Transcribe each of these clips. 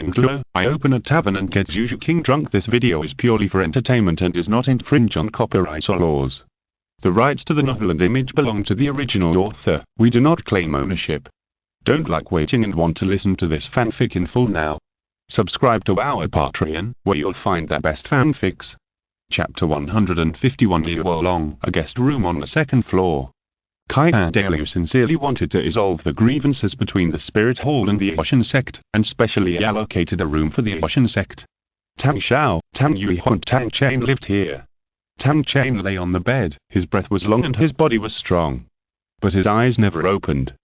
Renxue, I open a tavern and get Zhu Zhuqing drunk. This video is purely for entertainment and does not infringe on copyright or laws. The rights to the novel and image belong to the original author. We do not claim ownership. Don't like waiting and want to listen to this fanfic in full now? Subscribe to our Patreon, where you'll find the best fanfics. Chapter 151. Liu Long, a guest room on the second floor. Qian Renxue sincerely wanted to resolve the grievances between the Spirit Hall and the Ocean Sect, and specially allocated a room for the Ocean Sect. Tang Xiao, Tang Yui and Tang Qian lived here. Tang Qian lay on the bed, his breath was long and his body was strong. But his eyes never opened.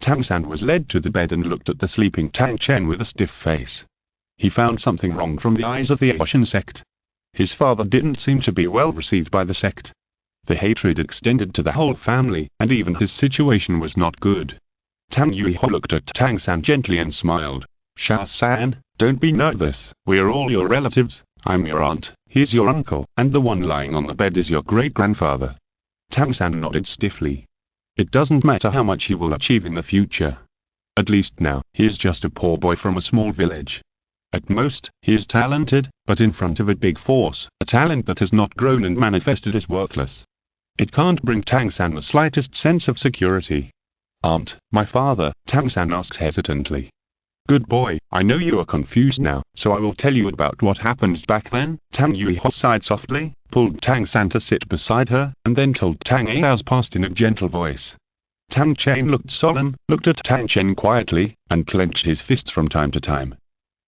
Tang San was led to the bed and looked at the sleeping Tang Qian with a stiff face. He found something wrong from the eyes of the Ocean Sect. His father didn't seem to be well received by the sect. The hatred extended to the whole family, and even his situation was not good. Tang Yui looked at Tang San gently and smiled. Xiao San, don't be nervous, we're all your relatives. I'm your aunt, he's your uncle, and the one lying on the bed is your great-grandfather. Tang San nodded stiffly. It doesn't matter how much he will achieve in the future. At least now, he is just a poor boy from a small village. At most, he is talented, but in front of a big force, a talent that has not grown and manifested is worthless. It can't bring Tang San the slightest sense of security. Aunt, my father, Tang San asked hesitantly. Good boy, I know you are confused now, so I will tell you about what happened back then. Tang Yui sighed softly, pulled Tang San to sit beside her, and then told Tang Yao's past in a gentle voice. Tang Qian looked solemn, looked at Tang Qian quietly, and clenched his fists from time to time.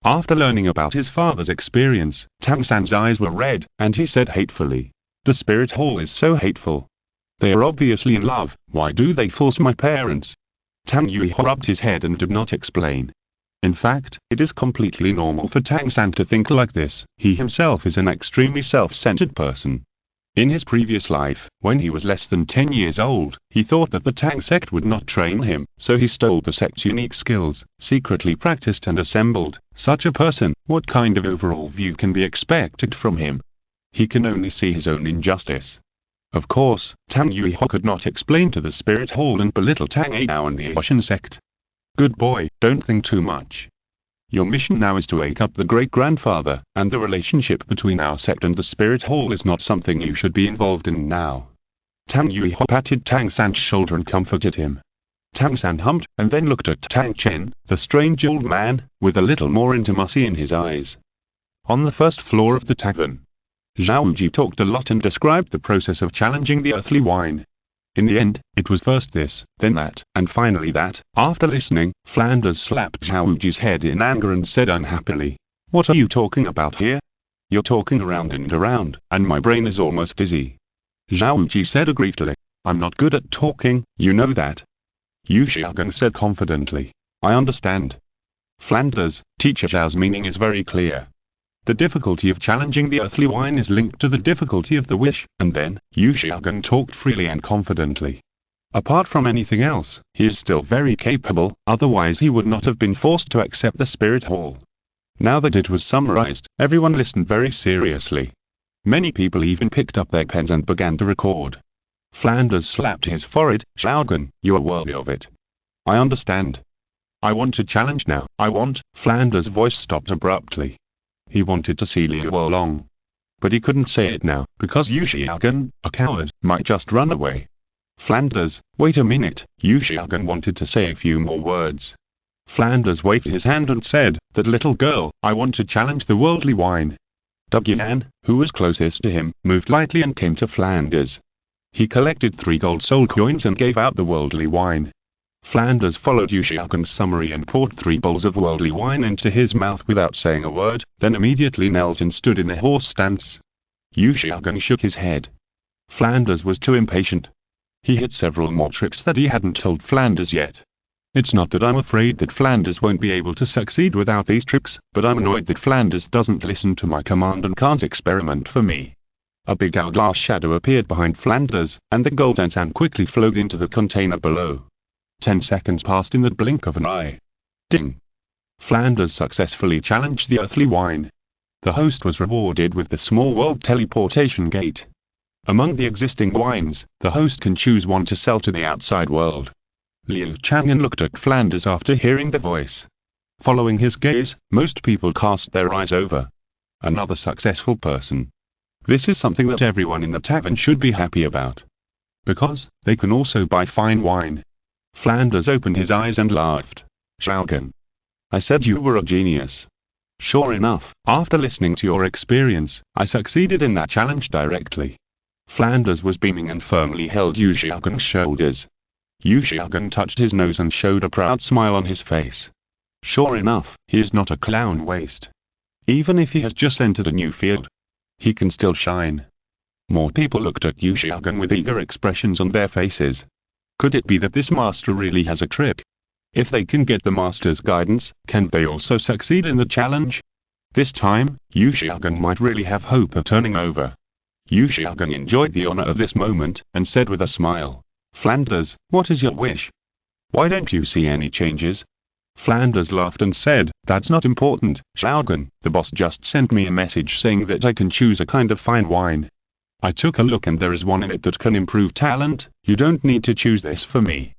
After learning about his father's experience, Tang San's eyes were red, and he said hatefully, the Spirit Hall is so hateful. They are obviously in love, why do they force my parents? Tang Yui rubbed his head and did not explain. In fact, it is completely normal for Tang San to think like this. He himself is an extremely self-centered person. In his previous life, when he was less than 10 years old, he thought that the Tang sect would not train him, so he stole the sect's unique skills, secretly practiced and assembled. Such a person, what kind of overall view can be expected from him? He can only see his own injustice. Of course, Tang Yui could not explain to the Spirit Hall and belittle Tang Yao and the Ocean Sect. Good boy, don't think too much. Your mission now is to wake up the great-grandfather, and the relationship between our sect and the Spirit Hall is not something you should be involved in now. Tang Yui patted Tang San's shoulder and comforted him. Tang San hummed, and then looked at Tang Qian, the strange old man, with a little more intimacy in his eyes. On the first floor of the tavern, Xiao Wu talked a lot and described the process of challenging the earthly wine. In the end, it was first this, then that, and finally that. After listening, Flanders slapped Xiao Wu's head in anger and said unhappily, what are you talking about here? You're talking around and around, and my brain is almost dizzy. Xiao Wu said aggrievedly, I'm not good at talking, you know that. Yu Xiaogan said confidently, I understand. Flanders, Teacher Xiao's meaning is very clear. The difficulty of challenging the earthly wine is linked to the difficulty of the wish, and then, Yu Xiaogan talked freely and confidently. Apart from anything else, he is still very capable, otherwise he would not have been forced to accept the Spirit Hall. Now that it was summarized, everyone listened very seriously. Many people even picked up their pens and began to record. Flanders slapped his forehead, Xiaogan, you are worthy of it. I understand. I want to challenge now, Flanders' voice stopped abruptly. He wanted to see Liu Long. But he couldn't say it now, because Yu Xiaogan, a coward, might just run away. Flanders, wait a minute, Yu Xiaogan wanted to say a few more words. Flanders waved his hand and said, that little girl, I want to challenge the worldly wine. Yan, who was closest to him, moved lightly and came to Flanders. He collected 3 gold soul coins and gave out the worldly wine. Flanders followed Yu Xiaogan's summary and poured 3 bowls of worldly wine into his mouth without saying a word, then immediately knelt and stood in a horse stance. Yu Xiaogan shook his head. Flanders was too impatient. He hit several more tricks that he hadn't told Flanders yet. It's not that I'm afraid that Flanders won't be able to succeed without these tricks, but I'm annoyed that Flanders doesn't listen to my command and can't experiment for me. A big hourglass shadow appeared behind Flanders, and the golden sand quickly flowed into the container below. 10 seconds passed in the blink of an eye. Ding! Flanders successfully challenged the earthly wine. The host was rewarded with the small world teleportation gate. Among the existing wines, the host can choose one to sell to the outside world. Liu Chang'an looked at Flanders after hearing the voice. Following his gaze, most people cast their eyes over another successful person. This is something that everyone in the tavern should be happy about, because they can also buy fine wine. Flanders opened his eyes and laughed. Xiaogan, I said you were a genius. Sure enough, after listening to your experience, I succeeded in that challenge directly. Flanders was beaming and firmly held Yu Xiaogan's shoulders. Yu Xiaogan touched his nose and showed a proud smile on his face. Sure enough, he is not a clown waste. Even if he has just entered a new field, he can still shine. More people looked at Yu Xiaogan with eager expressions on their faces. Could it be that this master really has a trick? If they can get the master's guidance, can they also succeed in the challenge? This time, Yu Xiaogan might really have hope of turning over. Yu Xiaogan enjoyed the honor of this moment, and said with a smile, Flanders, what is your wish? Why don't you see any changes? Flanders laughed and said, that's not important, Xiaogan, the boss just sent me a message saying that I can choose a kind of fine wine. I took a look and there is one in it that can improve talent. You don't need to choose this for me.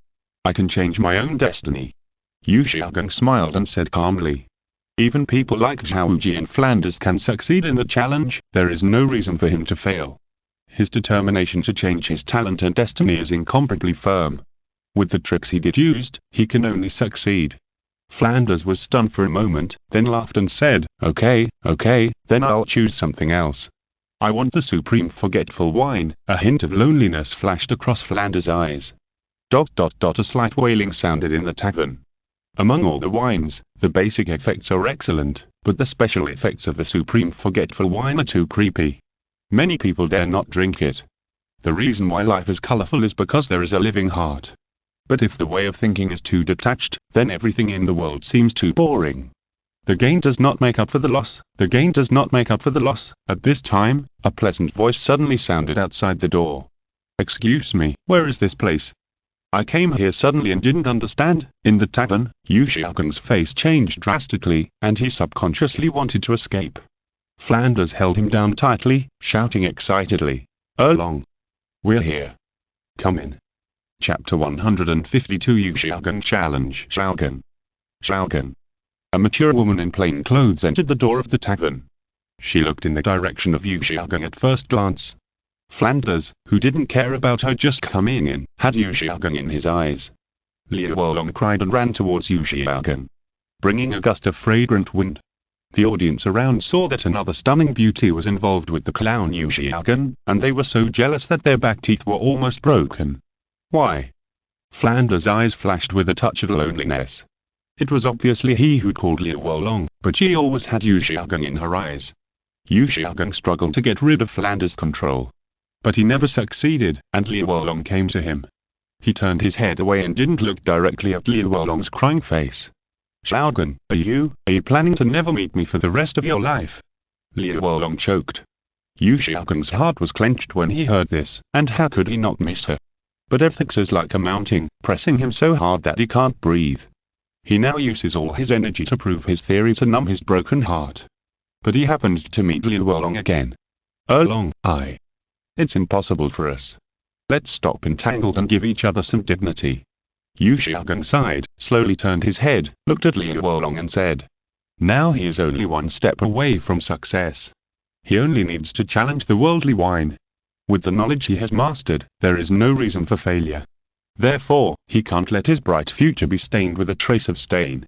I can change my own destiny. Yu Xiaogan smiled and said calmly, even people like Xiao Wu and Flanders can succeed in the challenge. There is no reason for him to fail. His determination to change his talent and destiny is incomparably firm. With the tricks he did used, he can only succeed. Flanders was stunned for a moment, then laughed and said, okay, then I'll choose something else. I want the supreme forgetful wine. A hint of loneliness flashed across Flanders' eyes. ... A slight wailing sounded in the tavern. Among all the wines, the basic effects are excellent, but the special effects of the supreme forgetful wine are too creepy. Many people dare not drink it. The reason why life is colorful is because there is a living heart. But if the way of thinking is too detached, then everything in the world seems too boring. The gain does not make up for the loss. The gain does not make up for the loss. At this time, a pleasant voice suddenly sounded outside the door. Excuse me, where is this place? I came here suddenly and didn't understand. In the tavern, Yu Xiaogan's face changed drastically, and he subconsciously wanted to escape. Flanders held him down tightly, shouting excitedly, Erlong, we're here. Come in. Chapter 152 Yu Xiaogan Challenge. Xiaogan. A mature woman in plain clothes entered the door of the tavern. She looked in the direction of Yu Xiaogan at first glance. Flanders, who didn't care about her just coming in, had Yu Xiaogan in his eyes. Liu Wolong cried and ran towards Yu Xiaogan, bringing a gust of fragrant wind. The audience around saw that another stunning beauty was involved with the clown Yu Xiaogan, and they were so jealous that their back teeth were almost broken. Why? Flanders' eyes flashed with a touch of loneliness. It was obviously he who called Liu Wolong, but she always had Yu Xiaogan in her eyes. Yu Xiaogan struggled to get rid of Flanders' control, but he never succeeded, and Liu Wolong came to him. He turned his head away and didn't look directly at Liu Wolong's crying face. Xiaogan, are you planning to never meet me for the rest of your life? Liu Wolong choked. Yu Xiaogan's heart was clenched when he heard this, and how could he not miss her? But ethics is like a mountain, pressing him so hard that he can't breathe. He now uses all his energy to prove his theory to numb his broken heart. But he happened to meet Liu Wolong again. Erlong, it's impossible for us. Let's stop entangled and give each other some dignity. Yu Xiaogan sighed, slowly turned his head, looked at Liu Wolong and said, now he is only one step away from success. He only needs to challenge the worldly wine. With the knowledge he has mastered, there is no reason for failure. Therefore, he can't let his bright future be stained with a trace of stain.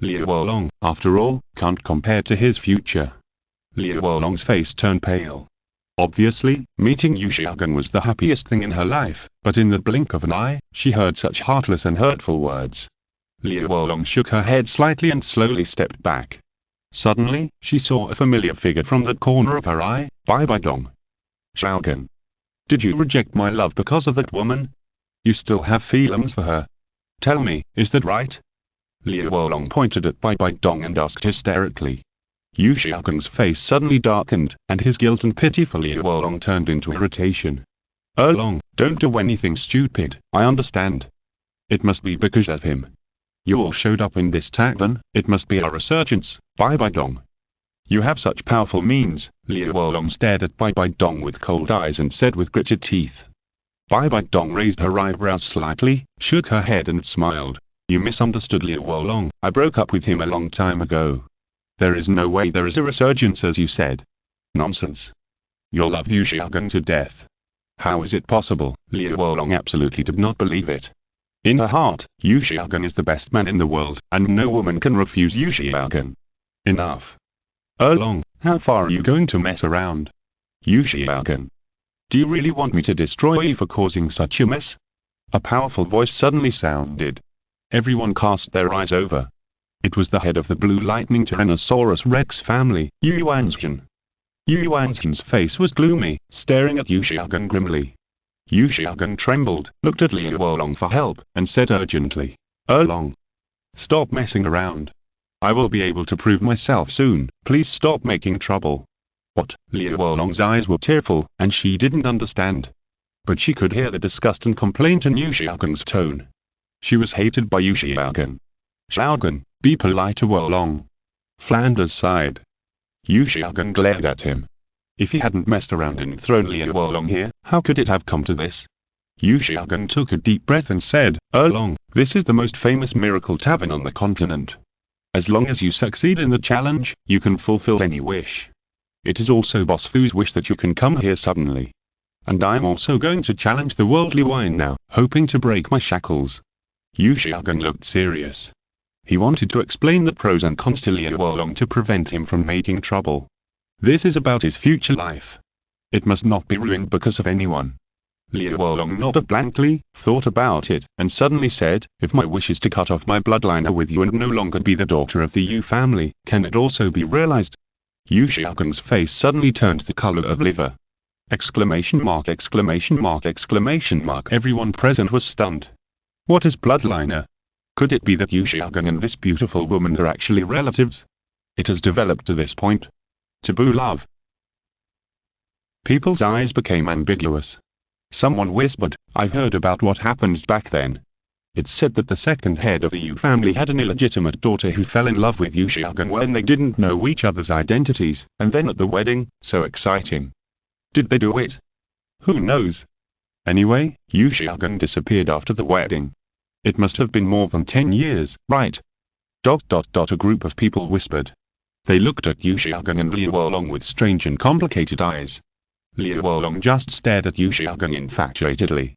Liu Wolong, after all, can't compare to his future. Liu Wolong's face turned pale. Obviously, meeting Yu Xiaogan was the happiest thing in her life, but in the blink of an eye, she heard such heartless and hurtful words. Liu Wolong shook her head slightly and slowly stepped back. Suddenly, she saw a familiar figure from the corner of her eye, Bibi Dong. Xiaogan. Did you reject my love because of that woman? You still have feelings for her? Tell me, is that right? Liu Wolong pointed at Bibi Dong and asked hysterically. Yu Xiaogan's face suddenly darkened, and his guilt and pity for Liu Wolong turned into irritation. Erlong, don't do anything stupid, I understand. It must be because of him. You all showed up in this tavern, it must be a resurgence, Bibi Dong. You have such powerful means. Liu Wolong stared at Bibi Dong with cold eyes and said with gritted teeth. Bibi Dong raised her eyebrows slightly, shook her head and smiled. You misunderstood Liu Wolong. I broke up with him a long time ago. There is no way there is a resurgence as you said. Nonsense. You'll love Yu Xiaogan to death. How is it possible? Liu Wolong absolutely did not believe it. In her heart, Yu Xiaogan is the best man in the world, and no woman can refuse Yu Xiaogan. Enough. Erlong, how far are you going to mess around? Yu Xiaogan. Do you really want me to destroy you for causing such a mess? A powerful voice suddenly sounded. Everyone cast their eyes over. It was the head of the Blue Lightning Tyrannosaurus Rex family, Yu Yuanzhen. Yu Yuanzhen's face was gloomy, staring at Yu Xiaogan grimly. Yu Xiaogan trembled, looked at Liu Wolong for help, and said urgently, Erlong. Stop messing around. I will be able to prove myself soon, please stop making trouble. What? Liu Wolong's eyes were tearful, and she didn't understand. But she could hear the disgust and complaint in Yu Xiaogan's tone. She was hated by Yu Xiaogan. Xiaogan, be polite to Wolong. Flanders sighed. Yu Xiaogan glared at him. If he hadn't messed around and thrown Liu Wolong here, how could it have come to this? Yu Xiaogan took a deep breath and said, Erlong, this is the most famous miracle tavern on the continent. As long as you succeed in the challenge, you can fulfill any wish. It is also Boss Fu's wish that you can come here suddenly. And I'm also going to challenge the worldly wine now, hoping to break my shackles. Yu Xiaogan looked serious. He wanted to explain the pros and cons to Liu Wolong to prevent him from making trouble. This is about his future life. It must not be ruined because of anyone. Liu Wolong nodded blankly, thought about it, and suddenly said, if my wish is to cut off my bloodline with you and no longer be the daughter of the Yu family, can it also be realized? Yu Xiaogan's face suddenly turned the color of liver. Exclamation mark, exclamation mark, exclamation mark. Everyone present was stunned. What is bloodline? Could it be that Yu Xiaogan and this beautiful woman are actually relatives? It has developed to this point. Taboo love. People's eyes became ambiguous. Someone whispered, I've heard about what happened back then. It's said that the second head of the Yu family had an illegitimate daughter who fell in love with Yu Xiaogan when they didn't know each other's identities, and then at the wedding, so exciting. Did they do it? Who knows? Anyway, Yu Xiaogan disappeared after the wedding. It must have been more than 10 years, right? ... A group of people whispered. They looked at Yu Xiaogan and Liu Wolong with strange and complicated eyes. Liu Wolong just stared at Yu Xiaogan infatuatedly.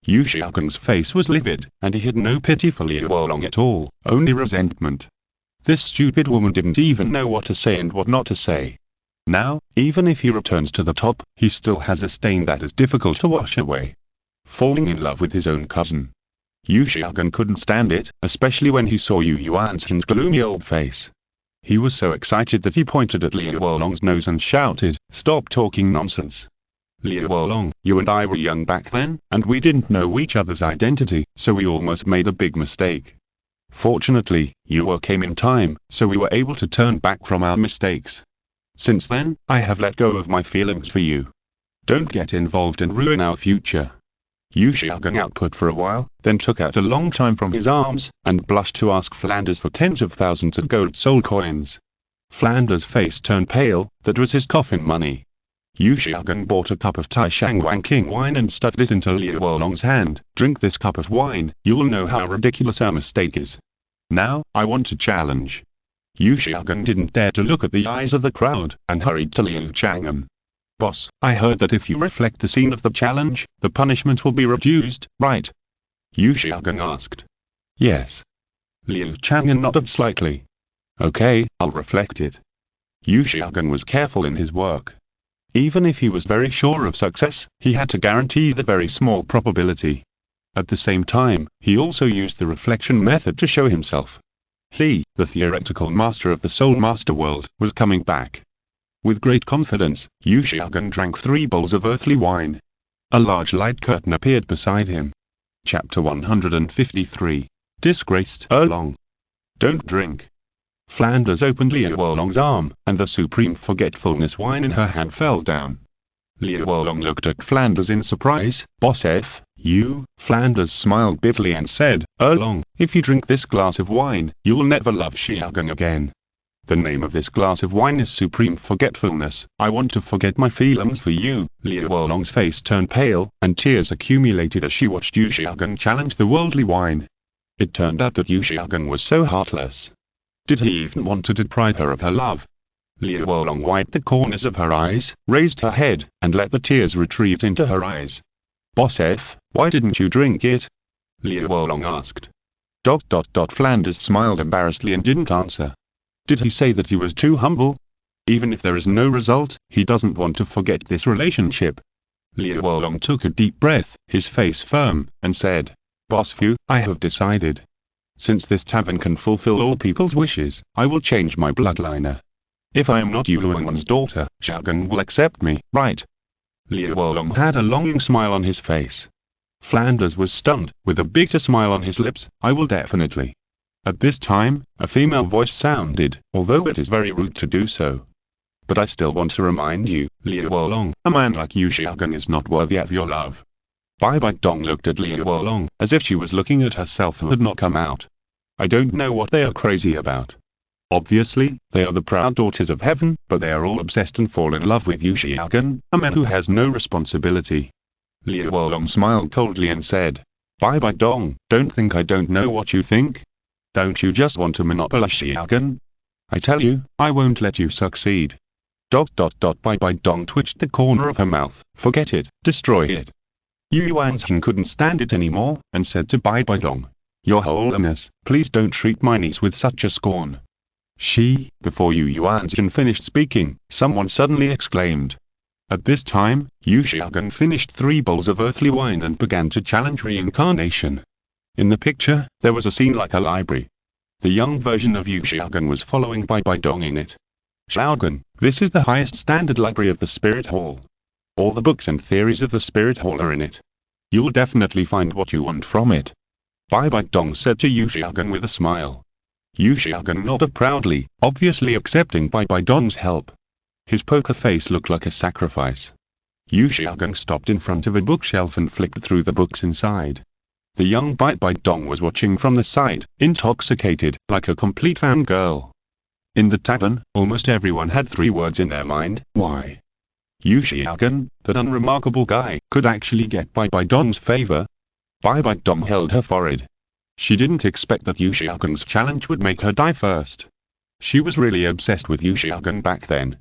Yu Xiaogan's face was livid, and he had no pity for Liu Wolong at all, only resentment. This stupid woman didn't even know what to say and what not to say. Now, even if he returns to the top, he still has a stain that is difficult to wash away. Falling in love with his own cousin. Yu Xiaogan couldn't stand it, especially when he saw Yu Yuanzhen's gloomy old face. He was so excited that he pointed at Liu Wolong's nose and shouted, Stop talking nonsense. Liu Wolong, you and I were young back then, and we didn't know each other's identity, so we almost made a big mistake. Fortunately, you came in time, so we were able to turn back from our mistakes. Since then, I have let go of my feelings for you. Don't get involved and ruin our future. Yu Xiaogan output for a while, then took out a long time from his arms, and blushed to ask Flanders for tens of thousands of gold soul coins. Flanders' face turned pale, that was his coffin money. Yu Xiaogan bought a cup of Tai Shang Wang King wine and stuck it into Liu Wolong's hand. Drink this cup of wine, you'll know how ridiculous our mistake is. Now, I want to challenge. Yu Xiaogan didn't dare to look at the eyes of the crowd, and hurried to Liu Chang'an. Boss, I heard that if you reflect the scene of the challenge, the punishment will be reduced, right? Yu Xiaogan asked. Yes. Liu Chang'an nodded slightly. Okay, I'll reflect it. Yu Xiaogan was careful in his work. Even if he was very sure of success, he had to guarantee the very small probability. At the same time, he also used the reflection method to show himself. He, the theoretical master of the Soul Master world, was coming back. With great confidence, Yu Xiaogan drank 3 bowls of earthly wine. A large light curtain appeared beside him. Chapter 153. Disgraced Erlong. Don't drink. Flanders opened Liu Wolong's arm, and the supreme forgetfulness wine in her hand fell down. Liu Wolong looked at Flanders in surprise. Boss F, you? Flanders smiled bitterly and said, Erlong, if you drink this glass of wine, you will never love Xiaogan again. The name of this glass of wine is Supreme Forgetfulness. I want to forget my feelings for you. Liu Wolong's face turned pale, and tears accumulated as she watched Yu Xiaogan challenge the worldly wine. It turned out that Liu Chang'an was so heartless. Did he even want to deprive her of her love? Liu Wolong wiped the corners of her eyes, raised her head, and let the tears retreat into her eyes. Boss F, why didn't you drink it? Liu Wolong asked. Flanders smiled embarrassedly and didn't answer. Did he say that he was too humble? Even if there is no result, he doesn't want to forget this relationship. Liu Wolong took a deep breath, his face firm, and said, Boss Fu, I have decided. Since this tavern can fulfill all people's wishes, I will change my bloodline. If I am not Yu Luowan's daughter, Xiaogan will accept me, right? Liu Wolong had a longing smile on his face. Flanders was stunned, with a bitter smile on his lips. I will definitely. At this time, a female voice sounded, although it is very rude to do so. But I still want to remind you, Liu Wolong, a man like you Xiaogan is not worthy of your love. Bibi Dong looked at Liu Wolong, as if she was looking at herself who had not come out. I don't know what they are crazy about. Obviously, they are the proud daughters of heaven, but they are all obsessed and fall in love with Liu Chang'an, a man who has no responsibility. Liu Wolong smiled coldly and said, Bibi Dong, don't think I don't know what you think. Don't you just want to monopolize Xiaogan? I tell you, I won't let you succeed. Bibi Dong twitched the corner of her mouth. Forget it, destroy it. Yu Yuanzhen couldn't stand it anymore, and said to Bibi Dong, Your Holiness, please don't treat my niece with such a scorn. Before Yu Yuanzhen finished speaking, someone suddenly exclaimed. At this time, Liu Chang'an finished 3 bowls of earthly wine and began to challenge reincarnation. In the picture, there was a scene like a library. The young version of Liu Chang'an was following Bibi Dong in it. Xiaogan, this is the highest standard library of the Spirit Hall. All the books and theories of the Spirit Hall are in it. You'll definitely find what you want from it. Bibi Dong said to Liu Chang'an with a smile. Liu Chang'an nodded proudly, obviously accepting Bibi Dong's help. His poker face looked like a sacrifice. Liu Chang'an stopped in front of a bookshelf and flicked through the books inside. The young Bibi Dong was watching from the side, intoxicated, like a complete fangirl. In the tavern, almost everyone had 3 words in their mind, why? Liu Chang'an, that unremarkable guy, could actually get Bibi Dong's favor? Bibi Dong held her forehead. She didn't expect that Liu Chang'an's challenge would make her die first. She was really obsessed with Liu Chang'an back then.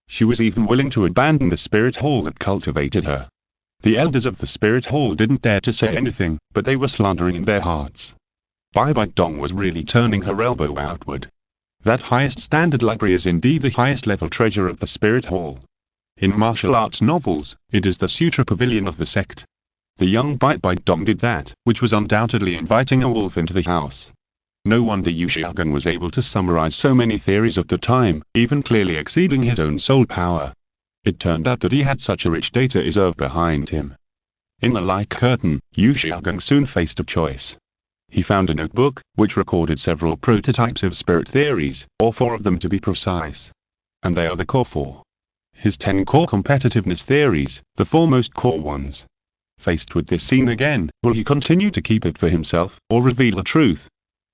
She was even willing to abandon the Spirit Hall that cultivated her. The elders of the Spirit Hall didn't dare to say anything, but they were slandering in their hearts. Bibi Dong was really turning her elbow outward. That highest standard library is indeed the highest level treasure of the Spirit Hall. In martial arts novels, it is the Sutra Pavilion of the sect. The young Bibi Dong did that, which was undoubtedly inviting a wolf into the house. No wonder Liu Chang'an was able to summarize so many theories of the time, even clearly exceeding his own soul power. It turned out that he had such a rich data reserve behind him. In the light curtain, Liu Chang'an soon faced a choice. He found a notebook, which recorded several prototypes of spirit theories, or 4 of them to be precise. And they are the core 4. His 10 core competitiveness theories, the 4 most core ones. Faced with this scene again, will he continue to keep it for himself, or reveal the truth?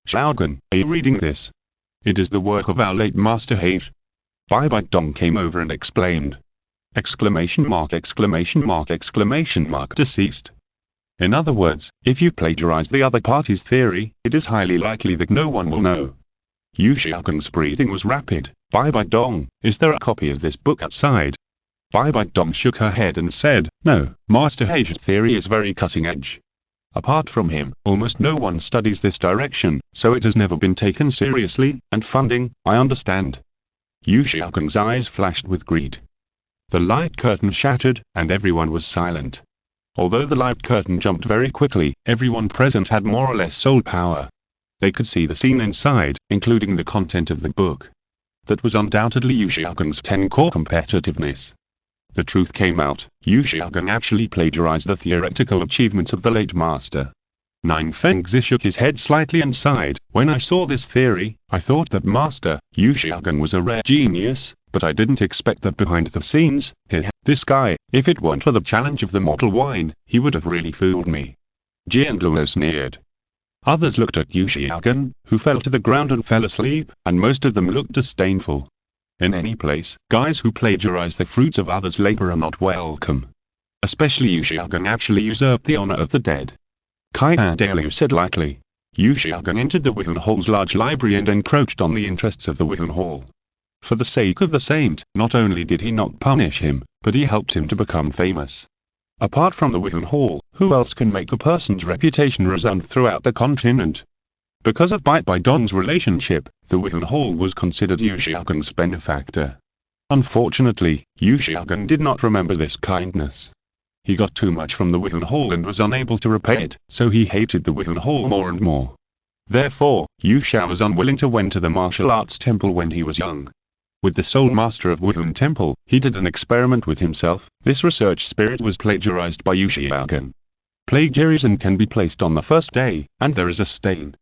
Xiaogan, are you reading this? It is the work of our late Master Hage. Bibi Dong came over and exclaimed. ! Deceased. In other words, if you plagiarize the other party's theory, it is highly likely that no one will know. Liu Chang'an's breathing was rapid. Bibi Dong, is there a copy of this book outside? Bibi Dong shook her head and said, no, Master Hage's theory is very cutting edge. Apart from him, almost no one studies this direction, so it has never been taken seriously, and funding, I understand. Liu Chang'an's eyes flashed with greed. The light curtain shattered, and everyone was silent. Although the light curtain jumped very quickly, everyone present had more or less soul power. They could see the scene inside, including the content of the book. That was undoubtedly Liu Chang'an's 10 core competitiveness. The truth came out, Liu Chang'an actually plagiarized the theoretical achievements of the late master. Nine Fengzi shook his head slightly and sighed. When I saw this theory, I thought that Master Liu Chang'an was a rare genius, but I didn't expect that behind the scenes, this guy, if it weren't for the challenge of the mortal wine, he would have really fooled me. Jian Luo sneered. Others looked at Liu Chang'an, who fell to the ground and fell asleep, and most of them looked disdainful. In any place, guys who plagiarize the fruits of others' labor are not welcome. Especially Liu Chang'an actually usurped the honor of the dead. Qian Renxue said lightly. Yu Xiaogan entered the Wooden Hall's large library and encroached on the interests of the Wooden Hall. For the sake of the saint, not only did he not punish him, but he helped him to become famous. Apart from the Wooden Hall, who else can make a person's reputation resound throughout the continent? Because of Bibi Dong's relationship, the Wooden Hall was considered Yu Xiaogan's benefactor. Unfortunately, Yu Xiaogan did not remember this kindness. He got too much from the Wooden Hall and was unable to repay it, so he hated the Wooden Hall more and more. Therefore, Yu Xiao was unwilling to enter the martial arts temple when he was young. With the sole master of Wooden Temple, he did an experiment with himself. This research spirit was plagiarized by Yu Xiaogan. Plagiarism can be placed on the first day, and there is a stain.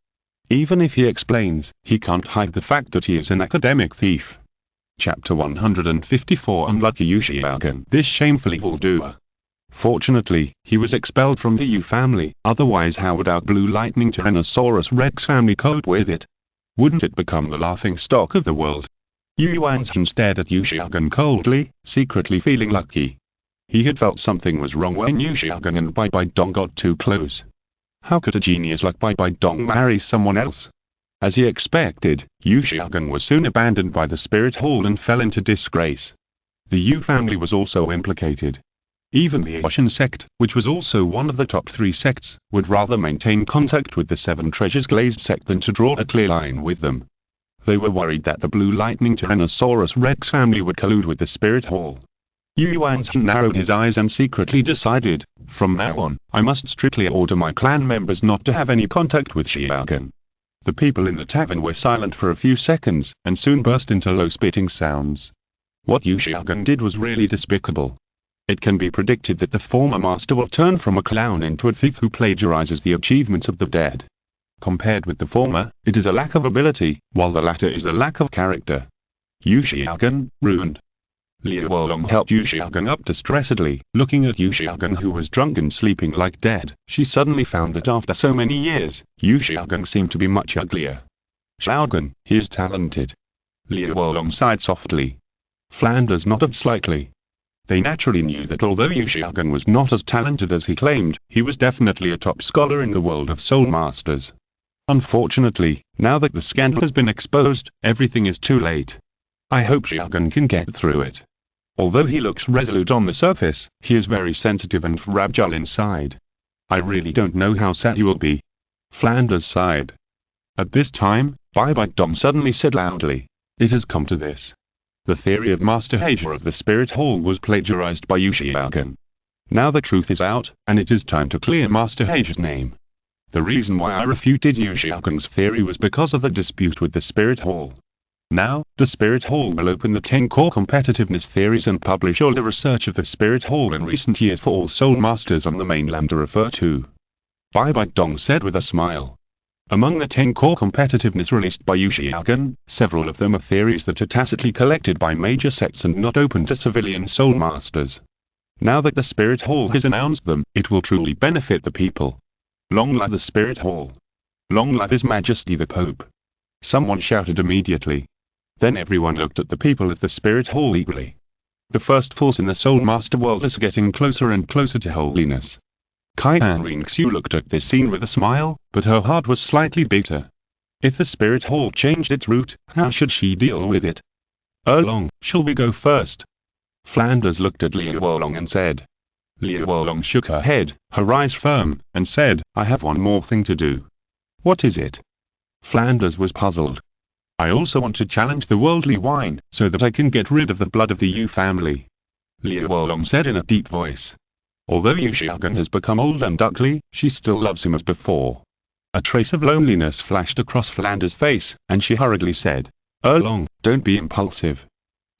Even if he explains, he can't hide the fact that he is an academic thief. Chapter 154 Unlucky Yu Xiaogan, this shameful evildoer. Fortunately, he was expelled from the Yu family, otherwise how would our blue lightning Tyrannosaurus Rex family cope with it? Wouldn't it become the laughing stock of the world? Yu Yuanzhen stared at Yu Xiaogan coldly, secretly feeling lucky. He had felt something was wrong when Yu Xiaogan and Bibi Dong got too close. How could a genius like Bibi Dong marry someone else? As he expected, Yu Xiaogan was soon abandoned by the Spirit Hall and fell into disgrace. The Yu family was also implicated. Even the Ocean sect, which was also one of the top 3 sects, would rather maintain contact with the Seven Treasures Glazed sect than to draw a clear line with them. They were worried that the Blue Lightning Tyrannosaurus Rex family would collude with the Spirit Hall. Yu Yuanzhen narrowed his eyes and secretly decided, from now on, I must strictly order my clan members not to have any contact with Xiaogan. The people in the tavern were silent for a few seconds, and soon burst into low spitting sounds. What Yu Xiaogan did was really despicable. It can be predicted that the former master will turn from a clown into a thief who plagiarizes the achievements of the dead. Compared with the former, it is a lack of ability, while the latter is a lack of character. Yu Xiaogan, ruined. Liu Wolong helped Yu Xiaogan up distressedly. Looking at Yu Xiaogan who was drunk and sleeping like dead, she suddenly found that after so many years, Yu Xiaogan seemed to be much uglier. Xiaogan, he is talented. Liu Wolong sighed softly. Flanders nodded slightly. They naturally knew that although Yu Xiaogan was not as talented as he claimed, he was definitely a top scholar in the world of soul masters. Unfortunately, now that the scandal has been exposed, everything is too late. I hope Xiaogan can get through it. Although he looks resolute on the surface, he is very sensitive and fragile inside. I really don't know how sad he will be. Flanders sighed. At this time, Bibi Dong suddenly said loudly, it has come to this. The theory of Master Hager of the Spirit Hall was plagiarized by Yu Xiaogan. Now the truth is out, and it is time to clear Master Hager's name. The reason why I refuted Yu Xiaogan's theory was because of the dispute with the Spirit Hall. Now, the Spirit Hall will open the 10 core competitiveness theories and publish all the research of the Spirit Hall in recent years for all soul masters on the mainland to refer to. Bibi Dong said with a smile. Among the 10 core competitiveness released by Yu Xiaogan, several of them are theories that are tacitly collected by major sects and not open to civilian soul masters. Now that the Spirit Hall has announced them, it will truly benefit the people. Long live the Spirit Hall! Long live His Majesty the Pope! Someone shouted immediately. Then everyone looked at the people at the Spirit Hall eagerly. The first force in the Soul Master world is getting closer and closer to holiness. Qian Renxue looked at this scene with a smile, but her heart was slightly bitter. If the Spirit Hall changed its route, how should she deal with it? Erlong, shall we go first? Flanders looked at Liu Wolong and said. Liu Wolong shook her head, her eyes firm, and said, I have one more thing to do. What is it? Flanders was puzzled. I also want to challenge the worldly wine, so that I can get rid of the blood of the Yu family. Liu Wolong said in a deep voice. Although Yu Xiaogan has become old and ugly, she still loves him as before. A trace of loneliness flashed across Flanders' face, and she hurriedly said, Erlong, don't be impulsive.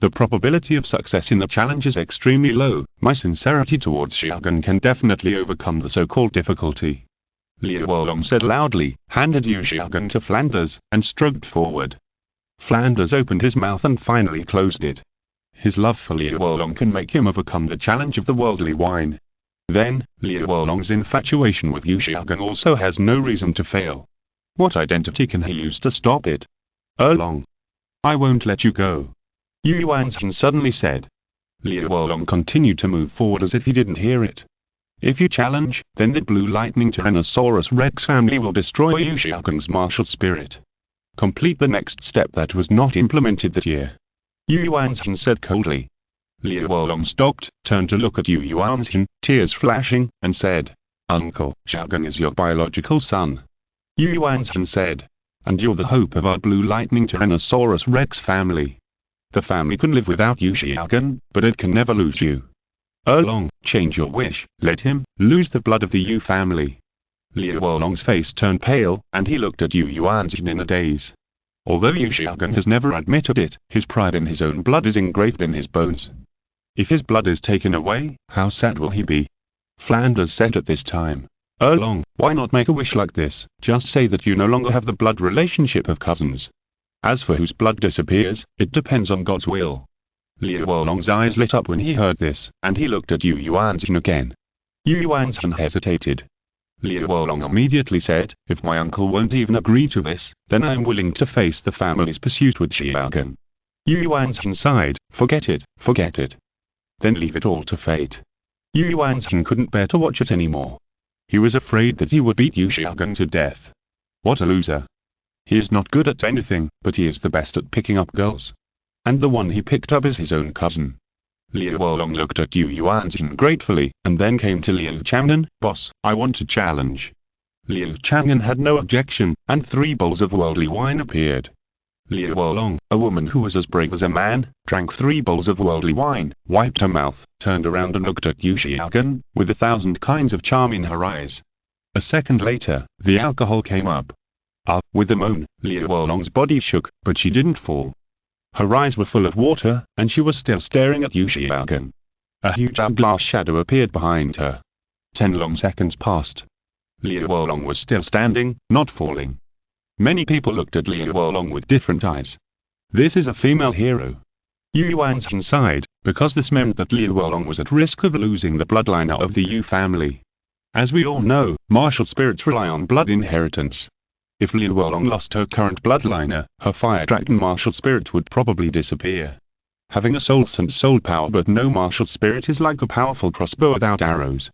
The probability of success in the challenge is extremely low. My sincerity towards Xiaogan can definitely overcome the so-called difficulty. Liu Wolong said loudly, handed Yu Xiaogan to Flanders, and stroked forward. Flanders opened his mouth and finally closed it. His love for Liu Wolong can make him overcome the challenge of the worldly wine. Then, Liu Wolong's infatuation with Yu Xiaogan also has no reason to fail. What identity can he use to stop it? Erlong. I won't let you go. Yu Yuanzhen suddenly said. Liu Wolong continued to move forward as if he didn't hear it. If you challenge, then the Blue Lightning Tyrannosaurus Rex family will destroy Yu Xiaogeng's martial spirit. Complete the next step that was not implemented that year. Yu Yuanzhen said coldly. Liu Wolong stopped, turned to look at Yu Yuanzhen, tears flashing, and said, Uncle, Xiaogeng is your biological son. Yu Yuanzhen said, and you're the hope of our Blue Lightning Tyrannosaurus Rex family. The family can live without you, Xiaogeng, but it can never lose you. Erlong, change your wish, let him lose the blood of the Yu family. Liu Wolong's face turned pale, and he looked at Yu Yuanzhen in a daze. Although Yu Xiaogeng has never admitted it, his pride in his own blood is engraved in his bones. If his blood is taken away, how sad will he be? Flanders said at this time, Erlong, why not make a wish like this? Just say that you no longer have the blood relationship of cousins. As for whose blood disappears, it depends on God's will. Liu Wolong's eyes lit up when he heard this, and he looked at Yu Yuanzhen again. Yu Yuanzhen hesitated. Liu Wolong immediately said, if my uncle won't even agree to this, then I am willing to face the family's pursuit with Xiaogeng. Yu Yuanzhen sighed, forget it, forget it. Then leave it all to fate. Yu Yuanzhen couldn't bear to watch it anymore. He was afraid that he would beat Yu Xiaogeng to death. What a loser. He is not good at anything, but he is the best at picking up girls. And the one he picked up is his own cousin. Liu Wolong looked at Yu Yuanzhen gratefully, and then came to Liu Chang'an, boss, I want to challenge. Liu Chang'an had no objection, and 3 bowls of worldly wine appeared. Liu Wolong, a woman who was as brave as a man, drank 3 bowls of worldly wine, wiped her mouth, turned around and looked at Yu Xiaogeng, with 1,000 kinds of charm in her eyes. A second later, the alcohol came up. With a moan, Liu Wolong's body shook, but she didn't fall. Her eyes were full of water, and she was still staring at Yu Xiaogeng. A huge hourglass shadow appeared behind her. 10 long seconds passed. Liu Wolong was still standing, not falling. Many people looked at Liu Wolong with different eyes. This is a female hero. Yu Yuanzhen sighed, because this meant that Liu Wolong was at risk of losing the bloodline of the Yu family. As we all know, martial spirits rely on blood inheritance. If Liu Wolong lost her current bloodline, her fire dragon martial spirit would probably disappear. Having a soul sense soul power but no martial spirit is like a powerful crossbow without arrows.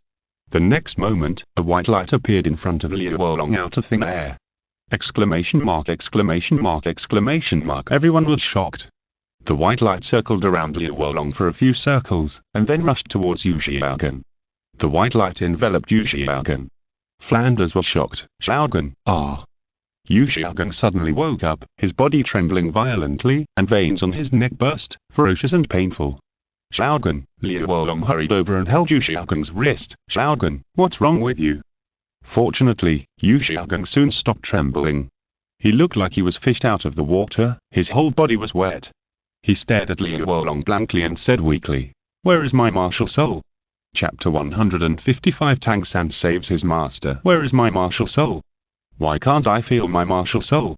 The next moment, a white light appeared in front of Liu Wolong out of thin air. Exclamation mark, exclamation mark, exclamation mark. Everyone was shocked. The white light circled around Liu Wolong for a few circles, and then rushed towards Yu Xiaogeng. The white light enveloped Yu Xiaogeng. Flanders was shocked. Xiaogeng, ah! Yu Xiaogeng suddenly woke up, his body trembling violently, and veins on his neck burst, ferocious and painful. Xiaogeng, Liu Wolong hurried over and held Yu Xiaogeng's wrist. Xiaogeng, what's wrong with you? Fortunately, Yu Xiaogeng soon stopped trembling. He looked like he was fished out of the water, his whole body was wet. He stared at Liu Wolong blankly and said weakly, where is my martial soul? Chapter 155 Tang San saves his master. Where is my martial soul? Why can't I feel my martial soul?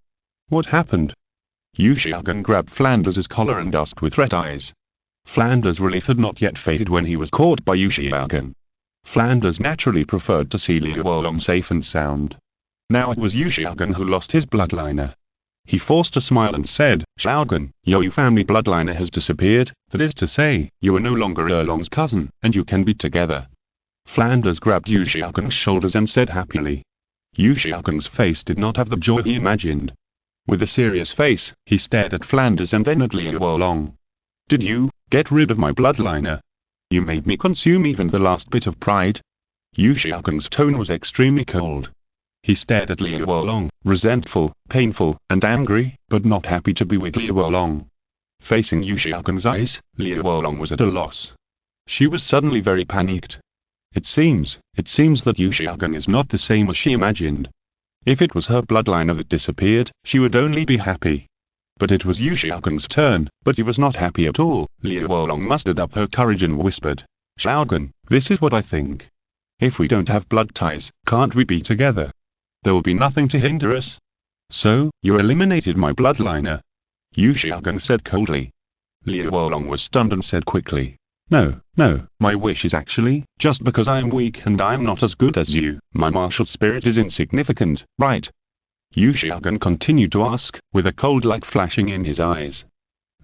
What happened? Yu Xiaogeng grabbed Flanders' collar and asked with red eyes. Flanders' relief had not yet faded when he was caught by Yu Xiaogeng. Flanders naturally preferred to see Liu Wolong safe and sound. Now it was Yu Xiaogeng who lost his bloodline. He forced a smile and said, Xiaogeng, your Yu family bloodline has disappeared, that is to say, you are no longer Erlong's cousin, and you can be together. Flanders grabbed Yu Xiaogeng's shoulders and said happily. Yu Xiaogeng's face did not have the joy he imagined. With a serious face, he stared at Flanders and then at Liu Wolong. Did you get rid of my bloodline? You made me consume even the last bit of pride. Yu Xiaogeng's tone was extremely cold. He stared at Liu Wolong, resentful, painful, and angry, but not happy to be with Liu Wolong. Facing Yu Xiaogeng's eyes, Liu Wolong was at a loss. She was suddenly very panicked. It seems that Yu Xiaogeng is not the same as she imagined. If it was her bloodline that disappeared, she would only be happy. But it was Yu Xiaogeng's turn, but he was not happy at all. Liu Wolong mustered up her courage and whispered, Xiaogeng, this is what I think. If we don't have blood ties, can't we be together? There will be nothing to hinder us. So, you eliminated my bloodline? Yu Xiaogeng said coldly. Liu Wolong was stunned and said quickly, No, my wish is actually, just because I am weak and I am not as good as you, my martial spirit is insignificant, right? Yu Xiaogeng continued to ask, with a cold light flashing in his eyes.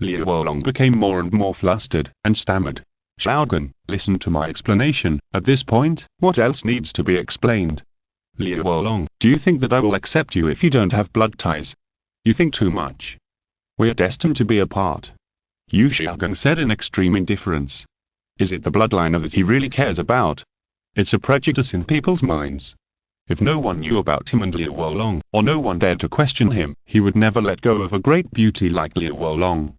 Liu Wolong became more and more flustered, and stammered, Xiaogan, listen to my explanation. At this point, what else needs to be explained? Liu Wolong, do you think that I will accept you if you don't have blood ties? You think too much. We are destined to be apart. Yu Xiaogan said in extreme indifference. Is it the bloodline that he really cares about? It's a prejudice in people's minds. If no one knew about him and Liu Wolong, or no one dared to question him, he would never let go of a great beauty like Liu Wolong.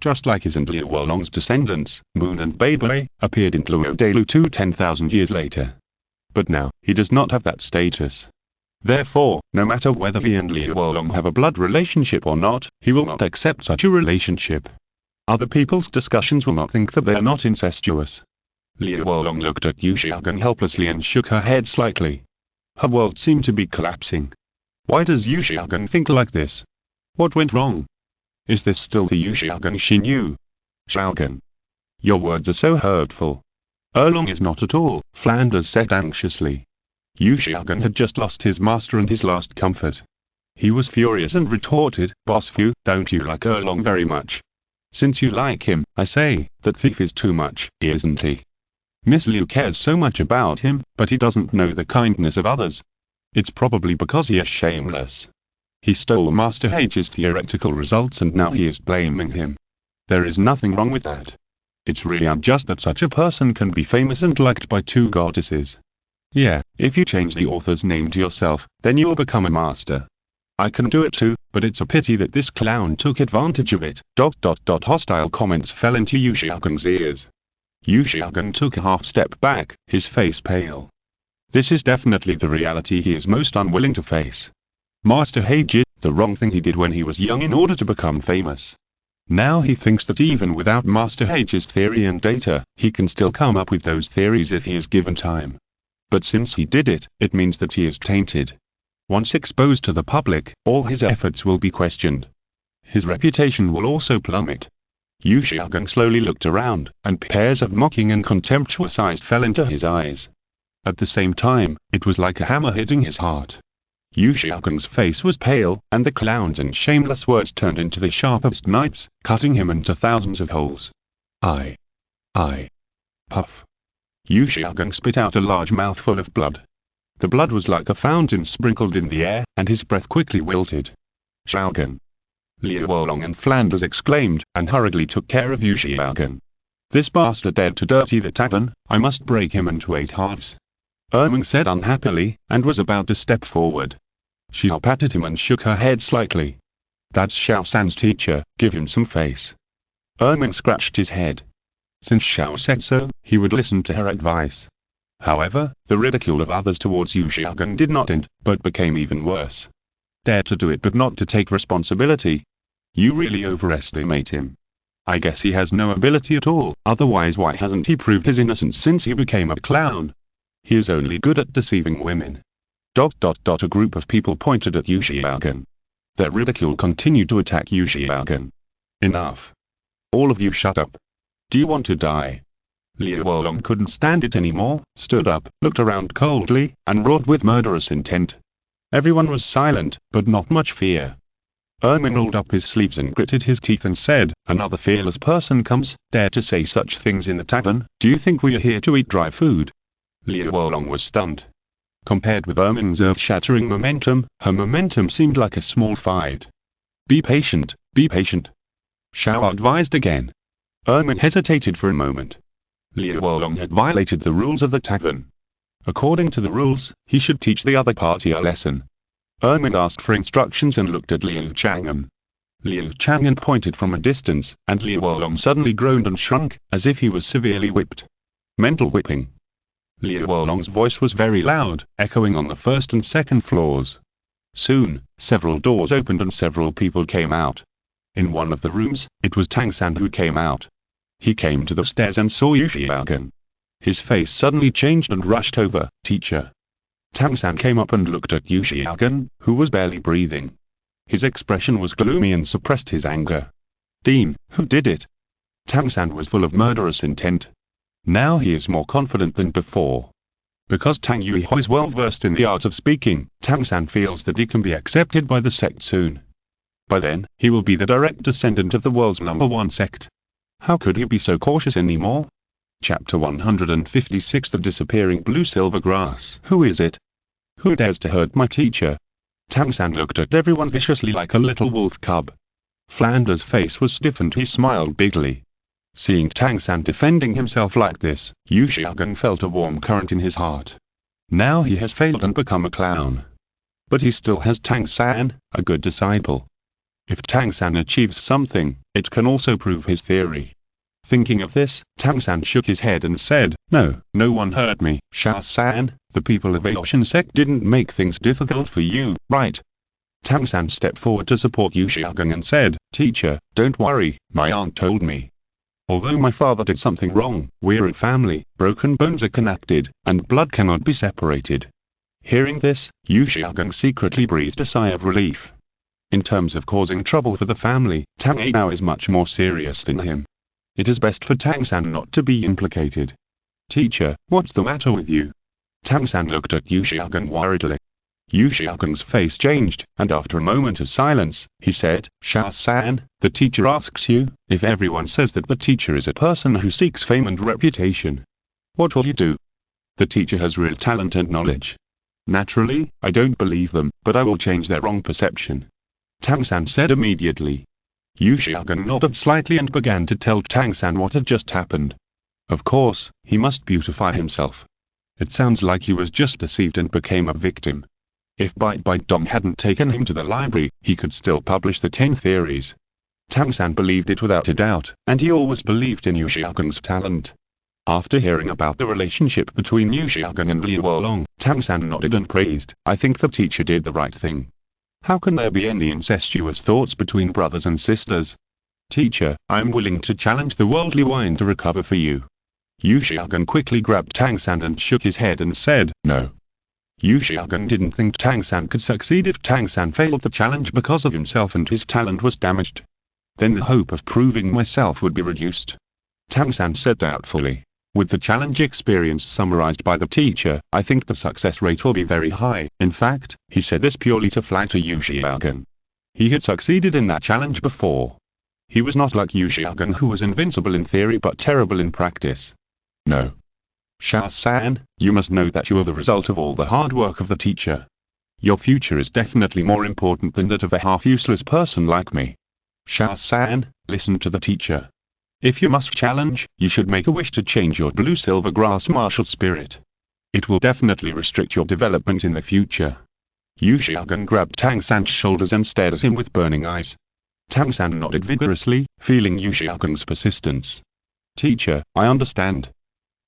Just like his and Liu Wolong's descendants, Moon and Beibai, appeared in Luo Delu 10,000 years later. But now, he does not have that status. Therefore, no matter whether he and Liu Wolong have a blood relationship or not, he will not accept such a relationship. Other people's discussions will not think that they are not incestuous. Liu Wolong looked at Yu Xiaogan helplessly and shook her head slightly. Her world seemed to be collapsing. Why does Yu Xiaogan think like this? What went wrong? Is this still the Yu Xiaogan she knew? Xiaogan. Your words are so hurtful. Erlong is not at all, Flanders said anxiously. Yu Xiaogan had just lost his master and his last comfort. He was furious and retorted, Boss Fu, don't you like Erlong very much? Since you like him, I say, that thief is too much, isn't he? Miss Liu cares so much about him, but he doesn't know the kindness of others. It's probably because he is shameless. He stole Master H's theoretical results and now he is blaming him. There is nothing wrong with that. It's really unjust that such a person can be famous and liked by two goddesses. Yeah, if you change the author's name to yourself, then you'll become a master. I can do it too, but it's a pity that this clown took advantage of it. Hostile comments fell into Yu Xiaogan's ears. Yu Xiaogan took a half step back, his face pale. This is definitely the reality he is most unwilling to face. Master He did the wrong thing he did when he was young in order to become famous. Now he thinks that even without Master H's theory and data, he can still come up with those theories if he is given time. But since he did it, it means that he is tainted. Once exposed to the public, all his efforts will be questioned. His reputation will also plummet. Yu Xiaogan slowly looked around, and pairs of mocking and contemptuous eyes fell into his eyes. At the same time, it was like a hammer hitting his heart. Yu Xiaogan's face was pale, and the clown's and shameless words turned into the sharpest knives, cutting him into thousands of holes. I. Puff. Yu Xiaogan spit out a large mouthful of blood. The blood was like a fountain sprinkled in the air, and his breath quickly wilted. Xiaogan. Liu Wolong and Flanders exclaimed, and hurriedly took care of Yu Xiaogan. This bastard dared to dirty the tavern, I must break him into 8 halves. Erming said unhappily, and was about to step forward. Xiao patted him and shook her head slightly. That's Xiao San's teacher, give him some face. Erming scratched his head. Since Xiao said so, he would listen to her advice. However, the ridicule of others towards Yu Xiaogan did not end, but became even worse. Dare to do it but not to take responsibility. You really overestimate him. I guess he has no ability at all, otherwise why hasn't he proved his innocence since he became a clown? He is only good at deceiving women. A group of people pointed at Yu Xiaogan. Their ridicule continued to attack Yu Xiaogan. Enough. All of you shut up. Do you want to die? Liu Wolong couldn't stand it anymore, stood up, looked around coldly, and roared with murderous intent. Everyone was silent, but not much fear. Erming rolled up his sleeves and gritted his teeth and said, another fearless person comes, dare to say such things in the tavern, do you think we are here to eat dry food? Liu Wolong was stunned. Compared with Erming's earth-shattering momentum, her momentum seemed like a small fight. Be patient, be patient. Xiao advised again. Erming hesitated for a moment. Liu Wolong had violated the rules of the tavern. According to the rules, he should teach the other party a lesson. Erming asked for instructions and looked at Liu Chang'an. Liu Chang'an pointed from a distance, and Liu Wolong suddenly groaned and shrunk, as if he was severely whipped. Mental whipping. Liu Wolong's voice was very loud, echoing on the first and second floors. Soon, several doors opened and several people came out. In one of the rooms, it was Tang San who came out. He came to the stairs and saw Yu Xiaogan. His face suddenly changed and rushed over, teacher. Tang San came up and looked at Yu Xiaogan, who was barely breathing. His expression was gloomy and suppressed his anger. Dean, who did it? Tang San was full of murderous intent. Now he is more confident than before. Because Tang Yuiho is well versed in the art of speaking, Tang San feels that he can be accepted by the sect soon. By then, he will be the direct descendant of the world's #1 sect. How could he be so cautious anymore? Chapter 156 The Disappearing Blue Silver Grass. Who is it? Who dares to hurt my teacher? Tang San looked at everyone viciously like a little wolf cub. Flanders' face was stiff and he smiled bigly. Seeing Tang San defending himself like this, Liu Chang'an felt a warm current in his heart. Now he has failed and become a clown. But he still has Tang San, a good disciple. If Tang San achieves something, it can also prove his theory. Thinking of this, Tang San shook his head and said, No one hurt me, Xiao San. The people of Aoshan sect didn't make things difficult for you, right? Tang San stepped forward to support Liu Chang'an and said, Teacher, don't worry, my aunt told me. Although my father did something wrong, we're a family, broken bones are connected, and blood cannot be separated. Hearing this, Liu Chang'an secretly breathed a sigh of relief. In terms of causing trouble for the family, Tang A now is much more serious than him. It is best for Tang San not to be implicated. Teacher, what's the matter with you? Tang San looked at Liu Chang'an worriedly. Liu Chang'an's face changed, and after a moment of silence, he said, Xiao San, the teacher asks you, if everyone says that the teacher is a person who seeks fame and reputation, what will you do? The teacher has real talent and knowledge. Naturally, I don't believe them, but I will change their wrong perception. Tang San said immediately. Liu Chang'an nodded slightly and began to tell Tang San what had just happened. Of course, he must beautify himself. It sounds like he was just deceived and became a victim. If Bibi Dong hadn't taken him to the library, he could still publish the 10 theories. Tang San believed it without a doubt, and he always believed in Liu Chang'an's talent. After hearing about the relationship between Liu Chang'an and Liu Wolong, Tang San nodded and praised, I think the teacher did the right thing. How can there be any incestuous thoughts between brothers and sisters? Teacher, I am willing to challenge the worldly wine to recover for you. Liu Chang'an quickly grabbed Tang San and shook his head and said, No. Liu Chang'an didn't think Tang San could succeed if Tang San failed the challenge because of himself and his talent was damaged. Then the hope of proving myself would be reduced. Tang San said doubtfully. With the challenge experience summarized by the teacher, I think the success rate will be very high. In fact, he said this purely to flatter Liu Chang'an. He had succeeded in that challenge before. He was not like Liu Chang'an who was invincible in theory but terrible in practice. No. Xiao San, you must know that you are the result of all the hard work of the teacher. Your future is definitely more important than that of a half-useless person like me. Xiao San, listen to the teacher. If you must challenge, you should make a wish to change your blue-silver grass martial spirit. It will definitely restrict your development in the future. Liu Chang'an grabbed Tang San's shoulders and stared at him with burning eyes. Tang San nodded vigorously, feeling Liu Chang'an's persistence. Teacher, I understand.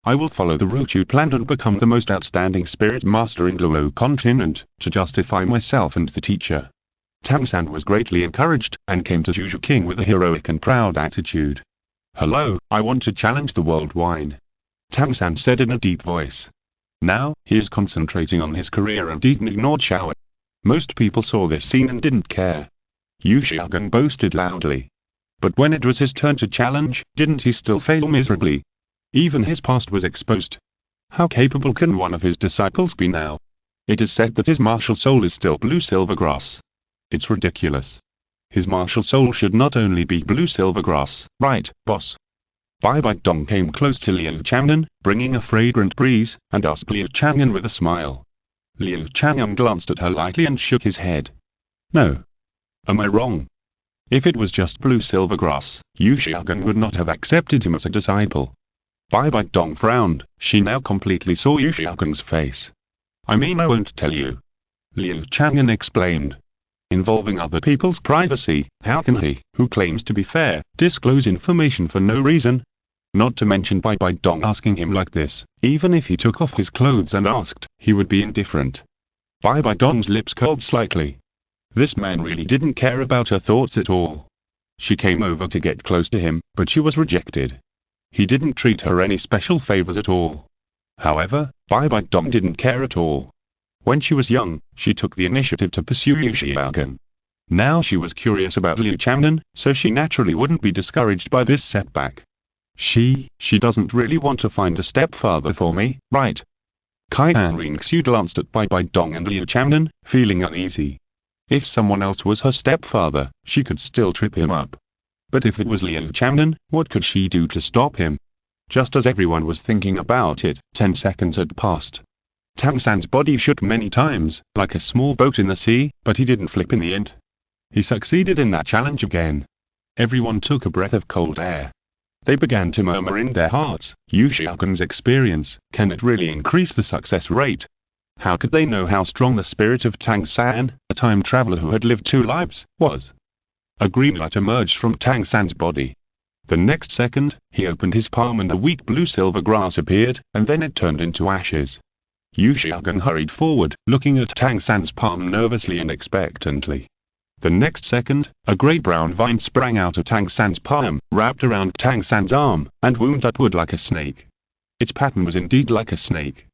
I will follow the route you planned and become the most outstanding spirit master in Douluo Continent, to justify myself and the teacher. Tang San was greatly encouraged, and came to Zhu Zhuqing with a heroic and proud attitude. Hello, I want to challenge the world wine. Tang San said in a deep voice. Now, he is concentrating on his career and even ignored Xiao Wu. Most people saw this scene and didn't care. Liu Chang'an boasted loudly. But when it was his turn to challenge, didn't he still fail miserably? Even his past was exposed. How capable can one of his disciples be now? It is said that his martial soul is still blue silver grass. It's ridiculous. His martial soul should not only be blue silver grass, right, boss? Bibi Dong came close to Liu Chang'an, bringing a fragrant breeze, and asked Liu Chang'an with a smile. Liu Chang'an glanced at her lightly and shook his head. No. Am I wrong? If it was just blue silver grass, Liu Chang'an would not have accepted him as a disciple. Bibi Dong frowned, she now completely saw Liu Chang'an's face. I mean I won't tell you. Liu Chang'an explained. Involving other people's privacy, how can he, who claims to be fair, disclose information for no reason? Not to mention Bibi Dong asking him like this, even if he took off his clothes and asked, he would be indifferent. Bibi Dong's lips curled slightly. This man really didn't care about her thoughts at all. She came over to get close to him, but she was rejected. He didn't treat her any special favors at all. However, Bibi Dong didn't care at all. When she was young, she took the initiative to pursue Liu Chang'an. Now she was curious about Liu Chang'an, so she naturally wouldn't be discouraged by this setback. She doesn't really want to find a stepfather for me, right? Qian Renxue glanced at Bibi Dong and Liu Chang'an, feeling uneasy. If someone else was her stepfather, she could still trip him up. But if it was Liu Chang'an, what could she do to stop him? Just as everyone was thinking about it, 10 seconds had passed. Tang San's body shook many times, like a small boat in the sea, but he didn't flip in the end. He succeeded in that challenge again. Everyone took a breath of cold air. They began to murmur in their hearts, Liu Chang'an's experience, can it really increase the success rate? How could they know how strong the spirit of Tang San, a time traveler who had lived 2 lives, was? A green light emerged from Tang San's body. The next second, he opened his palm and a weak blue-silver grass appeared, and then it turned into ashes. Liu Chang'an hurried forward, looking at Tang San's palm nervously and expectantly. The next second, a great brown vine sprang out of Tang San's palm, wrapped around Tang San's arm, and wound upward like a snake. Its pattern was indeed like a snake.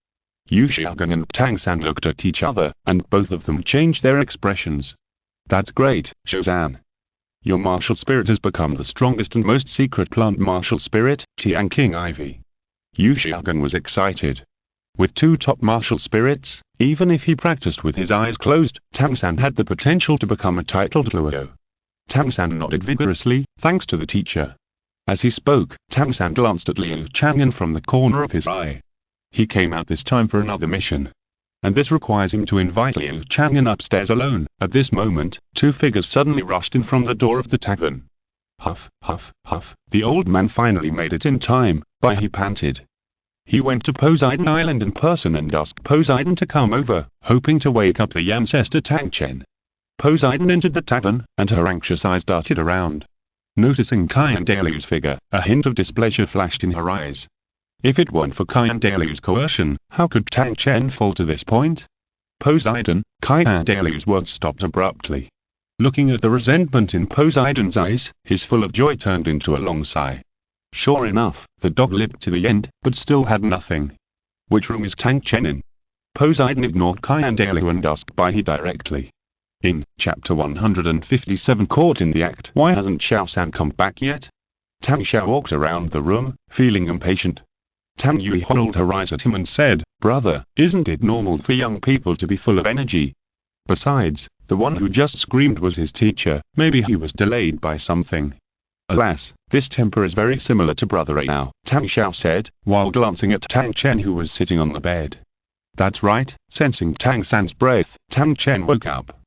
Liu Chang'an and Tang San looked at each other, and both of them changed their expressions. That's great, Zhou. Your martial spirit has become the strongest and most secret plant martial spirit, Tian King Ivy. Liu Chang'an was excited. With 2 top martial spirits, even if he practiced with his eyes closed, Tang San had the potential to become a titled Luo. Tang San nodded vigorously, thanks to the teacher. As he spoke, Tang San glanced at Liu Chang'an from the corner of his eye. He came out this time for another mission. And this requires him to invite Liu Chang'an upstairs alone. At this moment, 2 figures suddenly rushed in from the door of the tavern. Huff, huff, huff, the old man finally made it in time, he panted. He went to Poseidon Island in person and asked Poseidon to come over, hoping to wake up the ancestor Tang Chen. Poseidon entered the tavern, and her anxious eyes darted around. Noticing Qian Renxue's figure, a hint of displeasure flashed in her eyes. If it weren't for Qian Renxue's coercion, how could Tang Chen fall to this point? Poseidon, Qian Renxue's words stopped abruptly. Looking at the resentment in Poseidon's eyes, his full of joy turned into a long sigh. Sure enough, the dog lived to the end, but still had nothing. Which room is Tang Chen in? Poseidon ignored Qian Renxue and asked Bibi directly. In Chapter 157 Caught in the Act. Why hasn't Xiao San come back yet? Tang Xiao walked around the room, feeling impatient. Tang Yui rolled her eyes at him and said, Brother, isn't it normal for young people to be full of energy? Besides, the one who just screamed was his teacher, maybe he was delayed by something. Alas, this temper is very similar to Brother A now, Tang Xiao said, while glancing at Tang Chen who was sitting on the bed. That's right, sensing Tang San's breath, Tang Chen woke up.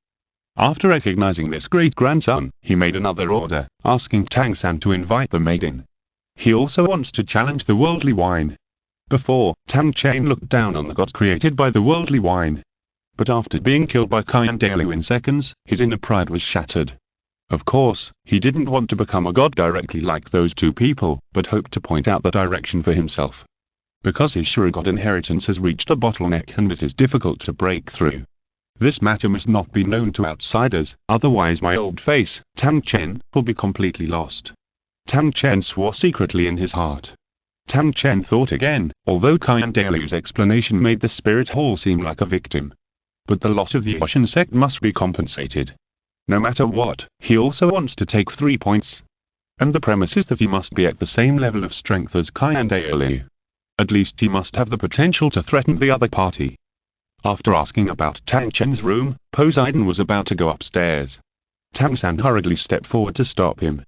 After recognizing this great-grandson, he made another order, asking Tang San to invite the maiden. He also wants to challenge the worldly wine. Before, Tang Chen looked down on the gods created by the worldly wine. But after being killed by Qian Renxue in seconds, his inner pride was shattered. Of course, he didn't want to become a god directly like those 2 people, but hoped to point out the direction for himself. Because his sure god inheritance has reached a bottleneck and it is difficult to break through. This matter must not be known to outsiders, otherwise my old face, Tang Chen, will be completely lost. Tang Chen swore secretly in his heart. Tang Chen thought again, although Qian Renxue's explanation made the spirit hall seem like a victim. But the loss of the Ocean sect must be compensated. No matter what, he also wants to take 3 points. And the premise is that he must be at the same level of strength as Qian Renxue. At least he must have the potential to threaten the other party. After asking about Tang Chen's room, Poseidon was about to go upstairs. Tang San hurriedly stepped forward to stop him.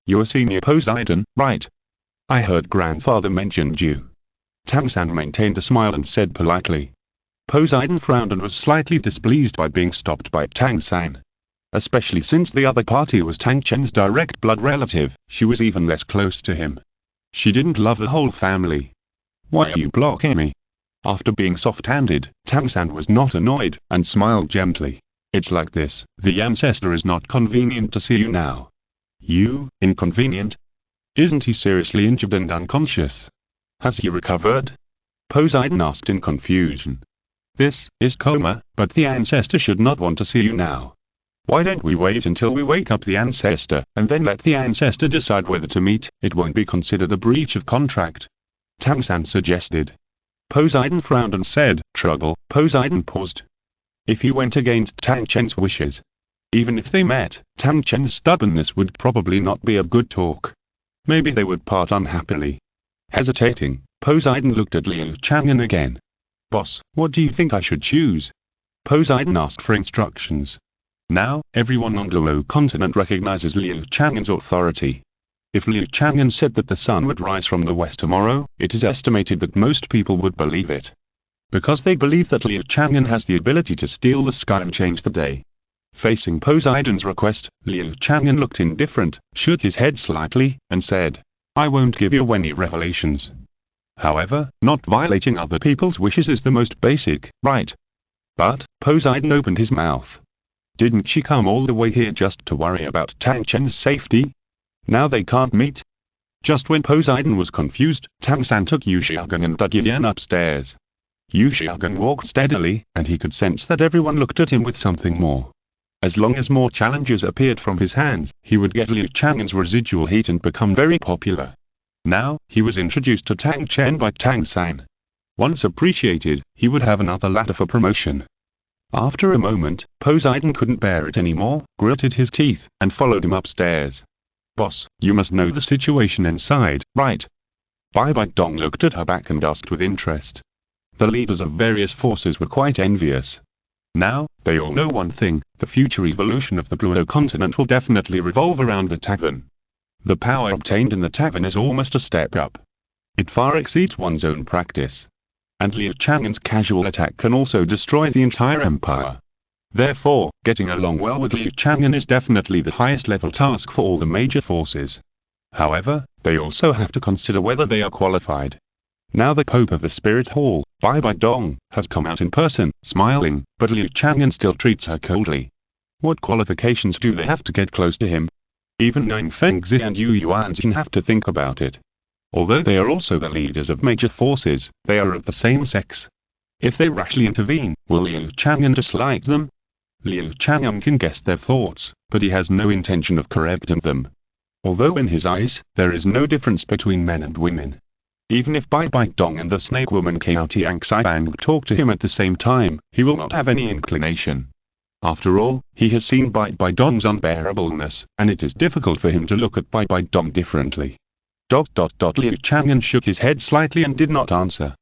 You're senior Poseidon, right? I heard grandfather mentioned you. Tang San maintained a smile and said politely. Poseidon frowned and was slightly displeased by being stopped by Tang San. Especially since the other party was Tang Chen's direct blood relative, she was even less close to him. She didn't love the whole family. Why are you blocking me? After being soft-handed, Tang San was not annoyed, and smiled gently. It's like this, the ancestor is not convenient to see you now. You, inconvenient? Isn't he seriously injured and unconscious? Has he recovered? Poseidon asked in confusion. This is coma, but the ancestor should not want to see you now. Why don't we wait until we wake up the ancestor, and then let the ancestor decide whether to meet? It won't be considered a breach of contract. Tang San suggested. Poseidon frowned and said, trouble. Poseidon paused. If he went against Tang Chen's wishes, even if they met, Tang Chen's stubbornness would probably not be a good talk. Maybe they would part unhappily. Hesitating, Poseidon looked at Liu Chang'an again. Boss, what do you think I should choose? Poseidon asked for instructions. Now, everyone on Douluo Continent recognizes Liu Chang'an's authority. If Liu Chang'an said that the sun would rise from the west tomorrow, it is estimated that most people would believe it. Because they believe that Liu Chang'an has the ability to steal the sky and change the day. Facing Poseidon's request, Liu Chang'an looked indifferent, shook his head slightly, and said, "I won't give you any revelations. However, not violating other people's wishes is the most basic, right?" But Poseidon opened his mouth. "Didn't she come all the way here just to worry about Tang Chen's safety? Now they can't meet?" Just when Poseidon was confused, Tang San took Yu Xiaogang and Dug Yan upstairs. Yu Xiaogang walked steadily, and he could sense that everyone looked at him with something more. As long as more challenges appeared from his hands, he would get Liu Chang'an's residual heat and become very popular. Now, he was introduced to Tang Chen by Tang San. Once appreciated, he would have another ladder for promotion. After a moment, Poseidon couldn't bear it anymore, gritted his teeth, and followed him upstairs. "Boss, you must know the situation inside, right?" Bibi Dong looked at her back and asked with interest. The leaders of various forces were quite envious. Now, they all know one thing: the future evolution of the Douluo Continent will definitely revolve around the Tavern. The power obtained in the Tavern is almost a step up. It far exceeds one's own practice. And Liu Chang'an's casual attack can also destroy the entire empire. Therefore, getting along well with Liu Chang'an is definitely the highest level task for all the major forces. However, they also have to consider whether they are qualified. Now the Pope of the Spirit Hall, Bibi Dong, has come out in person, smiling, but Liu Chang'an still treats her coldly. What qualifications do they have to get close to him? Even Nine Fengzi and Yu Yuanxin have to think about it. Although they are also the leaders of major forces, they are of the same sex. If they rashly intervene, will Liu Chang'an dislike them? Liu Chang'an can guess their thoughts, but he has no intention of correcting them. Although in his eyes, there is no difference between men and women. Even if Bibi Dong and the snake woman Qiao Tianxibang talk to him at the same time, he will not have any inclination. After all, he has seen Bibi Dong's unbearableness, and it is difficult for him to look at Bibi Dong differently. Liu Chang'an shook his head slightly and did not answer.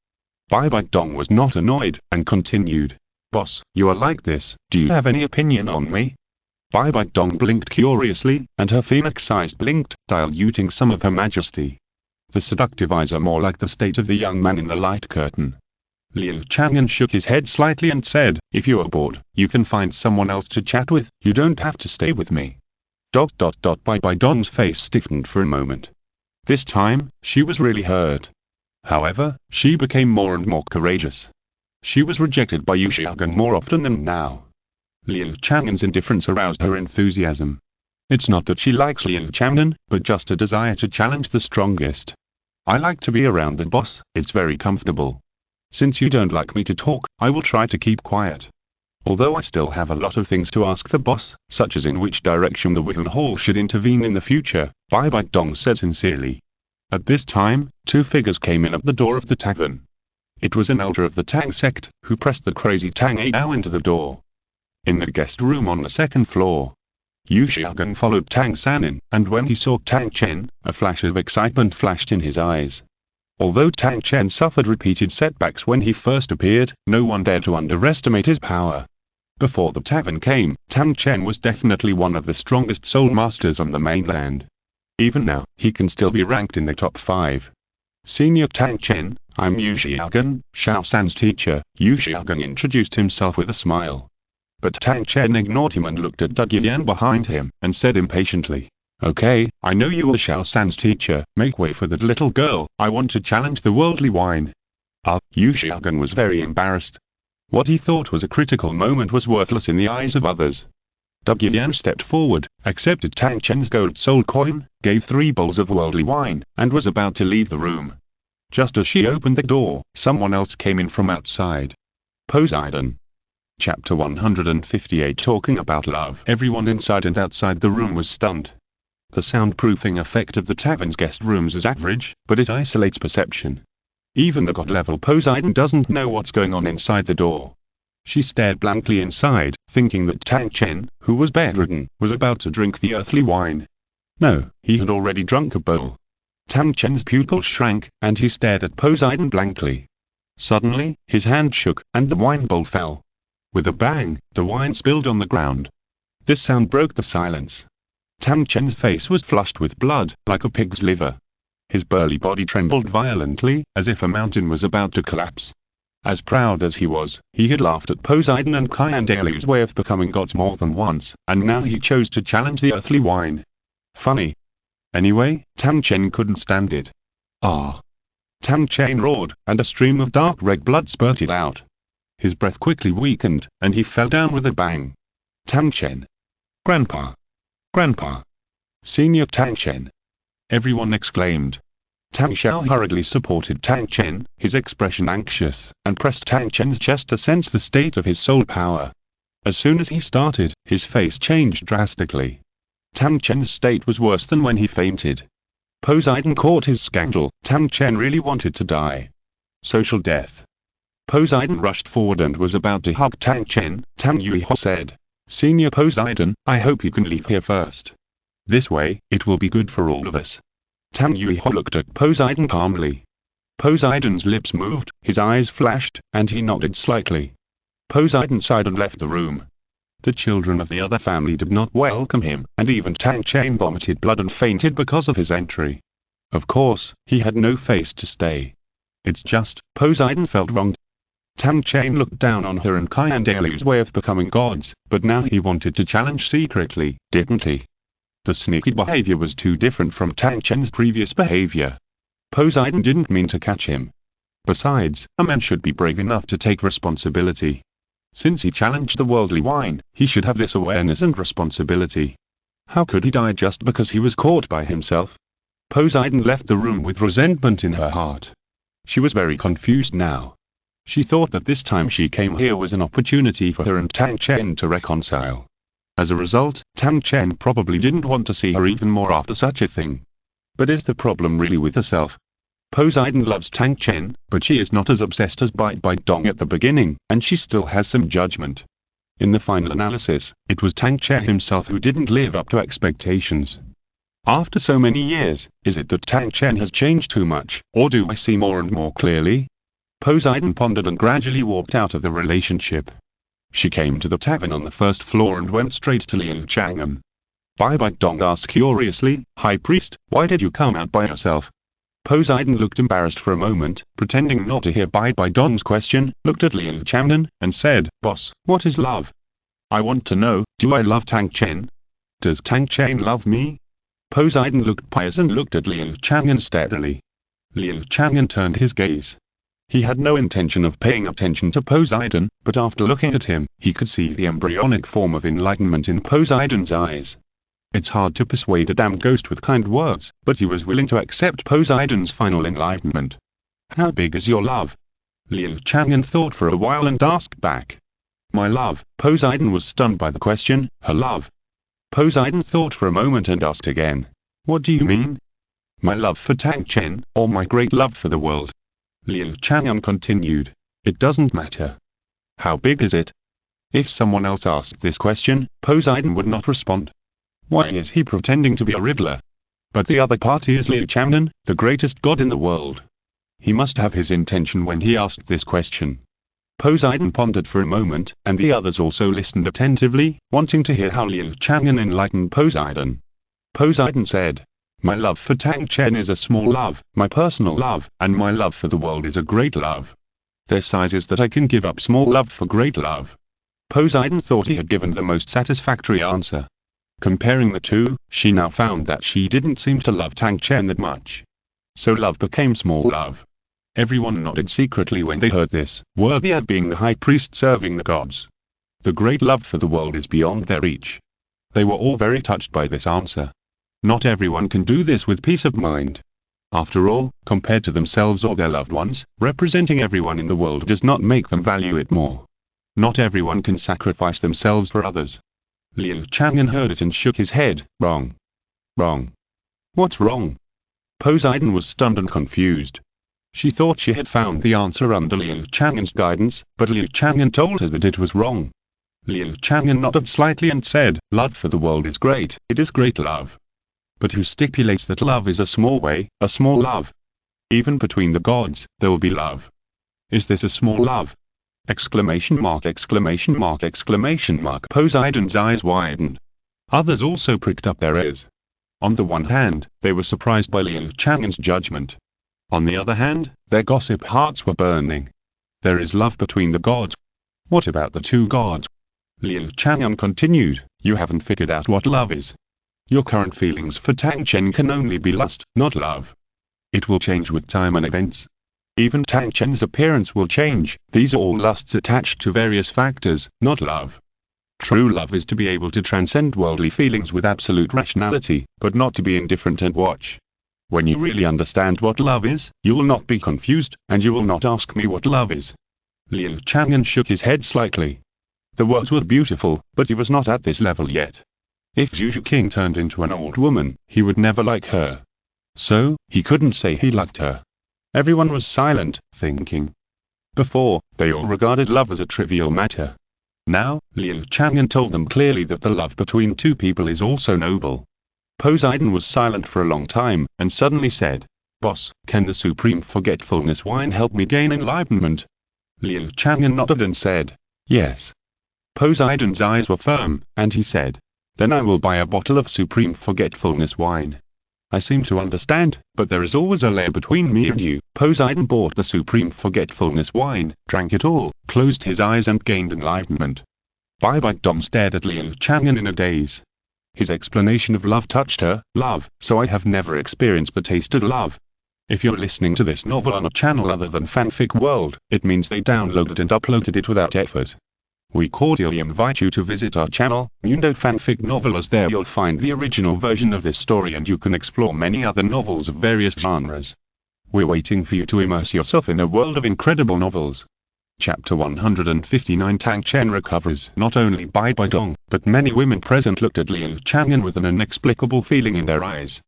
Bibi Dong was not annoyed, and continued, "Boss, you are like this, do you have any opinion on me?" Bibi Dong blinked curiously, and her phoenix eyes blinked, diluting some of her majesty. The seductive eyes are more like the state of the young man in the light curtain. Liu Chang'an shook his head slightly and said, "If you are bored, you can find someone else to chat with, you don't have to stay with me." Bibi Dong's face stiffened for a moment. This time, she was really hurt. However, she became more and more courageous. She was rejected by Yu Xiaogang more often than now. Liu Chang'an's indifference aroused her enthusiasm. It's not that she likes Liu Chang'an, but just a desire to challenge the strongest. "I like to be around the boss, it's very comfortable. Since you don't like me to talk, I will try to keep quiet. Although I still have a lot of things to ask the boss, such as in which direction the Wihun Hall should intervene in the future," Bibi Dong said sincerely. At this time, two figures came in at the door of the tavern. It was an elder of the Tang sect, who pressed the crazy Tang Ao into the door. In the guest room on the second floor, Yu Xiaogang followed Tang San in, and when he saw Tang Chen, a flash of excitement flashed in his eyes. Although Tang Chen suffered repeated setbacks when he first appeared, no one dared to underestimate his power. Before the tavern came, Tang Chen was definitely one of the strongest soul masters on the mainland. Even now, he can still be ranked in the top 5. "Senior Tang Chen, I'm Yu Xiaogang, Xiao San's teacher," Yu Xiaogang introduced himself with a smile. But Tang Chen ignored him and looked at Dug Yan behind him, and said impatiently, "Okay, I know you are Xiao San's teacher, make way for that little girl, I want to challenge the worldly wine." Yu Xiaogang was very embarrassed. What he thought was a critical moment was worthless in the eyes of others. Dug Yan stepped forward, accepted Tang Chen's gold soul coin, gave 3 bowls of worldly wine, and was about to leave the room. Just as she opened the door, someone else came in from outside. Poseidon. Chapter 158. Talking about love. Everyone inside and outside the room was stunned. The soundproofing effect of the tavern's guest rooms is average, but it isolates perception. Even the god-level Poseidon doesn't know what's going on inside the door. She stared blankly inside, thinking that Tang Chen, who was bedridden, was about to drink the earthly wine. No, he had already drunk a bowl. Tang Chen's pupils shrank, and he stared at Poseidon blankly. Suddenly, his hand shook, and the wine bowl fell. With a bang, the wine spilled on the ground. This sound broke the silence. Tang Chen's face was flushed with blood, like a pig's liver. His burly body trembled violently, as if a mountain was about to collapse. As proud as he was, he had laughed at Poseidon and Qian Renxue's way of becoming gods more than once, and now he chose to challenge the earthly wine. Funny. Anyway, Tang Chen couldn't stand it. Ah! Tang Chen roared, and a stream of dark red blood spurted out. His breath quickly weakened, and he fell down with a bang. Tang Chen. Grandpa! Grandpa! Senior Tang Chen! Everyone exclaimed. Tang Xiao hurriedly supported Tang Chen, his expression anxious, and pressed Tang Chen's chest to sense the state of his soul power. As soon as he started, his face changed drastically. Tang Chen's state was worse than when he fainted. Poseidon caught his scandal. Tang Chen really wanted to die. Social death. Poseidon rushed forward and was about to hug Tang Chen. Tang Yuiho said, "Senior Poseidon, I hope you can leave here first. This way, it will be good for all of us." Tang Yuiho looked at Poseidon calmly. Poseidon's lips moved, his eyes flashed, and he nodded slightly. Poseidon sighed and left the room. The children of the other family did not welcome him, and even Tang Chen vomited blood and fainted because of his entry. Of course, he had no face to stay. It's just, Poseidon felt wronged. Tang Chen looked down on her and Qian Renxue's way of becoming gods, but now he wanted to challenge secretly, didn't he? The sneaky behavior was too different from Tang Chen's previous behavior. Poseidon didn't mean to catch him. Besides, a man should be brave enough to take responsibility. Since he challenged the worldly wine, he should have this awareness and responsibility. How could he die just because he was caught by himself? Poseidon left the room with resentment in her heart. She was very confused now. She thought that this time she came here was an opportunity for her and Tang Chen to reconcile. As a result, Tang Chen probably didn't want to see her even more after such a thing. But is the problem really with herself? Poseidon loves Tang Chen, but she is not as obsessed as Bibi Dong at the beginning, and she still has some judgment. In the final analysis, it was Tang Chen himself who didn't live up to expectations. After so many years, is it that Tang Chen has changed too much, or do I see more and more clearly? Poseidon pondered and gradually walked out of the relationship. She came to the tavern on the first floor and went straight to Liu Chang'an. Bibi Dong asked curiously, "High Priest, why did you come out by yourself?" Poseidon looked embarrassed for a moment, pretending not to hear Bibi Dong's question, looked at Liu Chang'an, and said, "Boss, what is love? I want to know, do I love Tang Chen? Does Tang Chen love me?" Poseidon looked pious and looked at Liu Chang'an steadily. Liu Chang'an turned his gaze. He had no intention of paying attention to Poseidon, but after looking at him, he could see the embryonic form of enlightenment in Poseidon's eyes. It's hard to persuade a damn ghost with kind words, but he was willing to accept Poseidon's final enlightenment. "How big is your love?" Liu Chang'an thought for a while and asked back. "My love." Poseidon was stunned by the question, her love. Poseidon thought for a moment and asked again. "What do you mean?" "My love for Tang Chen, or my great love for the world." Liu Chang'an continued. "It doesn't matter. How big is it?" If someone else asked this question, Poseidon would not respond. Why is he pretending to be a riddler? But the other party is Liu Chang'an, the greatest god in the world. He must have his intention when he asked this question. Poseidon pondered for a moment, and the others also listened attentively, wanting to hear how Liu Chang'an enlightened Poseidon. Poseidon said, "My love for Tang Chen is a small love, my personal love, and my love for the world is a great love. Their size is that I can give up small love for great love." Poseidon thought he had given the most satisfactory answer. Comparing the two, she now found that she didn't seem to love Tang Chen that much. So love became small love. Everyone nodded secretly when they heard this, worthy at being the high priest serving the gods. The great love for the world is beyond their reach. They were all very touched by this answer. Not everyone can do this with peace of mind. After all, compared to themselves or their loved ones, representing everyone in the world does not make them value it more. Not everyone can sacrifice themselves for others. Liu Chang'an heard it and shook his head. "Wrong. Wrong. What's wrong?" Poseidon was stunned and confused. She thought she had found the answer under Liu Chang'an's guidance, but Liu Chang'an told her that it was wrong. Liu Chang'an nodded slightly and said, "Love for the world is great, it is great love. But who stipulates that love is a small way, a small love? Even between the gods, there will be love. Is this a small love?" Exclamation mark, exclamation mark, exclamation mark. Poseidon's eyes widened. Others also pricked up their ears. On the one hand, they were surprised by Liu Chang'an's judgment. On the other hand, their gossip hearts were burning. There is love between the gods. What about the two gods? Liu Chang'an continued, you haven't figured out what love is. Your current feelings for Tang Chen can only be lust, not love. It will change with time and events. Even Tang Chen's appearance will change. These are all lusts attached to various factors, not love. True love is to be able to transcend worldly feelings with absolute rationality, but not to be indifferent and watch. When you really understand what love is, you will not be confused, and you will not ask me what love is. Liu Chang'an shook his head slightly. The words were beautiful, but he was not at this level yet. If Zhu Zhuqing turned into an old woman, he would never like her. So, he couldn't say he liked her. Everyone was silent, thinking. Before, they all regarded love as a trivial matter. Now, Liu Chang'an told them clearly that the love between two people is also noble. Poseidon was silent for a long time, and suddenly said, Boss, can the Supreme Forgetfulness wine help me gain enlightenment? Liu Chang'an nodded and said, yes. Poseidon's eyes were firm, and he said, then I will buy a bottle of Supreme Forgetfulness wine. I seem to understand, but there is always a layer between me and you. Poseidon bought the Supreme Forgetfulness wine, drank it all, closed his eyes and gained enlightenment. Bibi Dong stared at Liu Chang'an in a daze. His explanation of love touched her. Love, so I have never experienced the taste of love. If you're listening to this novel on a channel other than Fanfic World, it means they downloaded and uploaded it without effort. We cordially invite you to visit our channel, Mundo Fanfic Novel, as there you'll find the original version of this story and you can explore many other novels of various genres. We're waiting for you to immerse yourself in a world of incredible novels. Chapter 159 Tang Chen recovers. Not only Bibi Dong, but many women present looked at Liu Chang'an with an inexplicable feeling in their eyes.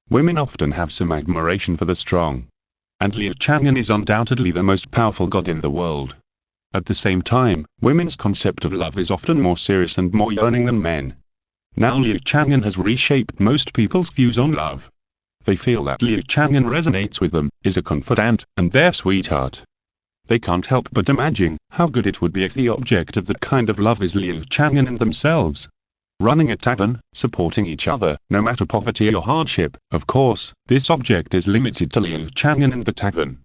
Women often have some admiration for the strong. And Liu Chang'an is undoubtedly the most powerful god in the world. At the same time, women's concept of love is often more serious and more yearning than men. Now Liu Chang'an has reshaped most people's views on love. They feel that Liu Chang'an resonates with them, is a confidant, and their sweetheart. They can't help but imagine how good it would be if the object of that kind of love is Liu Chang'an and themselves. Running a tavern, supporting each other, no matter poverty or hardship. Of course, this object is limited to Liu Chang'an and the tavern.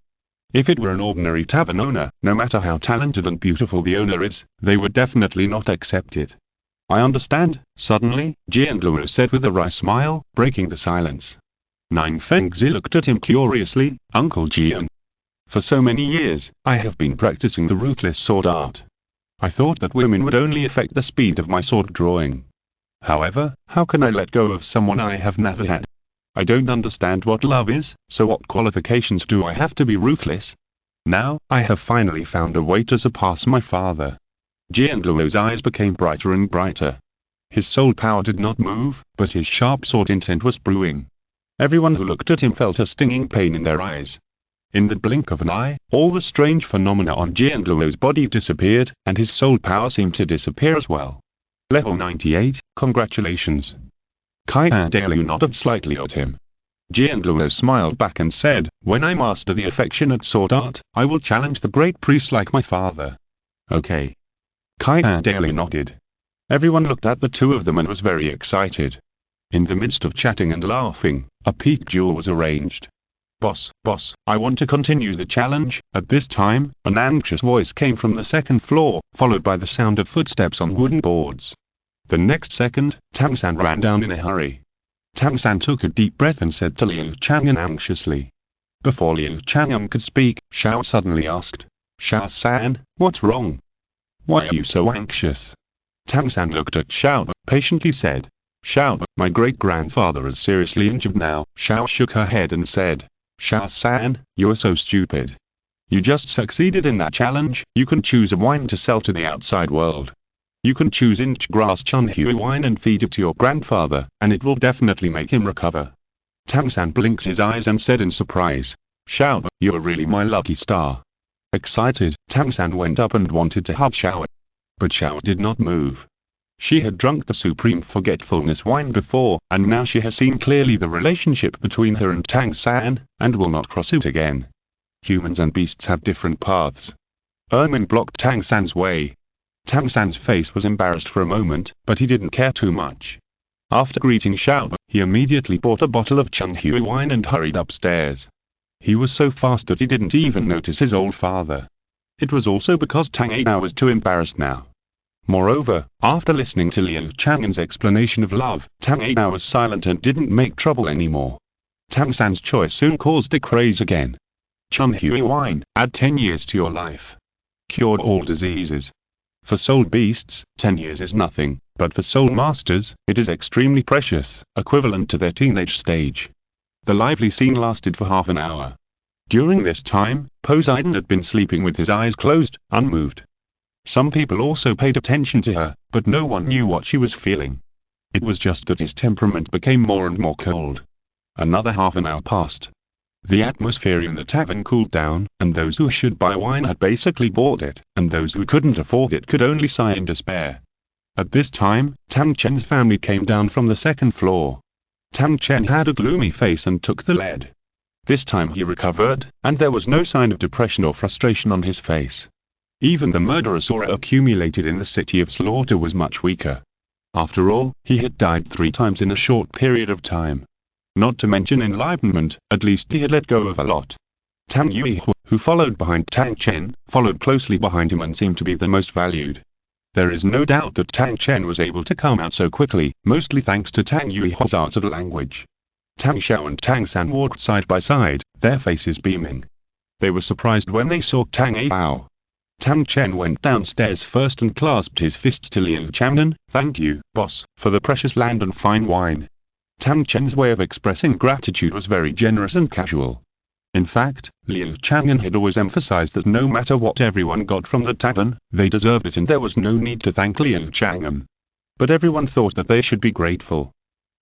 If it were an ordinary tavern owner, no matter how talented and beautiful the owner is, they would definitely not accept it. I understand, suddenly, Qian Renxue said with a wry smile, breaking the silence. Nine Fengzi looked at him curiously. Uncle Qian. For so many years, I have been practicing the ruthless sword art. I thought that women would only affect the speed of my sword drawing. However, how can I let go of someone I have never had? I don't understand what love is, so what qualifications do I have to be ruthless? Now, I have finally found a way to surpass my father. Qian Renxue's eyes became brighter and brighter. His soul power did not move, but his sharp sword intent was brewing. Everyone who looked at him felt a stinging pain in their eyes. In the blink of an eye, all the strange phenomena on Qian Renxue's body disappeared, and his soul power seemed to disappear as well. Level 98, congratulations. Qian Renxue nodded slightly at him. Qian Renxue smiled back and said, when I master the affectionate sword art, I will challenge the great priest like my father. Okay. Qian Renxue nodded. Everyone looked at the two of them and was very excited. In the midst of chatting and laughing, a peak duel was arranged. Boss, I want to continue the challenge. At this time, an anxious voice came from the second floor, followed by the sound of footsteps on wooden boards. The next second, Tang San ran down in a hurry. Tang San took a deep breath and said to Liu Chang'an anxiously. Before Liu Chang'an could speak, Xiao suddenly asked, Xiao San, what's wrong? Why are you so anxious? Tang San looked at Xiao, patiently said, Xiao, my great-grandfather is seriously injured now. Xiao shook her head and said, Xiao San, you are so stupid. You just succeeded in that challenge. You can choose a wine to sell to the outside world. You can choose inch grass Chunhui wine and feed it to your grandfather, and it will definitely make him recover. Tang San blinked his eyes and said in surprise, Xiao, you are really my lucky star. Excited, Tang San went up and wanted to hug Xiao. But Xiao did not move. She had drunk the Supreme Forgetfulness wine before, and now she has seen clearly the relationship between her and Tang San, and will not cross it again. Humans and beasts have different paths. Ermin blocked Tang San's way. Tang San's face was embarrassed for a moment, but he didn't care too much. After greeting Xiao Wu, he immediately bought a bottle of Changhui wine and hurried upstairs. He was so fast that he didn't even notice his old father. It was also because Tang Yao was too embarrassed now. Moreover, after listening to Liu Chang'an's explanation of love, Tang Yao was silent and didn't make trouble anymore. Tang San's choice soon caused a craze again. Changhui wine, add 10 years to your life. Cured all diseases. For soul beasts, 10 years is nothing, but for soul masters, it is extremely precious, equivalent to their teenage stage. The lively scene lasted for half an hour. During this time, Poseidon had been sleeping with his eyes closed, unmoved. Some people also paid attention to her, but no one knew what she was feeling. It was just that his temperament became more and more cold. Another half an hour passed. The atmosphere in the tavern cooled down, and those who should buy wine had basically bought it, and those who couldn't afford it could only sigh in despair. At this time, Tang Chen's family came down from the second floor. Tang Chen had a gloomy face and took the lead. This time he recovered, and there was no sign of depression or frustration on his face. Even the murderous aura accumulated in the city of slaughter was much weaker. After all, he had died 3 times in a short period of time. Not to mention enlightenment, at least he had let go of a lot. Tang Yui, who followed behind Tang Chen, followed closely behind him and seemed to be the most valued. There is no doubt that Tang Chen was able to come out so quickly, mostly thanks to Tang Yui's art of language. Tang Xiao and Tang San walked side by side, their faces beaming. They were surprised when they saw Tang Yao. Tang Chen went downstairs first and clasped his fists to Liu Chang'an. "Thank you, boss, for the precious land and fine wine." Tang Chen's way of expressing gratitude was very generous and casual. In fact, Liu Chang'an had always emphasized that no matter what everyone got from the tavern, they deserved it and there was no need to thank Liu Chang'an. But everyone thought that they should be grateful.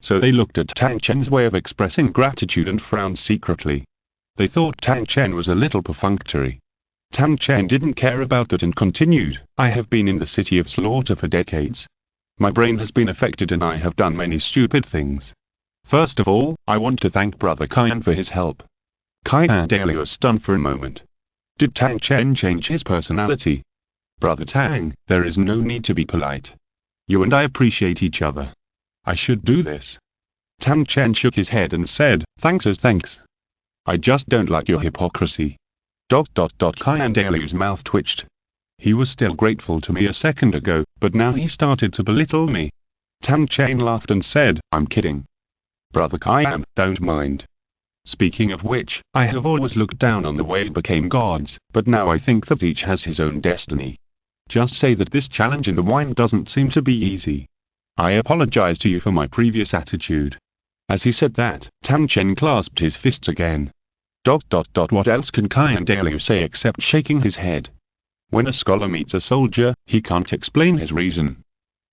So they looked at Tang Chen's way of expressing gratitude and frowned secretly. They thought Tang Chen was a little perfunctory. Tang Chen didn't care about that and continued, "I have been in the city of slaughter for decades. My brain has been affected and I have done many stupid things. First of all, I want to thank Brother Qian for his help." Qian Renxue was stunned for a moment. Did Tang Chen change his personality? "Brother Tang, there is no need to be polite. You and I appreciate each other. I should do this." Tang Chen shook his head and said, "Thanks as thanks. I just don't like your hypocrisy." Qian Renxue's mouth twitched. He was still grateful to me a second ago, but now he started to belittle me. Tang Chen laughed and said, "I'm kidding. Brother Qian, don't mind. Speaking of which, I have always looked down on the way we became gods, but now I think that each has his own destiny. Just say that this challenge in the wine doesn't seem to be easy. I apologize to you for my previous attitude." As he said that, Tang Chen clasped his fists again. What else can Qian Renxue say except shaking his head? When a scholar meets a soldier, he can't explain his reason.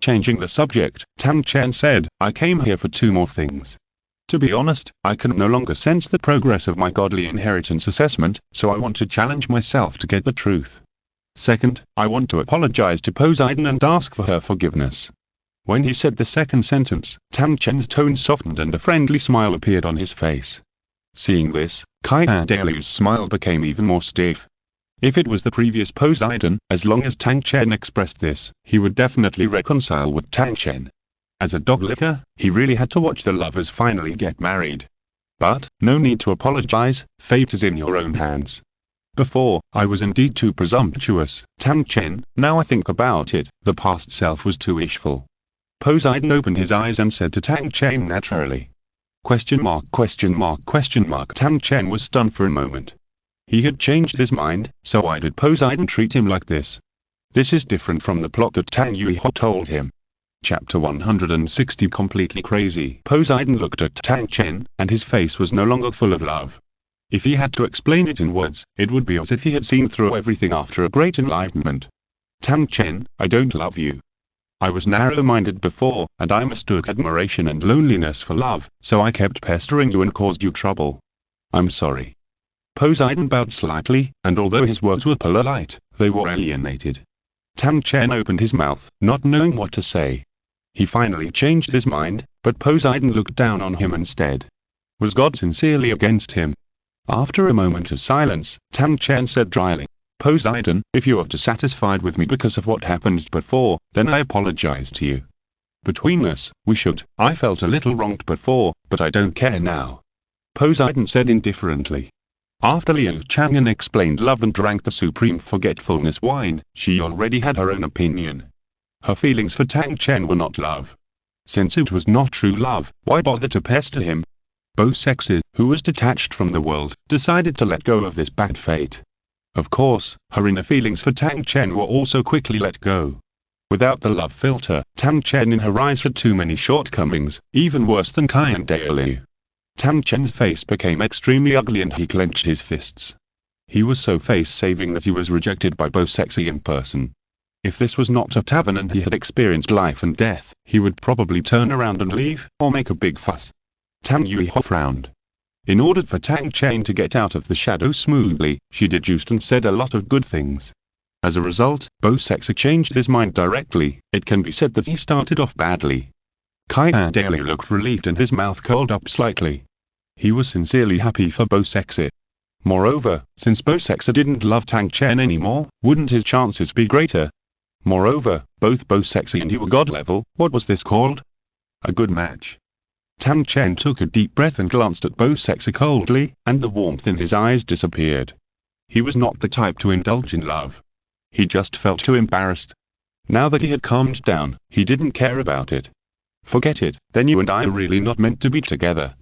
Changing the subject, Tang Chen said, "I came here for 2 more things. To be honest, I can no longer sense the progress of my godly inheritance assessment, so I want to challenge myself to get the truth. Second, I want to apologize to Poseidon and ask for her forgiveness." When he said the second sentence, Tang Chen's tone softened and a friendly smile appeared on his face. Seeing this, Qian Renxue's smile became even more stiff. If it was the previous Poseidon, as long as Tang Chen expressed this, he would definitely reconcile with Tang Chen. As a dog licker, he really had to watch the lovers finally get married. But, no need to apologize, fate is in your own hands. Before, I was indeed too presumptuous, Tang Chen, now I think about it, the past self was too wishful. Poseidon opened his eyes and said to Tang Chen naturally. ? Tang Chen was stunned for a moment. He had changed his mind, so why did Poseidon treat him like this? This is different from the plot that Tang Yui told him. Chapter 160 Completely crazy. Poseidon looked at Tang Chen, and his face was no longer full of love. If he had to explain it in words, it would be as if he had seen through everything after a great enlightenment. "Tang Chen, I don't love you. I was narrow-minded before, and I mistook admiration and loneliness for love, so I kept pestering you and caused you trouble. I'm sorry." Poseidon bowed slightly, and although his words were polite, they were alienated. Tang Chen opened his mouth, not knowing what to say. He finally changed his mind, but Poseidon looked down on him instead. Was God sincerely against him? After a moment of silence, Tang Chen said dryly, "Poseidon, if you are dissatisfied with me because of what happened before, then I apologize to you. Between us, we should. I felt a little wronged before, but I don't care now. Poseidon said indifferently. After Liu Chang'an explained love and drank the supreme forgetfulness wine, she already had her own opinion. Her feelings for Tang Chen were not love. Since it was not true love, why bother to pester him? Both sexes, who was detached from the world, decided to let go of this bad fate. Of course, her inner feelings for Tang Chen were also quickly let go. Without the love filter, Tang Chen in her eyes had too many shortcomings, even worse than Qian Renxue. Tang Chen's face became extremely ugly and he clenched his fists. He was so face-saving that he was rejected by both sexy in person. If this was not a tavern and he had experienced life and death, he would probably turn around and leave, or make a big fuss. Tang Yuiho frowned. In order for Tang Chen to get out of the shadow smoothly, she deduced and said a lot of good things. As a result, both sexy changed his mind directly. It can be said that he started off badly. Qian Renxue looked relieved and his mouth curled up slightly. He was sincerely happy for both sexy. Moreover, since both sexy didn't love Tang Chen anymore, wouldn't his chances be greater? Moreover, both sexy and he were god level. What was this called? A good match. Tang Chen took a deep breath and glanced at both sexy coldly, and the warmth in his eyes disappeared. He was not the type to indulge in love. He just felt too embarrassed. Now that he had calmed down, he didn't care about it. Forget it, then you and I are really not meant to be together.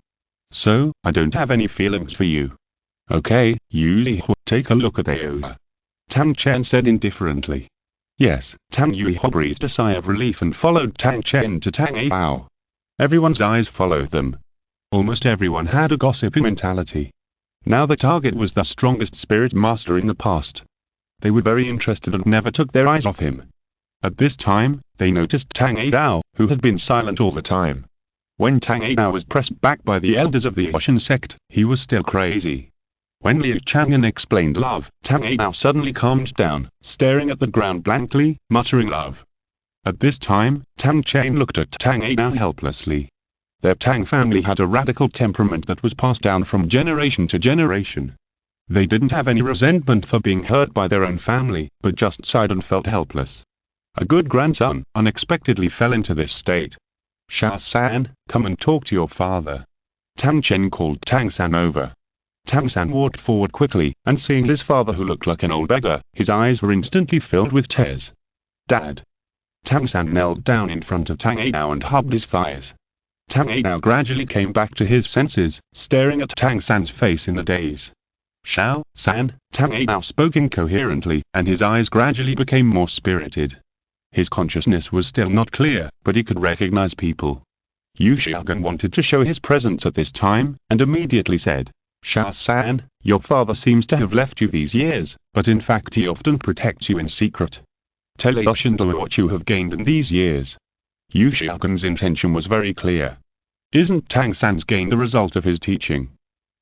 So, I don't have any feelings for you. Okay, Yuiho, take a look at Aoya. Tang Chen said indifferently. Yes, Tang Yuiho breathed a sigh of relief and followed Tang Chen to Tang Ao. Everyone's eyes followed them. Almost everyone had a gossiping mentality. Now the target was the strongest spirit master in the past. They were very interested and never took their eyes off him. At this time, they noticed Tang Ao, who had been silent all the time. When Tang Ao was pressed back by the elders of the Ocean sect, he was still crazy. When Liu Chang'an explained love, Tang Ao suddenly calmed down, staring at the ground blankly, muttering love. At this time, Tang Chen looked at Tang Ao helplessly. Their Tang family had a radical temperament that was passed down from generation to generation. They didn't have any resentment for being hurt by their own family, but just sighed and felt helpless. A good grandson unexpectedly fell into this state. Xiao-san, come and talk to your father. Tang Chen called Tang San over. Tang San walked forward quickly, and seeing his father who looked like an old beggar, his eyes were instantly filled with tears. Dad. Tang San knelt down in front of Tang Ao and hugged his thighs. Tang Ao gradually came back to his senses, staring at Tang San's face in a daze. Xiao-san, Tang Ao spoke incoherently, and his eyes gradually became more spirited. His consciousness was still not clear, but he could recognize people. Liu Chang'an wanted to show his presence at this time, and immediately said, Xiao-san, your father seems to have left you these years, but in fact he often protects you in secret. Tell Ocean what you have gained in these years. Liu Chang'an's intention was very clear. Isn't Tang San's gain the result of his teaching?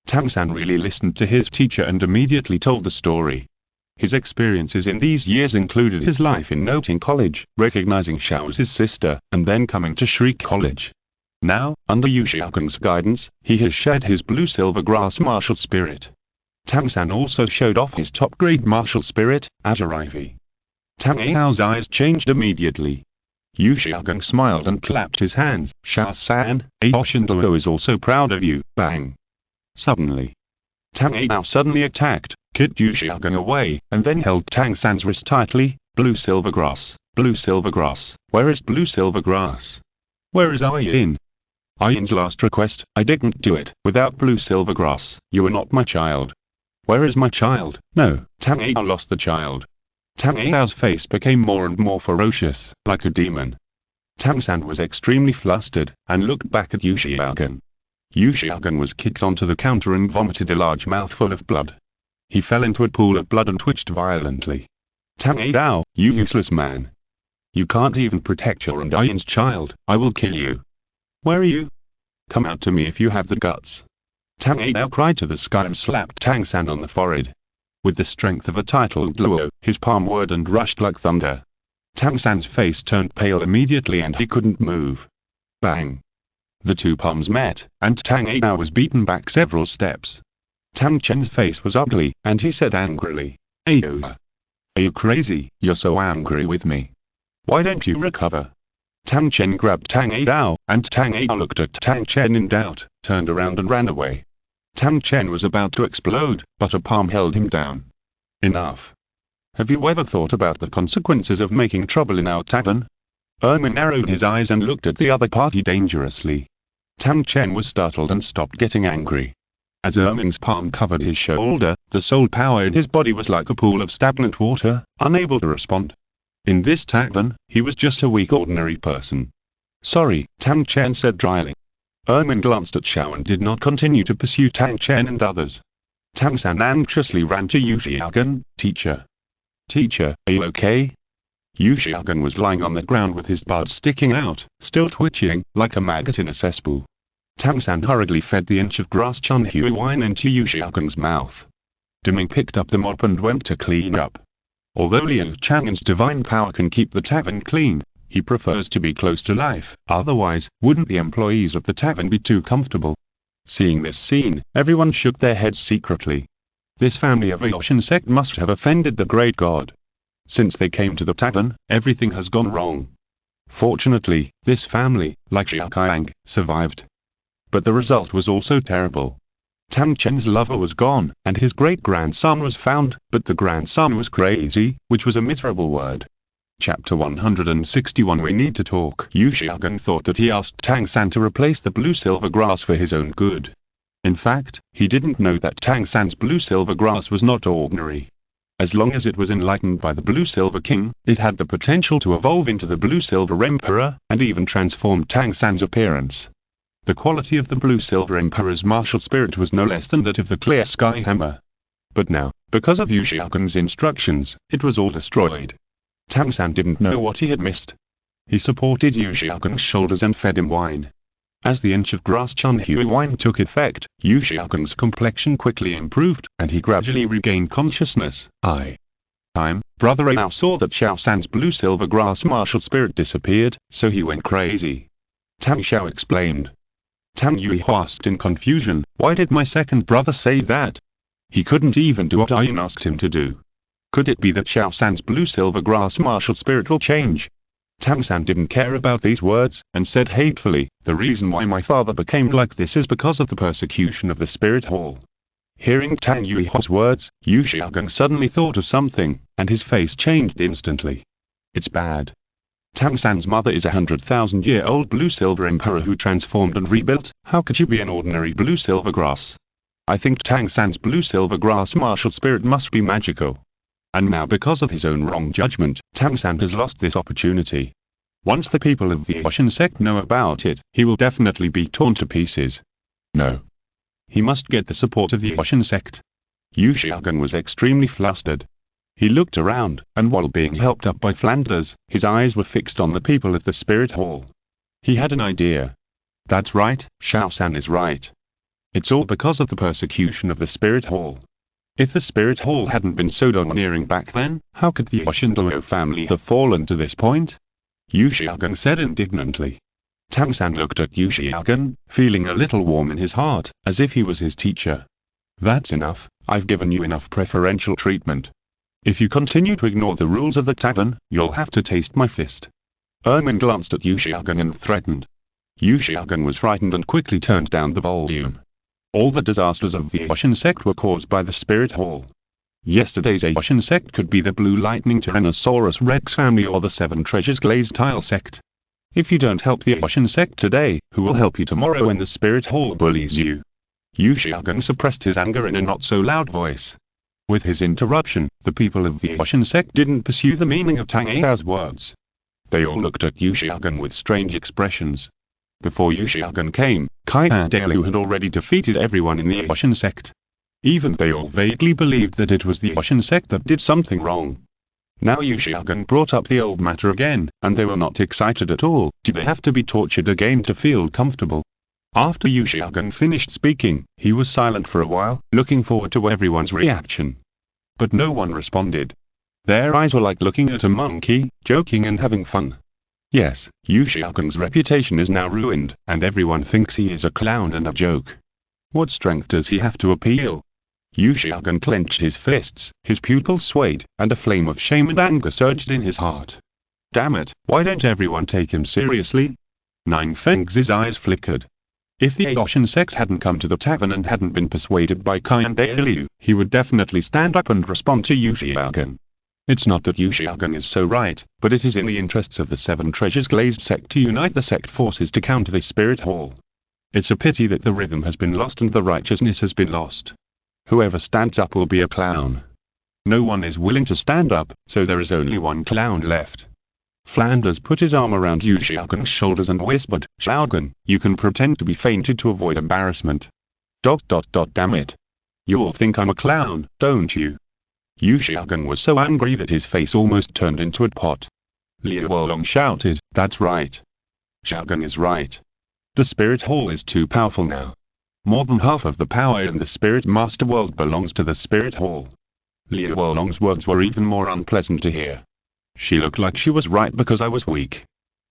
Tang San really listened to his teacher and immediately told the story. His experiences in these years included his life in Noting College, recognizing Xiao as his sister, and then coming to Shriek College. Now, under Liu Chang'an's guidance, he has shared his blue-silver grass martial spirit. Tang San also showed off his top-grade martial spirit, Azure Ivy. Tang Ao's eyes changed immediately. Liu Chang'an smiled and clapped his hands. Xiao-san, Ocean Douluo is also proud of you. Bang! Suddenly, Tang Ao suddenly attacked, kicked Liu Chang'an away, and then held Tang San's wrist tightly. Blue silver grass, blue silver grass. Where is blue silver grass? Where is Ayin? Ayin's last request, I didn't do it. Without blue silver grass, you are not my child. Where is my child? No, Tang Ao lost the child. Tang Ao's face became more and more ferocious, like a demon. Tang San was extremely flustered, and looked back at Liu Chang'an. Liu Chang'an was kicked onto the counter and vomited a large mouthful of blood. He fell into a pool of blood and twitched violently. Tang Ao, you useless man. You can't even protect your and Ayin's child, I will kill you. Where are you? Come out to me if you have the guts. Tang Ao cried to the sky and slapped Tang San on the forehead. With the strength of a titled Luo, his palm whirred and rushed like thunder. Tang San's face turned pale immediately and he couldn't move. Bang! The two palms met, and Tang Ao was beaten back several steps. Tang Chen's face was ugly, and he said angrily, Aoya. Are you crazy? You're so angry with me. Why don't you recover? Tang Chen grabbed Tang Dao, and Tang Dao looked at Tang Chen in doubt, turned around and ran away. Tang Chen was about to explode, but a palm held him down. Enough. Have you ever thought about the consequences of making trouble in our tavern? Ermin narrowed his eyes and looked at the other party dangerously. Tang Chen was startled and stopped getting angry. As Ermin's palm covered his shoulder, the soul power in his body was like a pool of stagnant water, unable to respond. In this tavern, he was just a weak ordinary person. Sorry, Tang Chen said dryly. Ermin glanced at Xiao and did not continue to pursue Tang Chen and others. Tang San anxiously ran to Yu Xiaogan. Teacher. Teacher, are you okay? Yu Xiaogan was lying on the ground with his buds sticking out, still twitching, like a maggot in a cesspool. Tang San hurriedly fed the inch of grass Chun Hui wine into Yu Xiaogan's mouth. Deming picked up the mop and went to clean up. Although Liu Chang'an's divine power can keep the tavern clean, he prefers to be close to life, otherwise, wouldn't the employees of the tavern be too comfortable? Seeing this scene, everyone shook their heads secretly. This family of the Ocean sect must have offended the great god. Since they came to the tavern, everything has gone wrong. Fortunately, this family, like Xiaokang, survived. But the result was also terrible. Tang Chen's lover was gone, and his great-grandson was found, but the grandson was crazy, which was a miserable word. Chapter 161 We need to talk. Yu Xiaogan thought that he asked Tang San to replace the blue-silver grass for his own good. In fact, he didn't know that Tang San's blue-silver grass was not ordinary. As long as it was enlightened by the blue-silver king, it had the potential to evolve into the blue-silver emperor, and even transform Tang San's appearance. The quality of the blue-silver emperor's martial spirit was no less than that of the clear sky hammer. But now, because of Yu Xiaogan's instructions, it was all destroyed. Tang San didn't know what he had missed. He supported Yu Xiaogan's shoulders and fed him wine. As the inch of grass Chun Hui wine took effect, Yu Xiaogan's complexion quickly improved, and he gradually regained consciousness. Brother Ao saw that Xiao San's blue-silver grass martial spirit disappeared, so he went crazy. Tang Xiao explained. Tang Yui asked in confusion, why did my second brother say that? He couldn't even do what I asked him to do. Could it be that Xiao San's blue-silver grass martial spirit will change? Tang San didn't care about these words, and said hatefully, the reason why my father became like this is because of the persecution of the spirit hall. Hearing Tang Yui's words, Yu Xiaogan suddenly thought of something, and his face changed instantly. It's bad. Tang San's mother is a 100,000-year-old blue-silver emperor who transformed and rebuilt. How could you be an ordinary blue-silver grass? I think Tang San's blue-silver grass martial spirit must be magical. And now because of his own wrong judgment, Tang San has lost this opportunity. Once the people of the Ocean sect know about it, he will definitely be torn to pieces. No. He must get the support of the Ocean sect. Yu Xiaogan was extremely flustered. He looked around, and while being helped up by Flanders, his eyes were fixed on the people at the Spirit Hall. He had an idea. That's right, Xiao San is right. It's all because of the persecution of the Spirit Hall. If the Spirit Hall hadn't been so domineering back then, how could the Ocean family have fallen to this point? Yu Xiaogan said indignantly. Tang San looked at Yu Xiaogan, feeling a little warm in his heart, as if he was his teacher. That's enough, I've given you enough preferential treatment. If you continue to ignore the rules of the tavern, you'll have to taste my fist. Ermin glanced at Yu Xiaogan and threatened. Yu Xiaogan was frightened and quickly turned down the volume. All the disasters of the Ocean sect were caused by the Spirit Hall. Yesterday's Ocean sect could be the Blue Lightning Tyrannosaurus Rex family or the Seven Treasures Glazed Tile sect. If you don't help the Ocean sect today, who will help you tomorrow when the Spirit Hall bullies you? Yu Xiaogan suppressed his anger in a not-so-loud voice. With his interruption, the people of the Ocean sect didn't pursue the meaning of Tang Ao's words. They all looked at Yu Xiaogan with strange expressions. Before Yu Xiaogan came, Qian Renxue had already defeated everyone in the Ocean sect. Even they all vaguely believed that it was the Ocean sect that did something wrong. Now Yu Xiaogan brought up the old matter again, and they were not excited at all. Do they have to be tortured again to feel comfortable? After Yu Xiaogan finished speaking, he was silent for a while, looking forward to everyone's reaction. But no one responded. Their eyes were like looking at a monkey, joking and having fun. Yes, Yu Xiaogan's reputation is now ruined, and everyone thinks he is a clown and a joke. What strength does he have to appeal? Yu Xiaogan clenched his fists, his pupils swayed, and a flame of shame and anger surged in his heart. Damn it, why don't everyone take him seriously? Nine Feng's eyes flickered. If the Aoshan sect hadn't come to the tavern and hadn't been persuaded by Qian Renxue, he would definitely stand up and respond to Liu Chang'an. It's not that Liu Chang'an is so right, but it is in the interests of the Seven Treasures Glazed sect to unite the sect forces to counter the Spirit Hall. It's a pity that the rhythm has been lost and the righteousness has been lost. Whoever stands up will be a clown. No one is willing to stand up, so there is only one clown left. Flanders put his arm around Liu Chang'an's shoulders and whispered, "Xiaogan, you can pretend to be fainted to avoid embarrassment. Damn it. You all think I'm a clown, don't you?" Liu Chang'an was so angry that his face almost turned into a pot. Liu Wolong shouted, "That's right. Xiaogan is right. The Spirit Hall is too powerful now. More than half of the power in the Spirit Master World belongs to the Spirit Hall." Liu Wolong's words were even more unpleasant to hear. She looked like she was right because I was weak.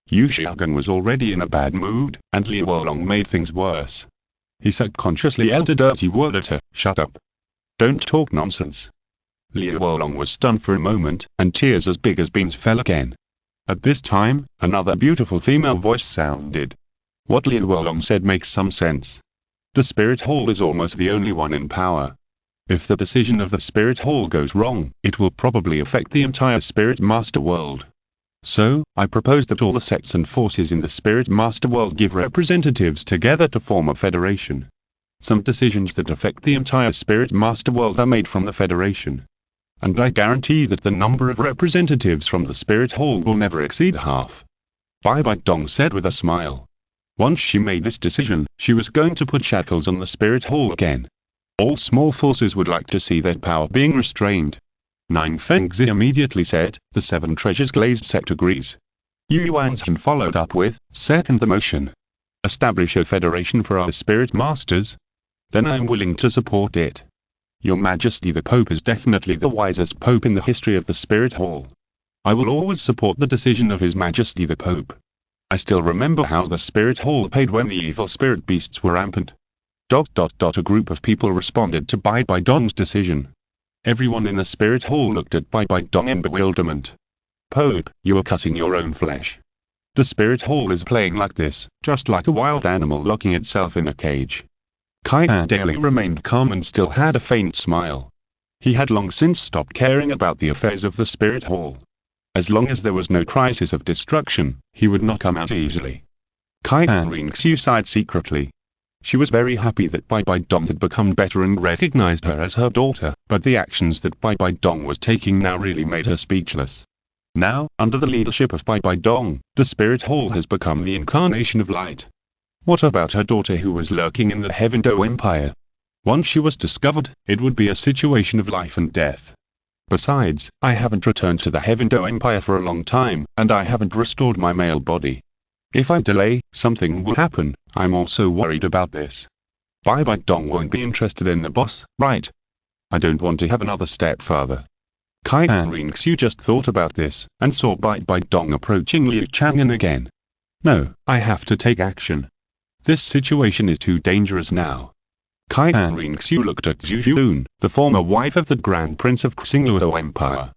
Liu Chang'an was already in a bad mood, and Liu Wolong made things worse. He subconsciously yelled a dirty word at her, "Shut up. Don't talk nonsense." Liu Wolong was stunned for a moment, and tears as big as beans fell again. At this time, another beautiful female voice sounded. What Liu Wolong said makes some sense. The Spirit Hall is almost the only one in power. If the decision of the Spirit Hall goes wrong, it will probably affect the entire Spirit Master World. So, I propose that all the sects and forces in the Spirit Master World give representatives together to form a federation. Some decisions that affect the entire Spirit Master World are made from the federation. And I guarantee that the number of representatives from the Spirit Hall will never exceed half. Bibi Dong said with a smile. Once she made this decision, she was going to put shackles on the Spirit Hall again. All small forces would like to see their power being restrained. Nine Fengzi immediately said, "The Seven Treasures Glazed sect agrees." Yu Yuanzhan followed up with, "Second the motion. Establish a federation for our Spirit Masters? Then I am willing to support it. Your Majesty the Pope is definitely the wisest Pope in the history of the Spirit Hall. I will always support the decision of His Majesty the Pope. I still remember how the Spirit Hall paid when the evil spirit beasts were rampant." A group of people responded to Bibi Dong's decision. Everyone in the Spirit Hall looked at Bibi Dong in bewilderment. "Pope, you are cutting your own flesh. The Spirit Hall is playing like this, just like a wild animal locking itself in a cage." Qian Renxue remained calm and still had a faint smile. He had long since stopped caring about the affairs of the Spirit Hall. As long as there was no crisis of destruction, he would not come out easily. Qian Renxue sighed secretly. She was very happy that Bibi Dong had become better and recognized her as her daughter, but the actions that Bibi Dong was taking now really made her speechless. Now, under the leadership of Bibi Dong, the Spirit Hall has become the incarnation of light. What about her daughter who was lurking in the Heaven Dou Empire? Once she was discovered, it would be a situation of life and death. Besides, I haven't returned to the Heaven Dou Empire for a long time, and I haven't restored my male body. If I delay, something will happen. I'm also worried about this. Bibi Dong won't be interested in the boss, right? I don't want to have another stepfather. Qian Renxue just thought about this, and saw Bibi Dong approaching Liu Chang'an again. No, I have to take action. This situation is too dangerous now. Qian Renxue looked at Zhu Zhuqing, the former wife of the Grand Prince of Xingluo Empire.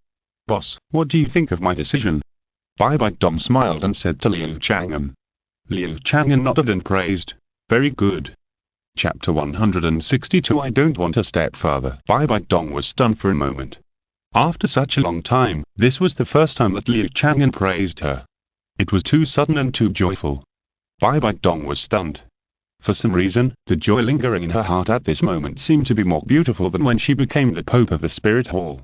Boss, what do you think of my decision? Bibi Dong smiled and said to Liu Chang'an. Liu Chang'an nodded and praised. Very good. Chapter 162 I don't want a stepfather. Bibi Dong was stunned for a moment. After such a long time, this was the first time that Liu Chang'an praised her. It was too sudden and too joyful. Bibi Dong was stunned. For some reason, the joy lingering in her heart at this moment seemed to be more beautiful than when she became the Pope of the Spirit Hall.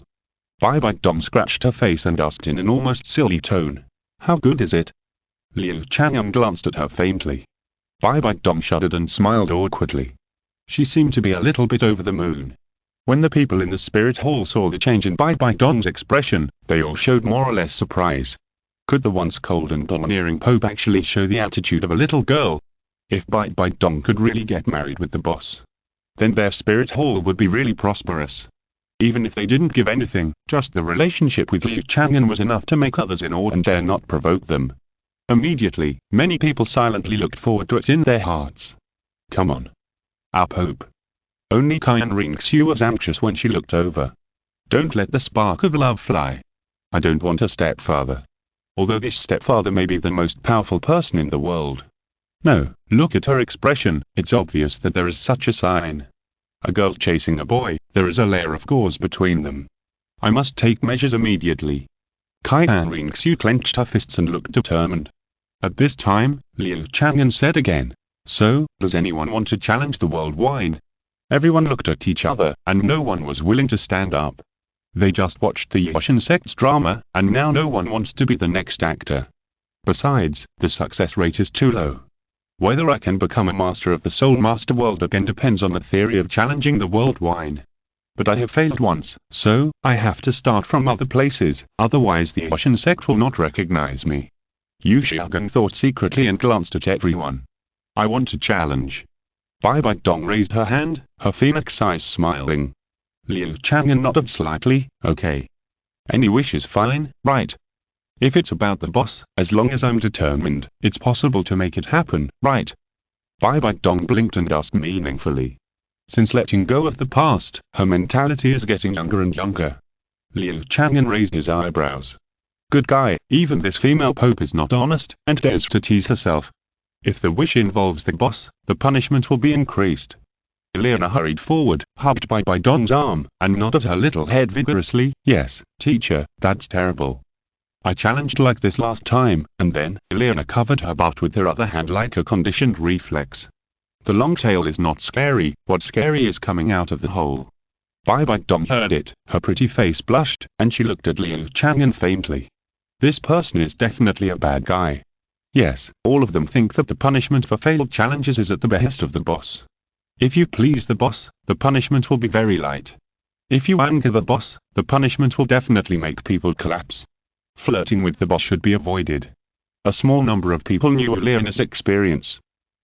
Bibi Dong scratched her face and asked in an almost silly tone, "How good is it?" Liu Chang'an glanced at her faintly. Bibi Dong shuddered and smiled awkwardly. She seemed to be a little bit over the moon. When the people in the Spirit Hall saw the change in Bibi Dong's expression, they all showed more or less surprise. Could the once cold and domineering Pope actually show the attitude of a little girl? If Bibi Dong could really get married with the boss, then their Spirit Hall would be really prosperous. Even if they didn't give anything, just the relationship with Liu Chang'an was enough to make others in awe and dare not provoke them. Immediately, many people silently looked forward to it in their hearts. Come on. Our Pope. Only Qian Renxue was anxious when she looked over. Don't let the spark of love fly. I don't want a stepfather. although this stepfather may be the most powerful person in the world. No, look at her expression, it's obvious that there is such a sign. A girl chasing a boy, there is a layer of gauze between them. I must take measures immediately. Qian Renxue clenched her fists and looked determined. At this time, Liu Chang'an said again, "So, does anyone want to challenge the world wide?" Everyone looked at each other, and no one was willing to stand up. They just watched the Yoshin sect's drama, and now no one wants to be the next actor. Besides, the success rate is too low. Whether I can become a master of the Soul Master world again depends on the theory of challenging the world wide. But I have failed once, so I have to start from other places, otherwise the Yoshin sect will not recognize me. Liu Chang'an thought secretly and glanced at everyone. I want to challenge. Bibi Dong raised her hand, her phoenix eyes smiling. Liu Chang'an nodded slightly, okay. Any wish is fine, right? If it's about the boss, as long as I'm determined, it's possible to make it happen, right? Bibi Dong blinked and asked meaningfully. Since letting go of the past, her mentality is getting younger and younger. Liu Chang'an raised his eyebrows. Good guy, even this female pope is not honest, and dares to tease herself. If the wish involves the boss, the punishment will be increased. Elena hurried forward, hugged Bibi Dong's arm, and nodded her little head vigorously. Yes, teacher, that's terrible. I challenged like this last time, and then, Elena covered her butt with her other hand like a conditioned reflex. The long tail is not scary, what's scary is coming out of the hole. Bibi Dong heard it, her pretty face blushed, and she looked at Liu Chang'an faintly. This person is definitely a bad guy. Yes, all of them think that the punishment for failed challenges is at the behest of the boss. If you please the boss, the punishment will be very light. If you anger the boss, the punishment will definitely make people collapse. Flirting with the boss should be avoided. A small number of people knew Elena's experience.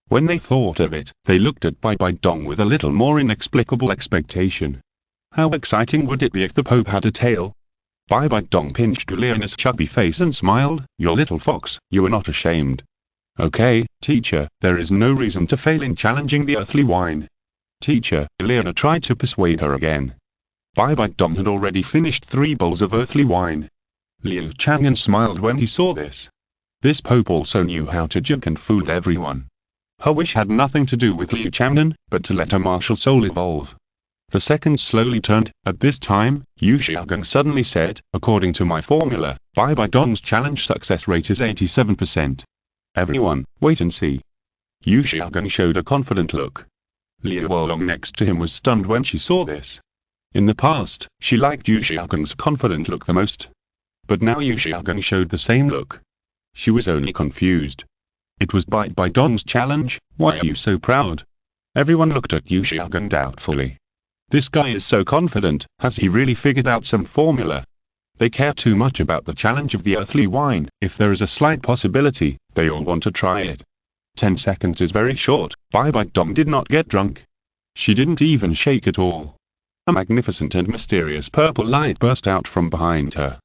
When they thought of it, they looked at Bibi Dong with a little more inexplicable expectation. How exciting would it be if the Pope had a tail? Bibi Dong pinched Elena's chubby face and smiled. You little fox, you are not ashamed. Okay, teacher, there is no reason to fail in challenging the earthly wine. Teacher, Elena tried to persuade her again. Bibi Dong had already finished 3 bowls of earthly wine. Liu Chang'an smiled when he saw this. This Pope also knew how to joke and fool everyone. Her wish had nothing to do with Liu Chang'an, but to let her martial soul evolve. The seconds slowly turned. At this time, Liu Chang'an suddenly said, according to my formula, Bibi Dong's challenge success rate is 87%. Everyone, wait and see. Liu Chang'an showed a confident look. Liu Wolong next to him was stunned when she saw this. In the past, she liked Liu Chang'an's confident look the most. But now Liu Chang'an showed the same look. She was only confused. It was Bibi Dong's challenge. Why are you so proud? Everyone looked at Liu Chang'an doubtfully. This guy is so confident, has he really figured out some formula? They care too much about the challenge of the earthly wine. If there is a slight possibility, they all want to try it. 10 seconds is very short. Bibi Dong did not get drunk. She didn't even shake at all. A magnificent and mysterious purple light burst out from behind her.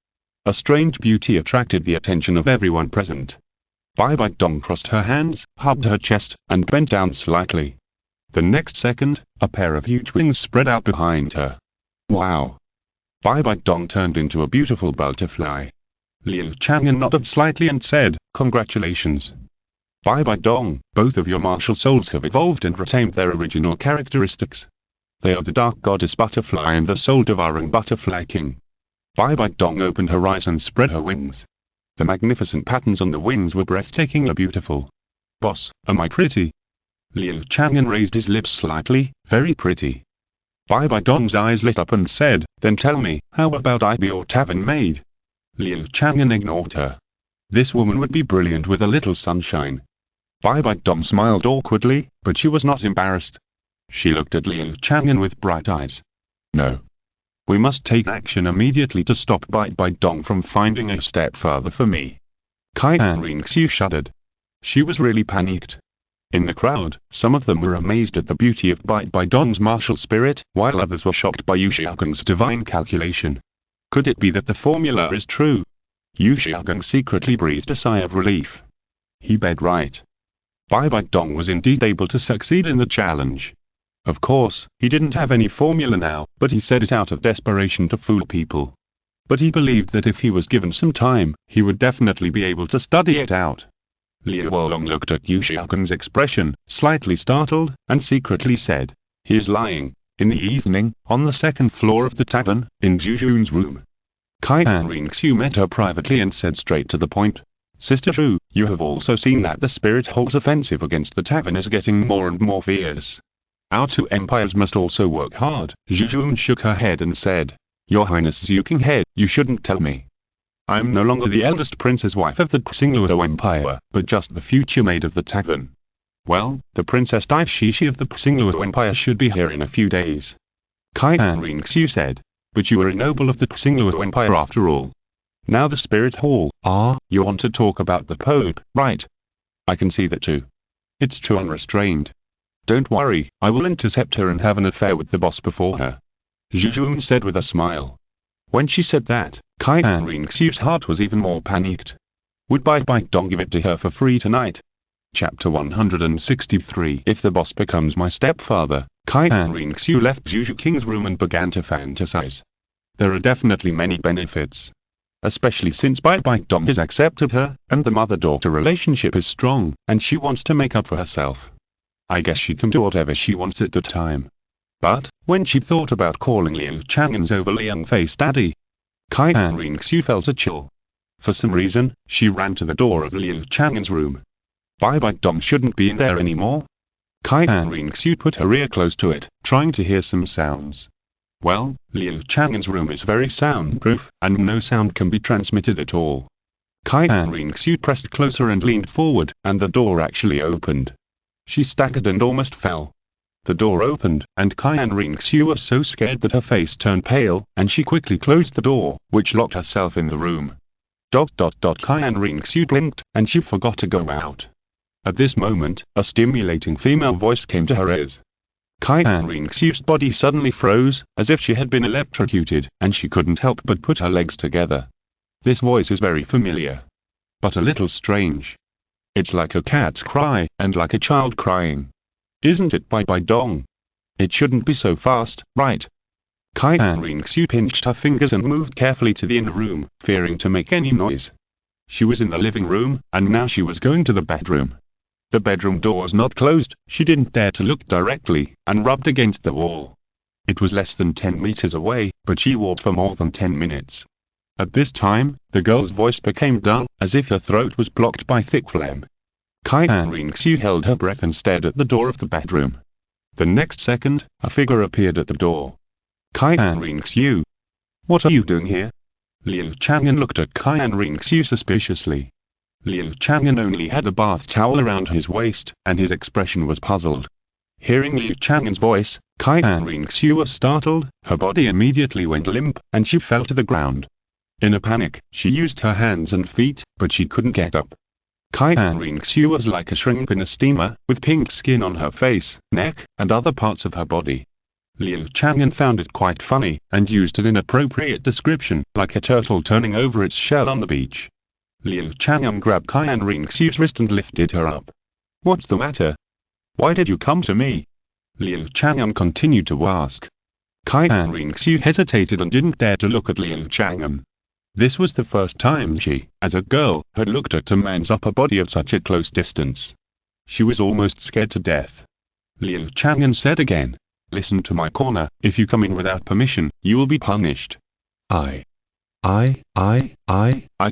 A strange beauty attracted the attention of everyone present. Bibi Dong crossed her hands, hugged her chest, and bent down slightly. The next second, a pair of huge wings spread out behind her. Wow! Bibi Dong turned into a beautiful butterfly. Liu Chang'an nodded slightly and said, Congratulations. Bibi Dong, both of your martial souls have evolved and retained their original characteristics. They are the Dark Goddess Butterfly and the Soul-Devouring Butterfly King. Bibi Dong opened her eyes and spread her wings. The magnificent patterns on the wings were breathtakingly beautiful. Boss, am I pretty? Liu Chang'an raised his lips slightly. Very pretty. Bibi Dong's eyes lit up and said, Then tell me, how about I be your tavern maid? Liu Chang'an ignored her. This woman would be brilliant with a little sunshine. Bibi Dong smiled awkwardly, but she was not embarrassed. She looked at Liu Chang'an with bright eyes. No. We must take action immediately to stop Bibi Dong from finding a stepfather for me. Qian Renxue shuddered. She was really panicked. In the crowd, some of them were amazed at the beauty of Bibi Dong's martial spirit, while others were shocked by Liu Chang'an's divine calculation. Could it be that the formula is true? Liu Chang'an secretly breathed a sigh of relief. He bet right. Bibi Dong was indeed able to succeed in the challenge. Of course, he didn't have any formula now, but he said it out of desperation to fool people. but he believed that if he was given some time, he would definitely be able to study it out. Liu Wolong looked at Zhu Zhuqing's expression, slightly startled, and secretly said, "He is lying." In the evening, on the second floor of the tavern, in Zhu Zhuqing's room, Qian Renxue met her privately and said straight to the point, "Sister Zhu, you have also seen that the Spirit Hole's offensive against the tavern is getting more and more fierce. Our two empires must also work hard." Zhu Zhuqing shook her head and said, "Your Highness Zhuqing head, you shouldn't tell me. I am no longer the eldest princess wife of the Xingluo Empire, but just the future maid of the tavern. Well, the Princess Dai Shishi of the Xingluo Empire should be here in a few days." Qian Renxue said, "But you are a noble of the Xingluo Empire after all. Now the Spirit Hall, you want to talk about the Pope, right? I can see that too. It's too unrestrained. Don't worry, I will intercept her and have an affair with the boss before her," Zhu Zhuqing said with a smile. When she said that, Qian Renxue's heart was even more panicked. Would Bibi Dong give it to her for free tonight? Chapter 163. If the boss becomes my stepfather, Qian Renxue left Zhu Zhuqing's room and began to fantasize. There are definitely many benefits, especially since Bibi Dong has accepted her, and the mother-daughter relationship is strong, and she wants to make up for herself. I guess she can do whatever she wants at the time. But, when she thought about calling Liu Chang'an's overly young-faced daddy, Qian Renxue felt a chill. For some reason, she ran to the door of Liu Chang'an's room. Bibi Dong shouldn't be in there anymore. Qian Renxue put her ear close to it, trying to hear some sounds. Well, Liu Chang'an's room is very soundproof, and no sound can be transmitted at all. Qian Renxue pressed closer and leaned forward, and the door actually opened. She staggered and almost fell. The door opened, and Qian Renxue was so scared that her face turned pale, and she quickly closed the door, which locked herself in the room. Qian Renxue blinked, and she forgot to go out. At this moment, a stimulating female voice came to her ears. Qian Renxue's body suddenly froze, as if she had been electrocuted, and she couldn't help but put her legs together. This voice is very familiar, but a little strange. It's like a cat's cry, and like a child crying. Isn't it, Bibi Dong? It shouldn't be so fast, right? Qian Renxue pinched her fingers and moved carefully to the inner room, fearing to make any noise. She was in the living room, and now she was going to the bedroom. The bedroom door was not closed, she didn't dare to look directly, and rubbed against the wall. It was less than 10 meters away, but she walked for more than 10 minutes. At this time, the girl's voice became dull, as if her throat was blocked by thick phlegm. Qian Renxue held her breath and stared at the door of the bedroom. The next second, a figure appeared at the door. Qian Renxue. What are you doing here? Liu Chang'an looked at Qian Renxue suspiciously. Liu Chang'an only had a bath towel around his waist, and his expression was puzzled. Hearing Liu Chang'an's voice, Qian Renxue was startled, her body immediately went limp, and she fell to the ground. In a panic, she used her hands and feet, but she couldn't get up. Qian Renxue was like a shrimp in a steamer, with pink skin on her face, neck, and other parts of her body. Liu Chang'an found it quite funny, and used an inappropriate description, like a turtle turning over its shell on the beach. Liu Chang'an grabbed Qian Renxue's wrist and lifted her up. What's the matter? Why did you come to me? Liu Chang'an continued to ask. Qian Renxue hesitated and didn't dare to look at Liu Chang'an. This was the first time she, as a girl, had looked at a man's upper body at such a close distance. She was almost scared to death. Liu Chang'an said again, "Listen to my corner, if you come in without permission, you will be punished." I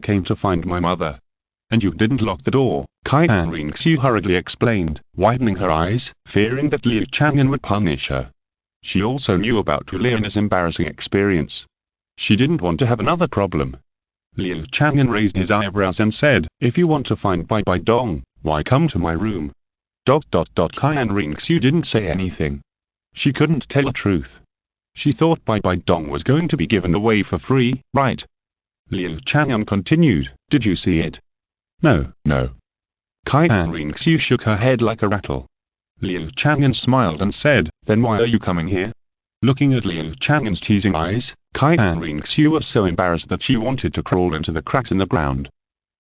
came to find my mother. And you didn't lock the door, Qian Renxue hurriedly explained, widening her eyes, fearing that Liu Chang'an would punish her. She also knew about Liana's embarrassing experience. She didn't want to have another problem. Liu Chang'an raised his eyebrows and said, "If you want to find Bibi Dong, why come to my room?" Qian Renxue didn't say anything. She couldn't tell the truth. She thought Bibi Dong was going to be given away for free, right? Liu Chang'an continued, "Did you see it?" No. Qian Renxue shook her head like a rattle. Liu Chang'an smiled and said, "Then why are you coming here?" Looking at Liu Chang'an's teasing eyes, Qian Renxue was so embarrassed that she wanted to crawl into the cracks in the ground.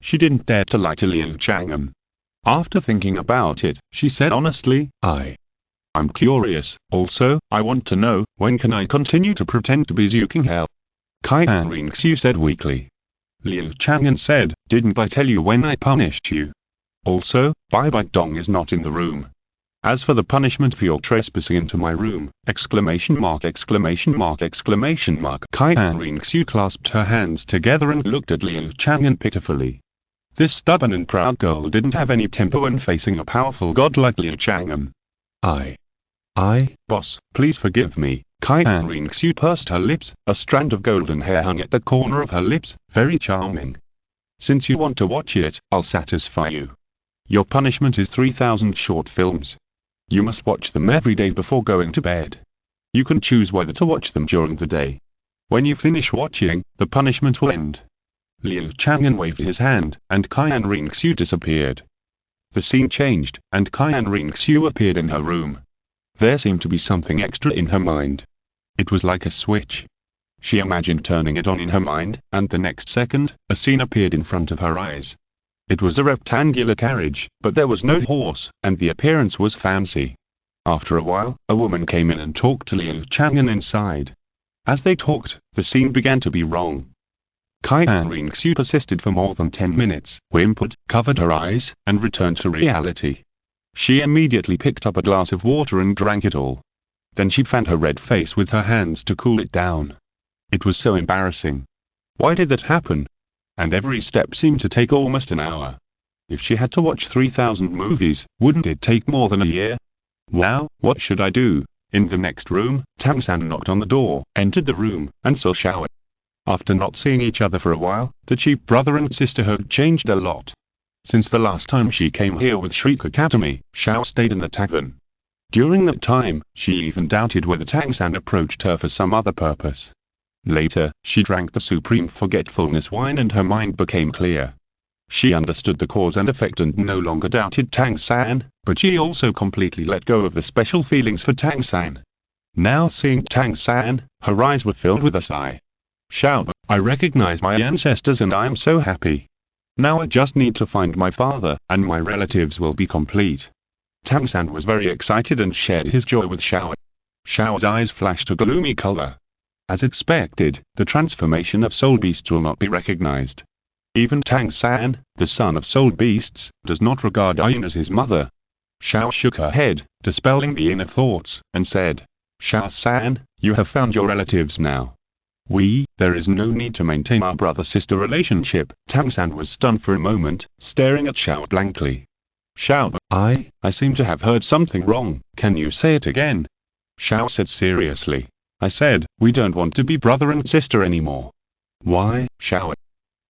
She didn't dare to lie to Liu Chang'an. After thinking about it, she said honestly, I'm curious. Also, I want to know, when can I continue to pretend to be Zhuqing Hell? Qian Renxue said weakly. Liu Chang'an said, didn't I tell you when I punished you? Also, Bibi Dong is not in the room. As for the punishment for your trespassing into my room, exclamation mark. Qian Renxue clasped her hands together and looked at Liu Chang'an pitifully. This stubborn and proud girl didn't have any temper when facing a powerful god like Liu Chang'an. Boss, please forgive me. Qian Renxue pursed her lips, a strand of golden hair hung at the corner of her lips, very charming. Since you want to watch it, I'll satisfy you. Your punishment is 3,000 short films. You must watch them every day before going to bed. You can choose whether to watch them during the day. When you finish watching, the punishment will end. Liu Chang'an waved his hand, and Qian Renxue disappeared. The scene changed, and Qian Renxue appeared in her room. There seemed to be something extra in her mind. It was like a switch. She imagined turning it on in her mind, and the next second, a scene appeared in front of her eyes. It was a rectangular carriage, but there was no horse, and the appearance was fancy. After a while, a woman came in and talked to Liu Chang'an inside. As they talked, the scene began to be wrong. Qian Renxue persisted for more than 10 minutes, whimpered, covered her eyes, and returned to reality. She immediately picked up a glass of water and drank it all. Then she fanned her red face with her hands to cool it down. It was so embarrassing. Why did that happen? And every step seemed to take almost an hour. If she had to watch 3,000 movies, wouldn't it take more than a year? Now, what should I do? In the next room, Tang San knocked on the door, entered the room, and saw Xiao. After not seeing each other for a while, the cheap brother and sister had changed a lot. Since the last time she came here with Shriek Academy, Xiao stayed in the tavern. During that time, she even doubted whether Tang San approached her for some other purpose. Later, she drank the supreme forgetfulness wine and her mind became clear. She understood the cause and effect and no longer doubted Tang San, but she also completely let go of the special feelings for Tang San. Now seeing Tang San, her eyes were filled with a sigh. Xiao, I recognize my ancestors and I am so happy. Now I just need to find my father, and my relatives will be complete. Tang San was very excited and shared his joy with Xiao. Xiao's eyes flashed a gloomy color. As expected, the transformation of soul beasts will not be recognized. Even Tang San, the son of soul beasts, does not regard Ayin as his mother. Xiao shook her head, dispelling the inner thoughts, and said, Xiao San, you have found your relatives now. There is no need to maintain our brother-sister relationship. Tang San was stunned for a moment, staring at Xiao blankly. Xiao, I seem to have heard something wrong, can you say it again? Xiao said seriously. I said, we don't want to be brother and sister anymore. Why, Xiao?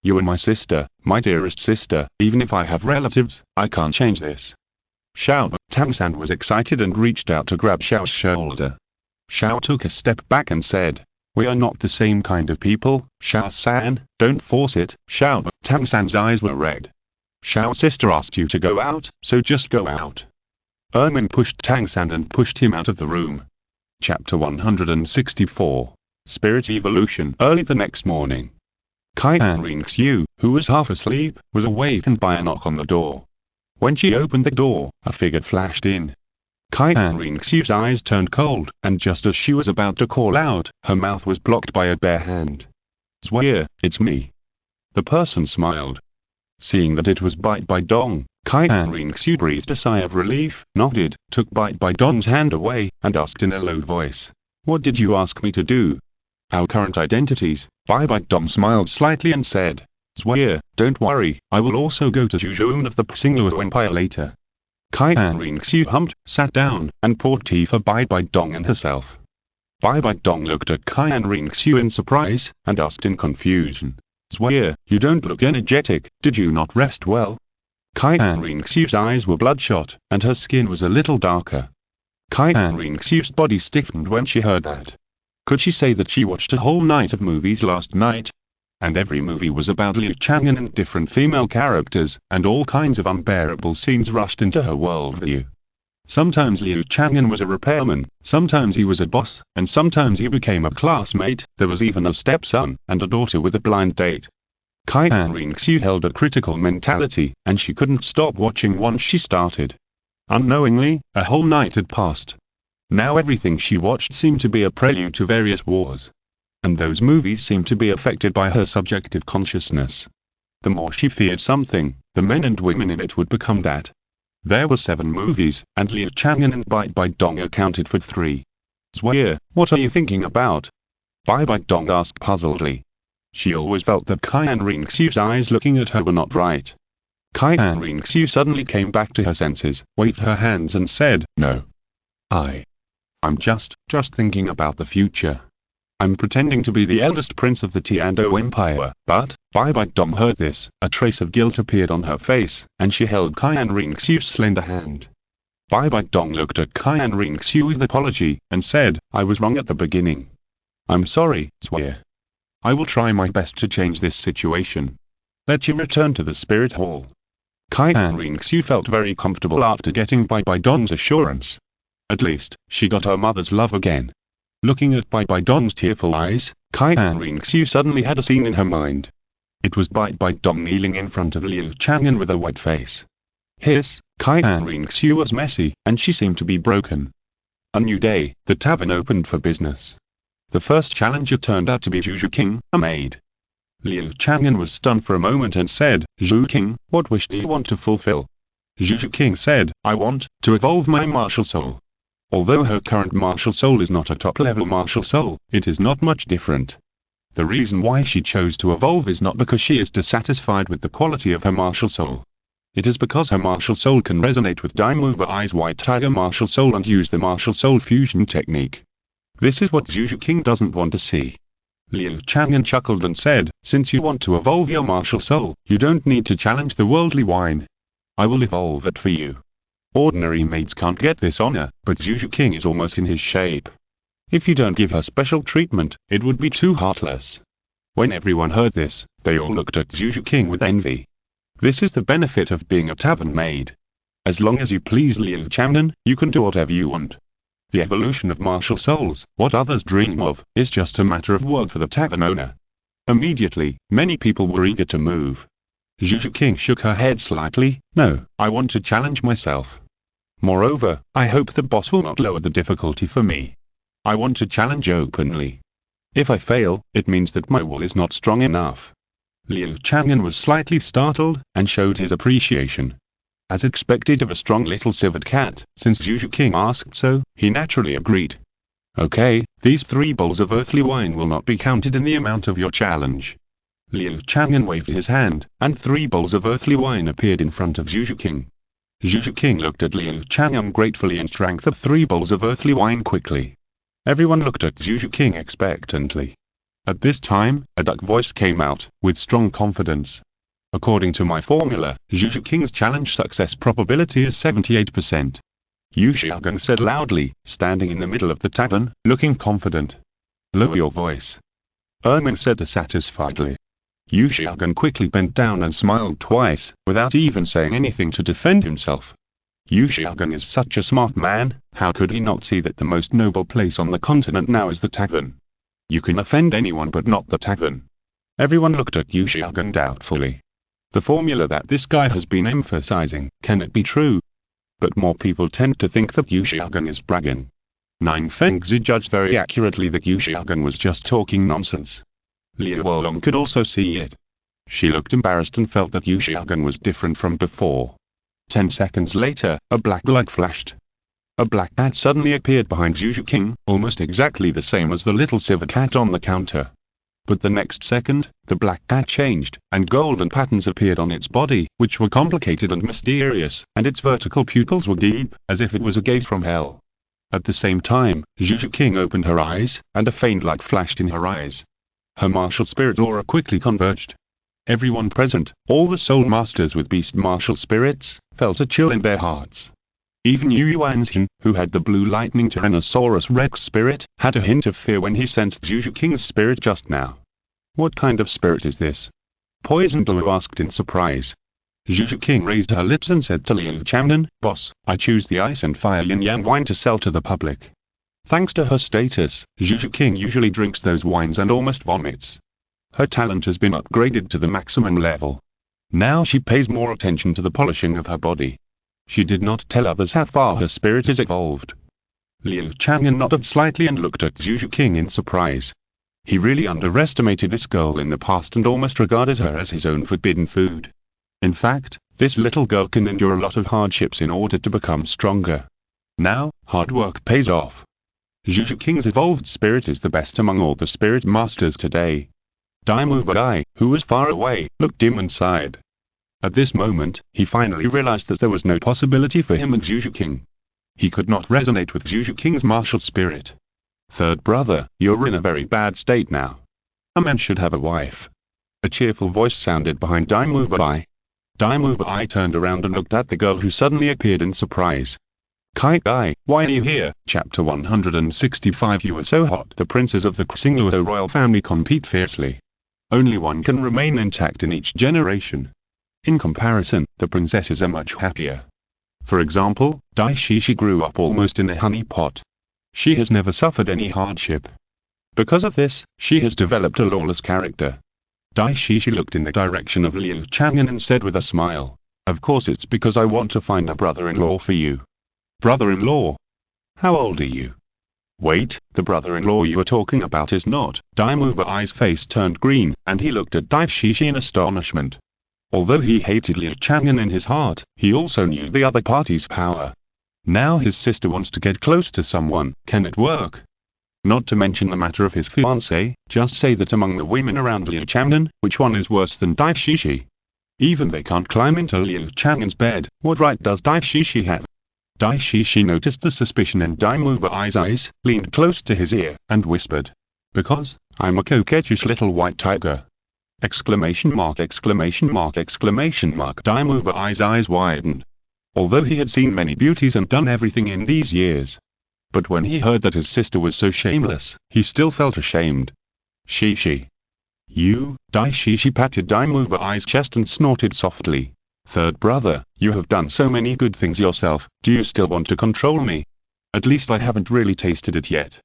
You are my sister, my dearest sister, even if I have relatives, I can't change this. Xiao, Tang San was excited and reached out to grab Xiao's shoulder. Xiao took a step back and said, we are not the same kind of people, Xiao San, don't force it. Xiao, Tang San's eyes were red. Xiao's sister asked you to go out, so just go out. Ermin pushed Tang San and pushed him out of the room. Chapter 164. Spirit Evolution. Early the next morning, Qian Renxue, who was half asleep, was awakened by a knock on the door. When she opened the door, a figure flashed in. Qian Renxue's eyes turned cold, and just as she was about to call out, her mouth was blocked by a bare hand. Zwir, it's me. The person smiled. Seeing that it was Bibi Dong, Qian Renxue breathed a sigh of relief, nodded, took Bibi Dong's hand away, and asked in a low voice, what did you ask me to do? Our current identities. Bibi Dong smiled slightly and said, Zwir, don't worry, I will also go to Zhu Zhuqing of the Xingluo Empire later. Qian Renxue humped, sat down, and poured tea for Bibi Dong and herself. Bibi Dong looked at Qian Renxue in surprise, and asked in confusion, Zwir, you don't look energetic, did you not rest well? Qian Renxue's eyes were bloodshot, and her skin was a little darker. Qian Renxue's body stiffened when she heard that. Could she say that she watched a whole night of movies last night? And every movie was about Liu Chang'an and different female characters, and all kinds of unbearable scenes rushed into her worldview. Sometimes Liu Chang'an was a repairman, sometimes he was a boss, and sometimes he became a classmate. There was even a stepson, and a daughter with a blind date. Qian Renxue held a critical mentality, and she couldn't stop watching once she started. Unknowingly, a whole night had passed. Now everything she watched seemed to be a prelude to various wars. and those movies seemed to be affected by her subjective consciousness. The more she feared something, the men and women in it would become that. There were 7 movies, and Liu Chang'an and Bibi Dong accounted for 3. Zhuqing, what are you thinking about? Bibi Dong asked puzzledly. She always felt that Qian Renxue's eyes looking at her were not right. Qian Renxue suddenly came back to her senses, waved her hands and said, "No. I'm just thinking about the future. I'm pretending to be the eldest prince of the Qian Dou Empire." But Bibi Dong heard this, a trace of guilt appeared on her face, and she held Qian Renxue's slender hand. Bibi Dong looked at Qian Renxue with apology, and said, "I was wrong at the beginning. I'm sorry, Zhuqing. I will try my best to change this situation. Let you return to the spirit hall." Qian Renxue felt very comfortable after getting Bibi Dong's assurance. At least, she got her mother's love again. Looking at Bibi Dong's tearful eyes, Qian Renxue suddenly had a scene in her mind. It was Bibi Dong kneeling in front of Liu Chang'an with a wet face. Qian Renxue was messy, and she seemed to be broken. A new day, the tavern opened for business. The first challenger turned out to be Zhu Zhuqing, a maid. Liu Chang'an was stunned for a moment and said, "Zhu Zhuqing, what wish do you want to fulfill?" Zhu Zhuqing said, "I want to evolve my martial soul." Although her current martial soul is not a top-level martial soul, it is not much different. The reason why she chose to evolve is not because she is dissatisfied with the quality of her martial soul. It is because her martial soul can resonate with Daimoba Eyes White Tiger martial soul and use the martial soul fusion technique. This is what Zhu Zhuqing doesn't want to see. Liu Chang'an chuckled and said, "Since you want to evolve your martial soul, you don't need to challenge the worldly wine. I will evolve it for you." Ordinary maids can't get this honor, but Zhu Zhuqing is almost in his shape. If you don't give her special treatment, it would be too heartless. When everyone heard this, they all looked at Zhu Zhuqing with envy. This is the benefit of being a tavern maid. As long as you please Liu Chang'an, you can do whatever you want. The evolution of martial souls, what others dream of, is just a matter of work for the tavern owner. Immediately, many people were eager to move. Zhu Zhuqing shook her head slightly. "No, I want to challenge myself. Moreover, I hope the boss will not lower the difficulty for me. I want to challenge openly. If I fail, it means that my will is not strong enough." Liu Chang'an was slightly startled, and showed his appreciation. As expected of a strong little civet cat, since Zhu Zhuqing asked so, he naturally agreed. "Okay, these 3 bowls of earthly wine will not be counted in the amount of your challenge." Liu Chang'an waved his hand, and 3 bowls of earthly wine appeared in front of Zhu Zhuqing. Zhu Zhuqing looked at Liu Chang'an gratefully and drank the 3 bowls of earthly wine quickly. Everyone looked at Zhu Zhuqing expectantly. At this time, a duck voice came out, with strong confidence. "According to my formula, Zhu Zhuqing's challenge success probability is 78%. Liu Chang'an said loudly, standing in the middle of the tavern, looking confident. "Lower your voice," Ermin said dissatisfiedly. Liu Chang'an quickly bent down and smiled twice, without even saying anything to defend himself. Liu Chang'an is such a smart man, how could he not see that the most noble place on the continent now is the tavern? You can offend anyone but not the tavern. Everyone looked at Liu Chang'an doubtfully. The formula that this guy has been emphasizing, can it be true? But more people tend to think that Liu Chang'an is bragging. Nine Fengzi judged very accurately that Liu Chang'an was just talking nonsense. Liu Wolong could also see it. She looked embarrassed and felt that Liu Chang'an was different from before. 10 seconds later, a black light flashed. A black cat suddenly appeared behind Zhu Zhuqing, almost exactly the same as the little silver cat on the counter. But the next second, the black cat changed, and golden patterns appeared on its body, which were complicated and mysterious, and its vertical pupils were deep, as if it was a gaze from hell. At the same time, Zhu Zhuqing opened her eyes, and a faint light flashed in her eyes. Her martial spirit aura quickly converged. Everyone present, all the soul masters with beast martial spirits, felt a chill in their hearts. Even Yu Yuanxin, who had the blue lightning Tyrannosaurus Rex spirit, had a hint of fear when he sensed Zhu Zhuqing's spirit just now. What kind of spirit is this? Poison Douluo asked in surprise. Zhu Zhuqing raised her lips and said to Liu Chang'an, "Boss, I choose the ice and fire yin yang wine to sell to the public." Thanks to her status, Zhu Zhuqing usually drinks those wines and almost vomits. Her talent has been upgraded to the maximum level. Now she pays more attention to the polishing of her body. She did not tell others how far her spirit is evolved. Liu Chang'an nodded slightly and looked at Zhu Zhuqing in surprise. He really underestimated this girl in the past and almost regarded her as his own forbidden food. In fact, this little girl can endure a lot of hardships in order to become stronger. Now, hard work pays off. Zhu Zhuqing's evolved spirit is the best among all the spirit masters today. Daimu Bai, who was far away, looked dim and sighed. At this moment, he finally realized that there was no possibility for him and Zhu Zhuqing. He could not resonate with Zhu Zhuqing's martial spirit. Third brother, you're in a very bad state now. A man should have a wife. A cheerful voice sounded behind Daimu Bai. Daimu Bai turned around and looked at the girl who suddenly appeared in surprise. Kai Gai, why are you here? Chapter 165. You are so hot. The princes of the Xingluo royal family compete fiercely. Only one can remain intact in each generation. In comparison, the princesses are much happier. For example, Dai Shishi grew up almost in a honey pot. She has never suffered any hardship. Because of this, she has developed a lawless character. Dai Shishi looked in the direction of Liu Chang'an and said with a smile, "Of course it's because I want to find a brother-in-law for you." Brother-in-law? How old are you? Wait, the brother-in-law you are talking about is not. Daimu Bai's face turned green, and he looked at Dai Shishi in astonishment. Although he hated Liu Chang'an in his heart, he also knew the other party's power. Now his sister wants to get close to someone. Can it work? Not to mention the matter of his fiancée, just say that among the women around Liu Chang'an, which one is worse than Dai Shishi? Even they can't climb into Liu Chang'an's bed. What right does Dai Shishi have? Dai Shishi noticed the suspicion in Daimu Bai's eyes, leaned close to his ear, and whispered, "Because I'm a coquettish little white tiger." Exclamation mark, exclamation mark, exclamation mark. Daimu Bai's eyes widened. Although he had seen many beauties and done everything in these years. But when he heard that his sister was so shameless, he still felt ashamed. Shishi. You? Dai Shishi patted Daimu Bai's chest and snorted softly. Third brother, you have done so many good things yourself, do you still want to control me? At least I haven't really tasted it yet.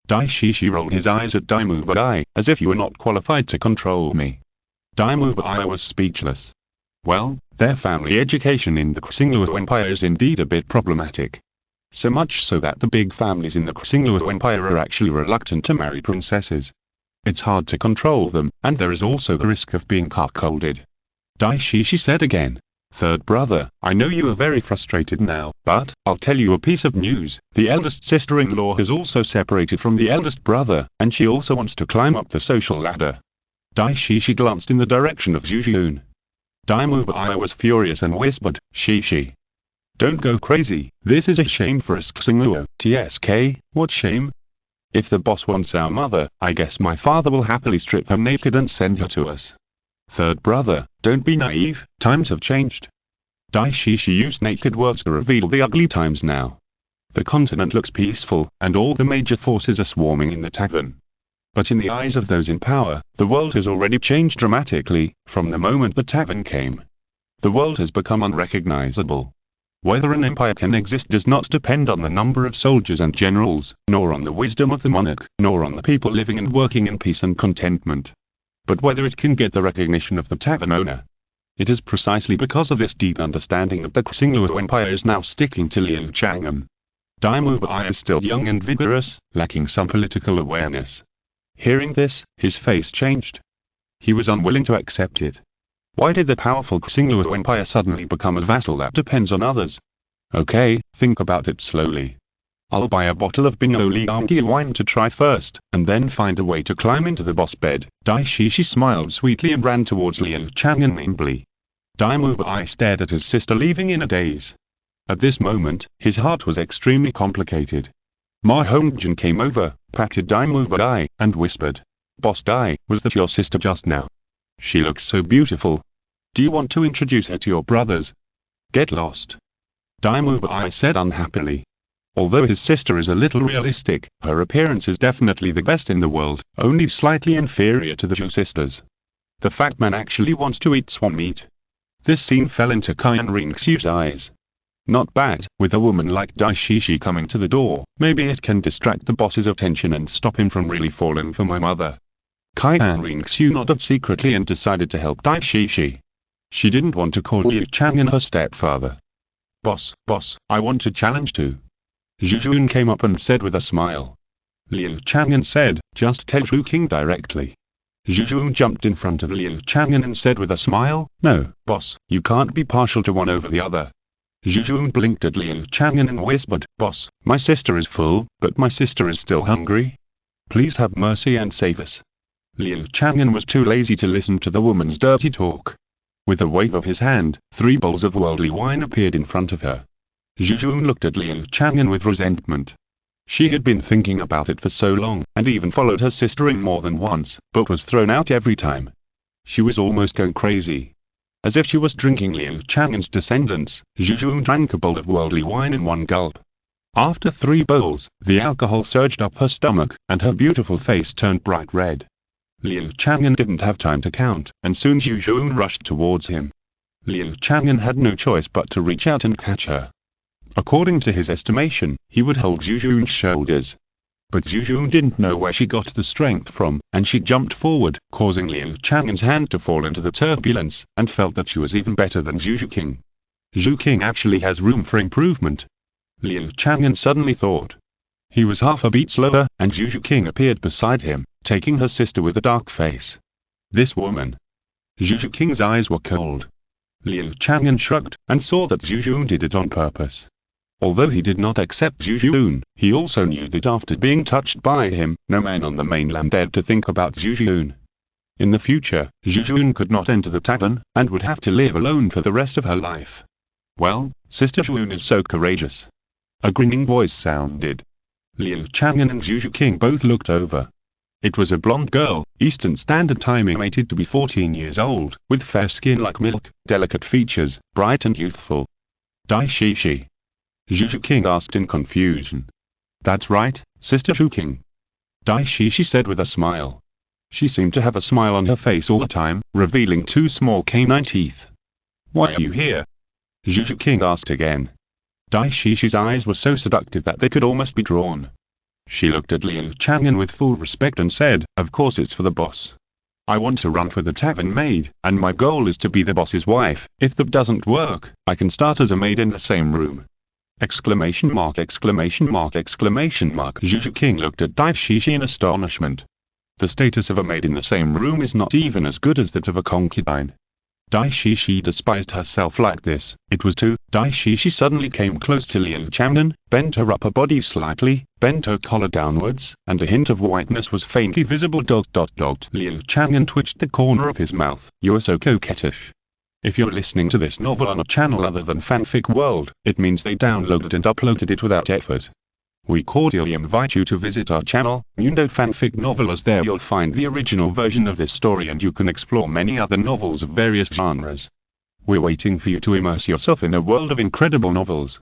Dai Shishi rolled his eyes at Daimu Bai, as if you were not qualified to control me. Daimu Bai was speechless. Well, their family education in the Xingluo Empire is indeed a bit problematic. So much so that the big families in the Xingluo Empire are actually reluctant to marry princesses. It's hard to control them, and there is also the risk of being cuckolded. Dai Shishi said again. Third brother, I know you are very frustrated now, but I'll tell you a piece of news. The eldest sister-in-law has also separated from the eldest brother, and she also wants to climb up the social ladder. Dai Shishi glanced in the direction of Zhu Zhuqing. Daimu Bai was furious and whispered, Shishi. Don't go crazy, this is a shame for us Xingluo. TSK, what shame? If the boss wants our mother, I guess my father will happily strip her naked and send her to us. Third brother, don't be naive, times have changed. Dai Shishi used naked words to reveal the ugly times now. The continent looks peaceful, and all the major forces are swarming in the tavern. But in the eyes of those in power, the world has already changed dramatically, from the moment the tavern came. The world has become unrecognizable. Whether an empire can exist does not depend on the number of soldiers and generals, nor on the wisdom of the monarch, nor on the people living and working in peace and contentment. But whether it can get the recognition of the tavern owner. It is precisely because of this deep understanding that the Xingluo Empire is now sticking to Liu Chang'an. Daimu Bai is still young and vigorous, lacking some political awareness. Hearing this, his face changed. He was unwilling to accept it. Why did the powerful Xingluo Empire suddenly become a vassal that depends on others? Okay, think about it slowly. I'll buy a bottle of Bingoli wine to try first, and then find a way to climb into the boss bed. Dai Shishi smiled sweetly and ran towards Liu Chang'an nimbly. Daimu Bai stared at his sister leaving in a daze. At this moment, his heart was extremely complicated. Ma Hongjin came over, patted Daimu Bai, and whispered, Boss Dai, was that your sister just now? She looks so beautiful. Do you want to introduce her to your brothers? Get lost. Daimu Bai said unhappily. Although his sister is a little realistic, her appearance is definitely the best in the world, only slightly inferior to the Zhu sisters. The fat man actually wants to eat swan meat. This scene fell into Qian Renxue's eyes. Not bad, with a woman like Dai Shishi coming to the door, maybe it can distract the boss's attention and stop him from really falling for my mother. Qian Renxue nodded secretly and decided to help Dai Shishi. She didn't want to call Liu Chang'an her stepfather. Boss, I want to challenge too. Zhu Zhuqing came up and said with a smile. Liu Chang'an said, just tell Zhu King directly. Zhu Zhuqing jumped in front of Liu Chang'an and said with a smile, no, boss, you can't be partial to one over the other. Zhu Zhuqing blinked at Liu Chang'an and whispered, boss, my sister is full, but my sister is still hungry. Please have mercy and save us. Liu Chang'an was too lazy to listen to the woman's dirty talk. With a wave of his hand, 3 bowls of worldly wine appeared in front of her. Zhu Zhuqing looked at Liu Chang'an with resentment. She had been thinking about it for so long, and even followed her sister in more than once, but was thrown out every time. She was almost going crazy. As if she was drinking Liu Chang'an's descendants, Zhu Zhuqing drank a bowl of worldly wine in one gulp. After 3 bowls, the alcohol surged up her stomach, and her beautiful face turned bright red. Liu Chang'an didn't have time to count, and soon Zhu Zhuqing rushed towards him. Liu Chang'an had no choice but to reach out and catch her. According to his estimation, he would hold Zhu Zhuqing's shoulders. But Zhu Zhuqing didn't know where she got the strength from, and she jumped forward, causing Liu Chang'an's hand to fall into the turbulence, and felt that she was even better than Zhu Zhuqing. Zhu Zhuqing actually has room for improvement. Liu Chang'an suddenly thought. He was half a beat slower, and Zhu Zhuqing appeared beside him, taking her sister with a dark face. This woman. Zhu Zhuqing's eyes were cold. Liu Chang'an shrugged, and saw that Zhu Zhuqing did it on purpose. Although he did not accept Zhu Zhuqing, he also knew that after being touched by him, no man on the mainland dared to think about Zhu Zhuqing. In the future, Zhu Zhuqing could not enter the tavern, and would have to live alone for the rest of her life. Well, Sister Zhuqing is so courageous. A grinning voice sounded. Liu Chang'an and Zhu Zhuqing both looked over. It was a blonde girl, Eastern Standard Time estimated to be 14 years old, with fair skin like milk, delicate features, bright and youthful. Dai Shishi? Zhu Zhuqing asked in confusion. That's right, Sister Zhuqing. Dai Shishi said with a smile. She seemed to have a smile on her face all the time, revealing 2 small canine teeth. Why are you here? Zhu Zhuqing asked again. Dai Shishi's eyes were so seductive that they could almost be drawn. She looked at Liu Chang'an with full respect and said, of course it's for the boss. I want to run for the tavern maid, and my goal is to be the boss's wife. If that doesn't work, I can start as a maid in the same room. Exclamation mark, exclamation mark, exclamation mark. Zhu Zhuqing looked at Dai Shishi in astonishment. The status of a maid in the same room is not even as good as that of a concubine. Dai Shishi despised herself like this. It was too. Dai Shishi suddenly came close to Liu Chang'an, bent her upper body slightly, bent her collar downwards, and a hint of whiteness was faintly visible. Liu Chang'an twitched the corner of his mouth. You are so coquettish. If you're listening to this novel on a channel other than Fanfic World, it means they downloaded and uploaded it without effort. We cordially invite you to visit our channel, Mundo Fanfic Novel, as there you'll find the original version of this story and you can explore many other novels of various genres. We're waiting for you to immerse yourself in a world of incredible novels.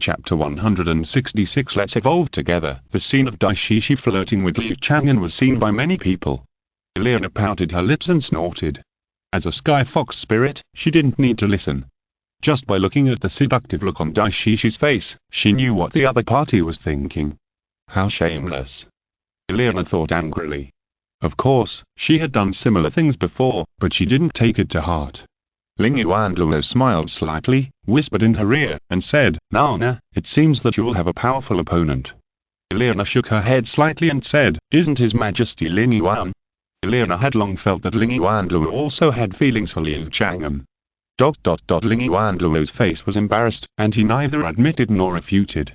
Chapter 166. Let's evolve together. The scene of Dai Shishi flirting with Liu Chang'an was seen by many people. Elena pouted her lips and snorted. As a sky fox spirit, she didn't need to listen. Just by looking at the seductive look on Dai Shishi's face, she knew what the other party was thinking. How shameless. Elena thought angrily. Of course, she had done similar things before, but she didn't take it to heart. Ling Yuanluo smiled slightly, whispered in her ear, and said, Nana, it seems that you will have a powerful opponent. Elena shook her head slightly and said, Isn't His Majesty Ling Yuan? Elena had long felt that Ling Yuanluo also had feelings for Liu Chang'an. Ling Yuanluo's face was embarrassed, and he neither admitted nor refuted.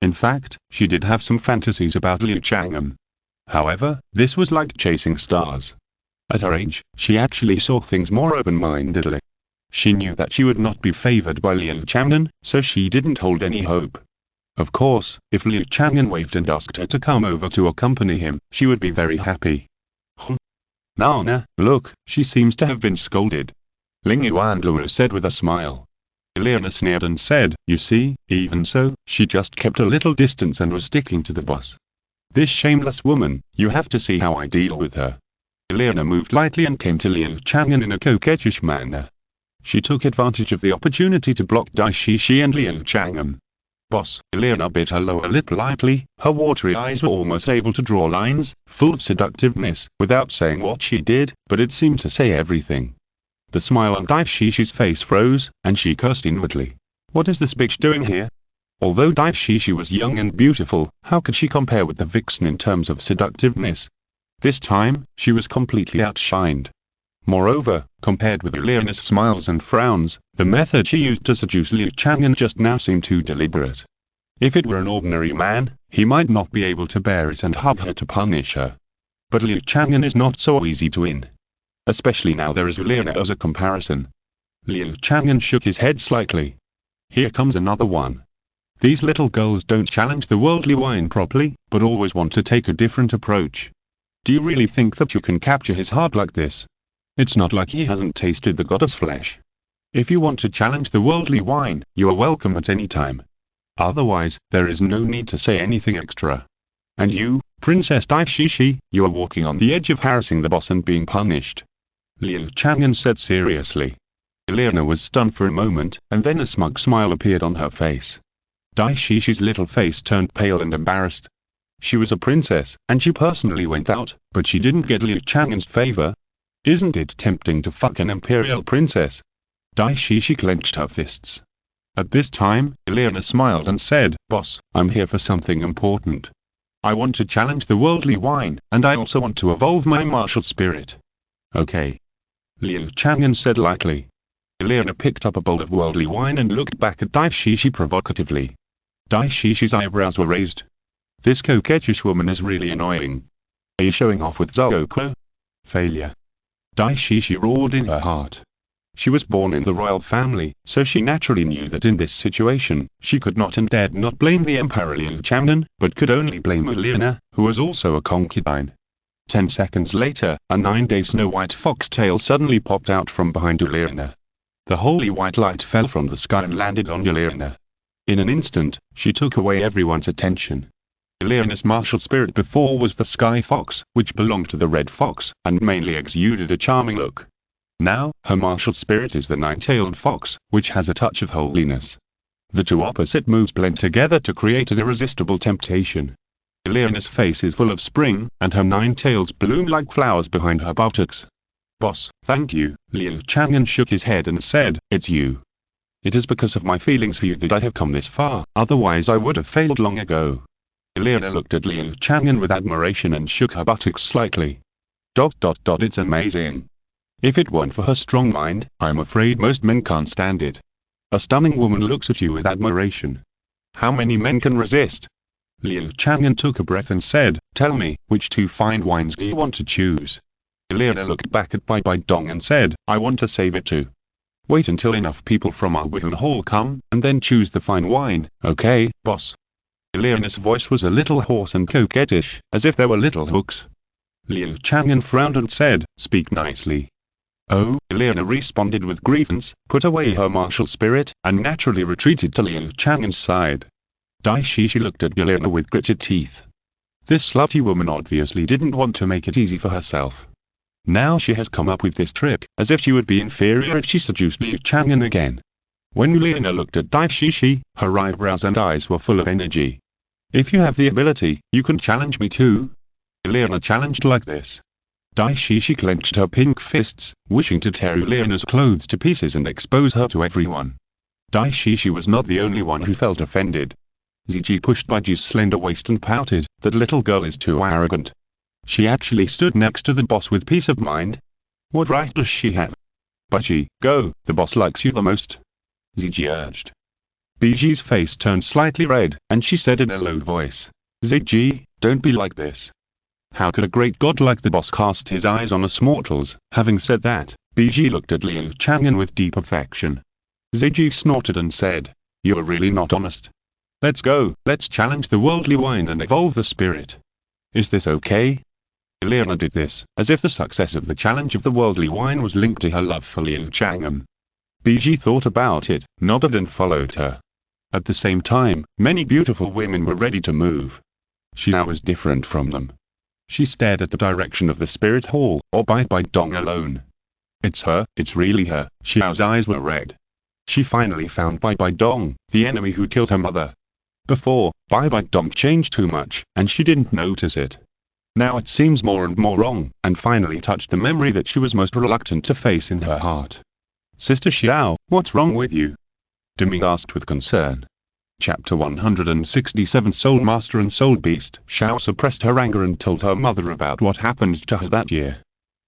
In fact, she did have some fantasies about Liu Chang'an. However, this was like chasing stars. At her age, she actually saw things more open-mindedly. She knew that she would not be favored by Liu Chang'an, so she didn't hold any hope. Of course, if Liu Chang'an waved and asked her to come over to accompany him, she would be very happy. Nana, look, she seems to have been scolded. Ling Yuanluo said with a smile. Elena sneered and said, You see, even so, she just kept a little distance and was sticking to the boss. This shameless woman, you have to see how I deal with her. Elena moved lightly and came to Liu Chang'an in a coquettish manner. She took advantage of the opportunity to block Dai Shishi and Liu Chang'an. Boss, Elena bit her lower lip lightly, her watery eyes were almost able to draw lines, full of seductiveness, without saying what she did, but it seemed to say everything. The smile on Dai Shishi's face froze, and she cursed inwardly. What is this bitch doing here? Although Dai Shishi was young and beautiful, how could she compare with the vixen in terms of seductiveness? This time, she was completely outshined. Moreover, compared with Liana's smiles and frowns, the method she used to seduce Liu Chang'an just now seemed too deliberate. If it were an ordinary man, he might not be able to bear it and hug her to punish her. But Liu Chang'an is not so easy to win. Especially now there is Liana as a comparison. Liu Chang'an shook his head slightly. Here comes another one. These little girls don't challenge the worldly wine properly, but always want to take a different approach. Do you really think that you can capture his heart like this? It's not like he hasn't tasted the goddess flesh. If you want to challenge the worldly wine, you are welcome at any time. Otherwise, there is no need to say anything extra. And you, Princess Dai Shishi, you are walking on the edge of harassing the boss and being punished. Liu Chang'an said seriously. Liana was stunned for a moment, and then a smug smile appeared on her face. Dai Shishi's little face turned pale and embarrassed. She was a princess, and she personally went out, but she didn't get Liu Chang'an's favor. Isn't it tempting to fuck an imperial princess? Dai Shishi clenched her fists. At this time, Liana smiled and said, Boss, I'm here for something important. I want to challenge the worldly wine, and I also want to evolve my martial spirit. Okay. Liu Chang'an said lightly. Liana picked up a bowl of worldly wine and looked back at Dai Shishi provocatively. Dai Shishi's eyebrows were raised. This coquettish woman is really annoying. Are you showing off with Zhuqing? Failure. Dai Shishi roared in her heart. She was born in the royal family, so she naturally knew that in this situation, she could not and dared not blame the Emperor Liu Chang'an, but could only blame Liana, who was also a concubine. 10 seconds later, a 9-day snow-white foxtail suddenly popped out from behind Liana. The holy white light fell from the sky and landed on Liana. In an instant, she took away everyone's attention. Liana's martial spirit before was the sky fox, which belonged to the red fox, and mainly exuded a charming look. Now, her martial spirit is the 9-tailed fox, which has a touch of holiness. The two opposite moves blend together to create an irresistible temptation. Liana's face is full of spring, and her 9 tails bloom like flowers behind her buttocks. Boss, thank you. Liu Chang'an shook his head and said, it's you. It is because of my feelings for you that I have come this far, otherwise I would have failed long ago. Liana looked at Liu Chang'an with admiration and shook her buttocks slightly. It's amazing. If it weren't for her strong mind, I'm afraid most men can't stand it. A stunning woman looks at you with admiration. How many men can resist? Liu Chang'an took a breath and said, tell me, which 2 fine wines do you want to choose? Liana looked back at Bibi Dong and said, I want to save it too. Wait until enough people from our Wihun Hall come, and then choose the fine wine, okay, boss? Liana's voice was a little hoarse and coquettish, as if there were little hooks. Liu Chang'an frowned and said, speak nicely. Oh, Liana responded with grievance, put away her martial spirit, and naturally retreated to Liu Chang'an's side. Dai Shishi looked at Liana with gritted teeth. This slutty woman obviously didn't want to make it easy for herself. Now she has come up with this trick, as if she would be inferior if she seduced Liu Chang'an again. When Liana looked at Dai Shishi, her eyebrows and eyes were full of energy. If you have the ability, you can challenge me too. Liana challenged like this. Dai Shishi clenched her pink fists, wishing to tear Liana's clothes to pieces and expose her to everyone. Dai Shishi was not the only one who felt offended. Ziji pushed Biji's slender waist and pouted, that little girl is too arrogant. She actually stood next to the boss with peace of mind. What right does she have? Biji, go, the boss likes you the most. Ziji urged. Biji's face turned slightly red, and she said in a low voice, Ziji, don't be like this. How could a great god like the boss cast his eyes on us mortals? Having said that, Biji looked at Liu Chang'an with deep affection. Ziji snorted and said, you are really not honest. Let's go, let's challenge the worldly wine and evolve the spirit. Is this okay? Liana did this, as if the success of the challenge of the worldly wine was linked to her love for Liu Chang'an. Biji thought about it, nodded and followed her. At the same time, many beautiful women were ready to move. She now was different from them. She stared at the direction of the spirit hall, or Bibi Dong alone. It's her, it's really her. Xiao's eyes were red. She finally found Bibi Dong, the enemy who killed her mother. Before, Bibi Dong changed too much, and she didn't notice it. Now it seems more and more wrong, and finally touched the memory that she was most reluctant to face in her heart. Sister Xiao, what's wrong with you? Deming asked with concern. Chapter 167 Soul Master and Soul Beast. Xiao suppressed her anger and told her mother about what happened to her that year.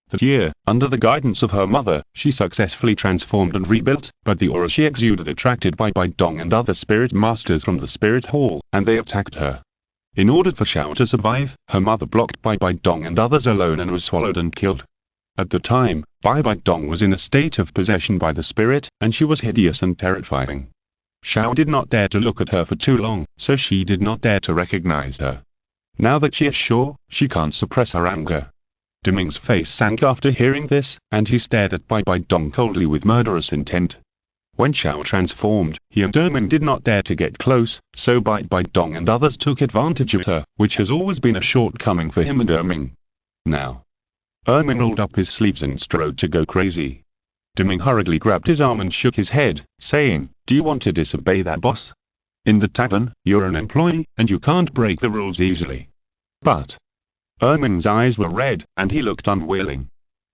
That year, under the guidance of her mother, she successfully transformed and rebuilt, but the aura she exuded attracted Bibi Dong and other spirit masters from the spirit hall, and they attacked her. In order for Xiao to survive, her mother blocked Bibi Dong and others alone and was swallowed and killed. At the time, Bibi Dong was in a state of possession by the spirit, and she was hideous and terrifying. Xiao did not dare to look at her for too long, so she did not dare to recognize her. Now that she is sure, she can't suppress her anger. Deming's face sank after hearing this, and he stared at Bibi Dong coldly with murderous intent. When Xiao transformed, he and Deming did not dare to get close, so Bibi Dong and others took advantage of her, which has always been a shortcoming for him and Deming. Now, Deming rolled up his sleeves and strode to go crazy. Deming hurriedly grabbed his arm and shook his head, saying, "Do you want to disobey that boss? In the tavern, you're an employee, and you can't break the rules easily." But Deming's eyes were red, and he looked unwilling.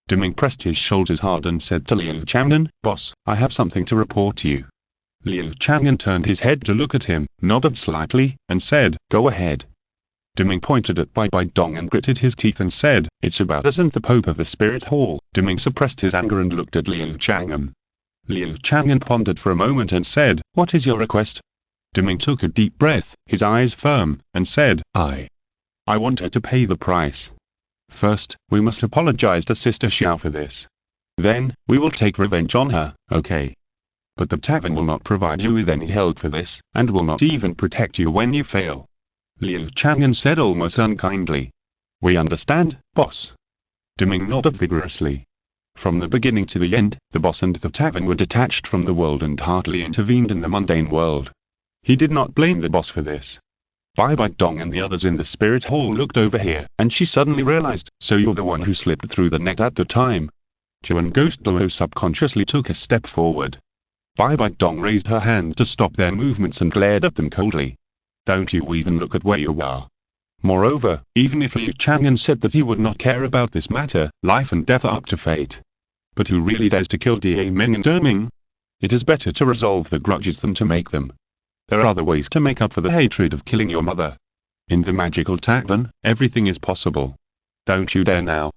Deming pressed his shoulders hard and said to Liu Chang'an, "Boss, I have something to report to you." Liu Chang'an turned his head to look at him, nodded slightly, and said, "Go ahead." Deming pointed at Bibi Dong and gritted his teeth and said, "It's about us and the Pope of the Spirit Hall." Deming suppressed his anger and looked at Liu Chang'an. Liu Chang'an pondered for a moment and said, "What is your request?" Deming took a deep breath, his eyes firm, and said, I want her to pay the price. First, we must apologize to Sister Xiao for this. Then, we will take revenge on her, okay? But the tavern will not provide you with any help for this, and will not even protect you when you fail." Liu Chang'an said almost unkindly. "We understand, boss." Deming nodded vigorously. From the beginning to the end, the boss and the tavern were detached from the world and hardly intervened in the mundane world. He did not blame the boss for this. Bibi Dong and the others in the spirit hall looked over here, and she suddenly realized, "So you're the one who slipped through the net at the time." Zhu and Ghost Douluo subconsciously took a step forward. Bibi Dong raised her hand to stop their movements and glared at them coldly. "Don't you even look at where you are." Moreover, even if Liu Chang'an said that he would not care about this matter, life and death are up to fate. But who really dares to kill Deming and Deming? It is better to resolve the grudges than to make them. There are other ways to make up for the hatred of killing your mother. In the magical tavern, everything is possible. Don't you dare now.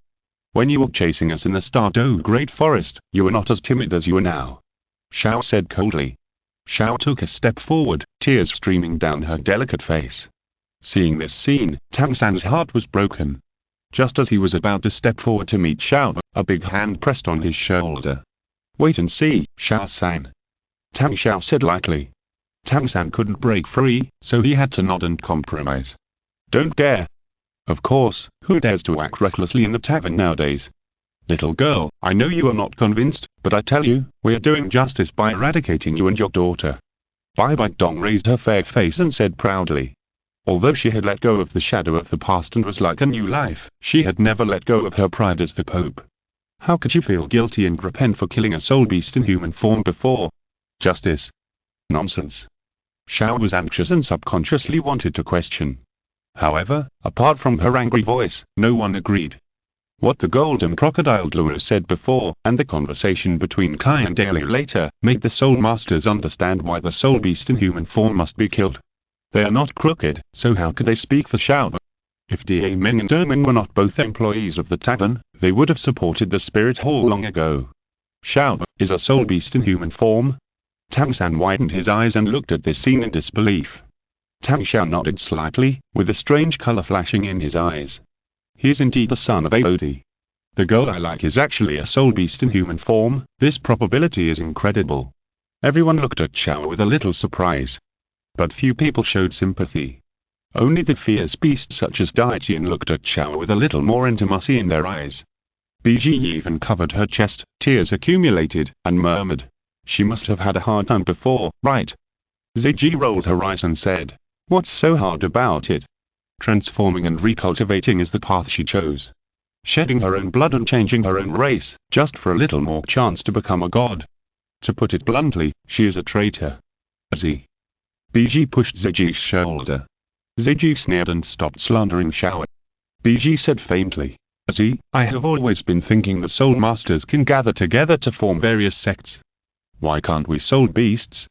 When you were chasing us in the Star Dou Great Forest, you were not as timid as you are now," Xiao said coldly. Xiao took a step forward, tears streaming down her delicate face. Seeing this scene, Tang San's heart was broken. Just as he was about to step forward to meet Xiao, a big hand pressed on his shoulder. "Wait and see, Xiao-san," Tang Xiao said lightly. Tang San couldn't break free, so he had to nod and compromise. "Don't dare." Of course, who dares to act recklessly in the tavern nowadays? "Little girl, I know you are not convinced, but I tell you, we are doing justice by eradicating you and your daughter." Bibi Dong raised her fair face and said proudly. Although she had let go of the shadow of the past and was like a new life, she had never let go of her pride as the Pope. How could she feel guilty and repent for killing a soul beast in human form before? Justice? Nonsense. Xiao was anxious and subconsciously wanted to question. However, apart from her angry voice, no one agreed. What the golden crocodile Douluo said before, and the conversation between Kai and Douluo later, made the soul masters understand why the soul beast in human form must be killed. They are not crooked, so how could they speak for Xiao? If Deming and Deming were not both employees of the tavern, they would have supported the spirit hall long ago. Xiao is a soul beast in human form? Tang San widened his eyes and looked at this scene in disbelief. Tang Xiao nodded slightly, with a strange color flashing in his eyes. He is indeed the son of a Bodhi. The girl I like is actually a soul beast in human form. This probability is incredible. Everyone looked at Xiao with a little surprise. But few people showed sympathy. Only the fierce beasts such as Daijian looked at Xiao with a little more intimacy in their eyes. Biji even covered her chest, tears accumulated, and murmured, "She must have had a hard time before, right?" Ziji rolled her eyes and said, "What's so hard about it? Transforming and recultivating is the path she chose. Shedding her own blood and changing her own race, just for a little more chance to become a god. To put it bluntly, she is a traitor." Z. Biji pushed Ziji's shoulder. Ziji sneered and stopped slandering Xiao. Biji said faintly, "Z, I have always been thinking the soul masters can gather together to form various sects. Why can't we soul beasts?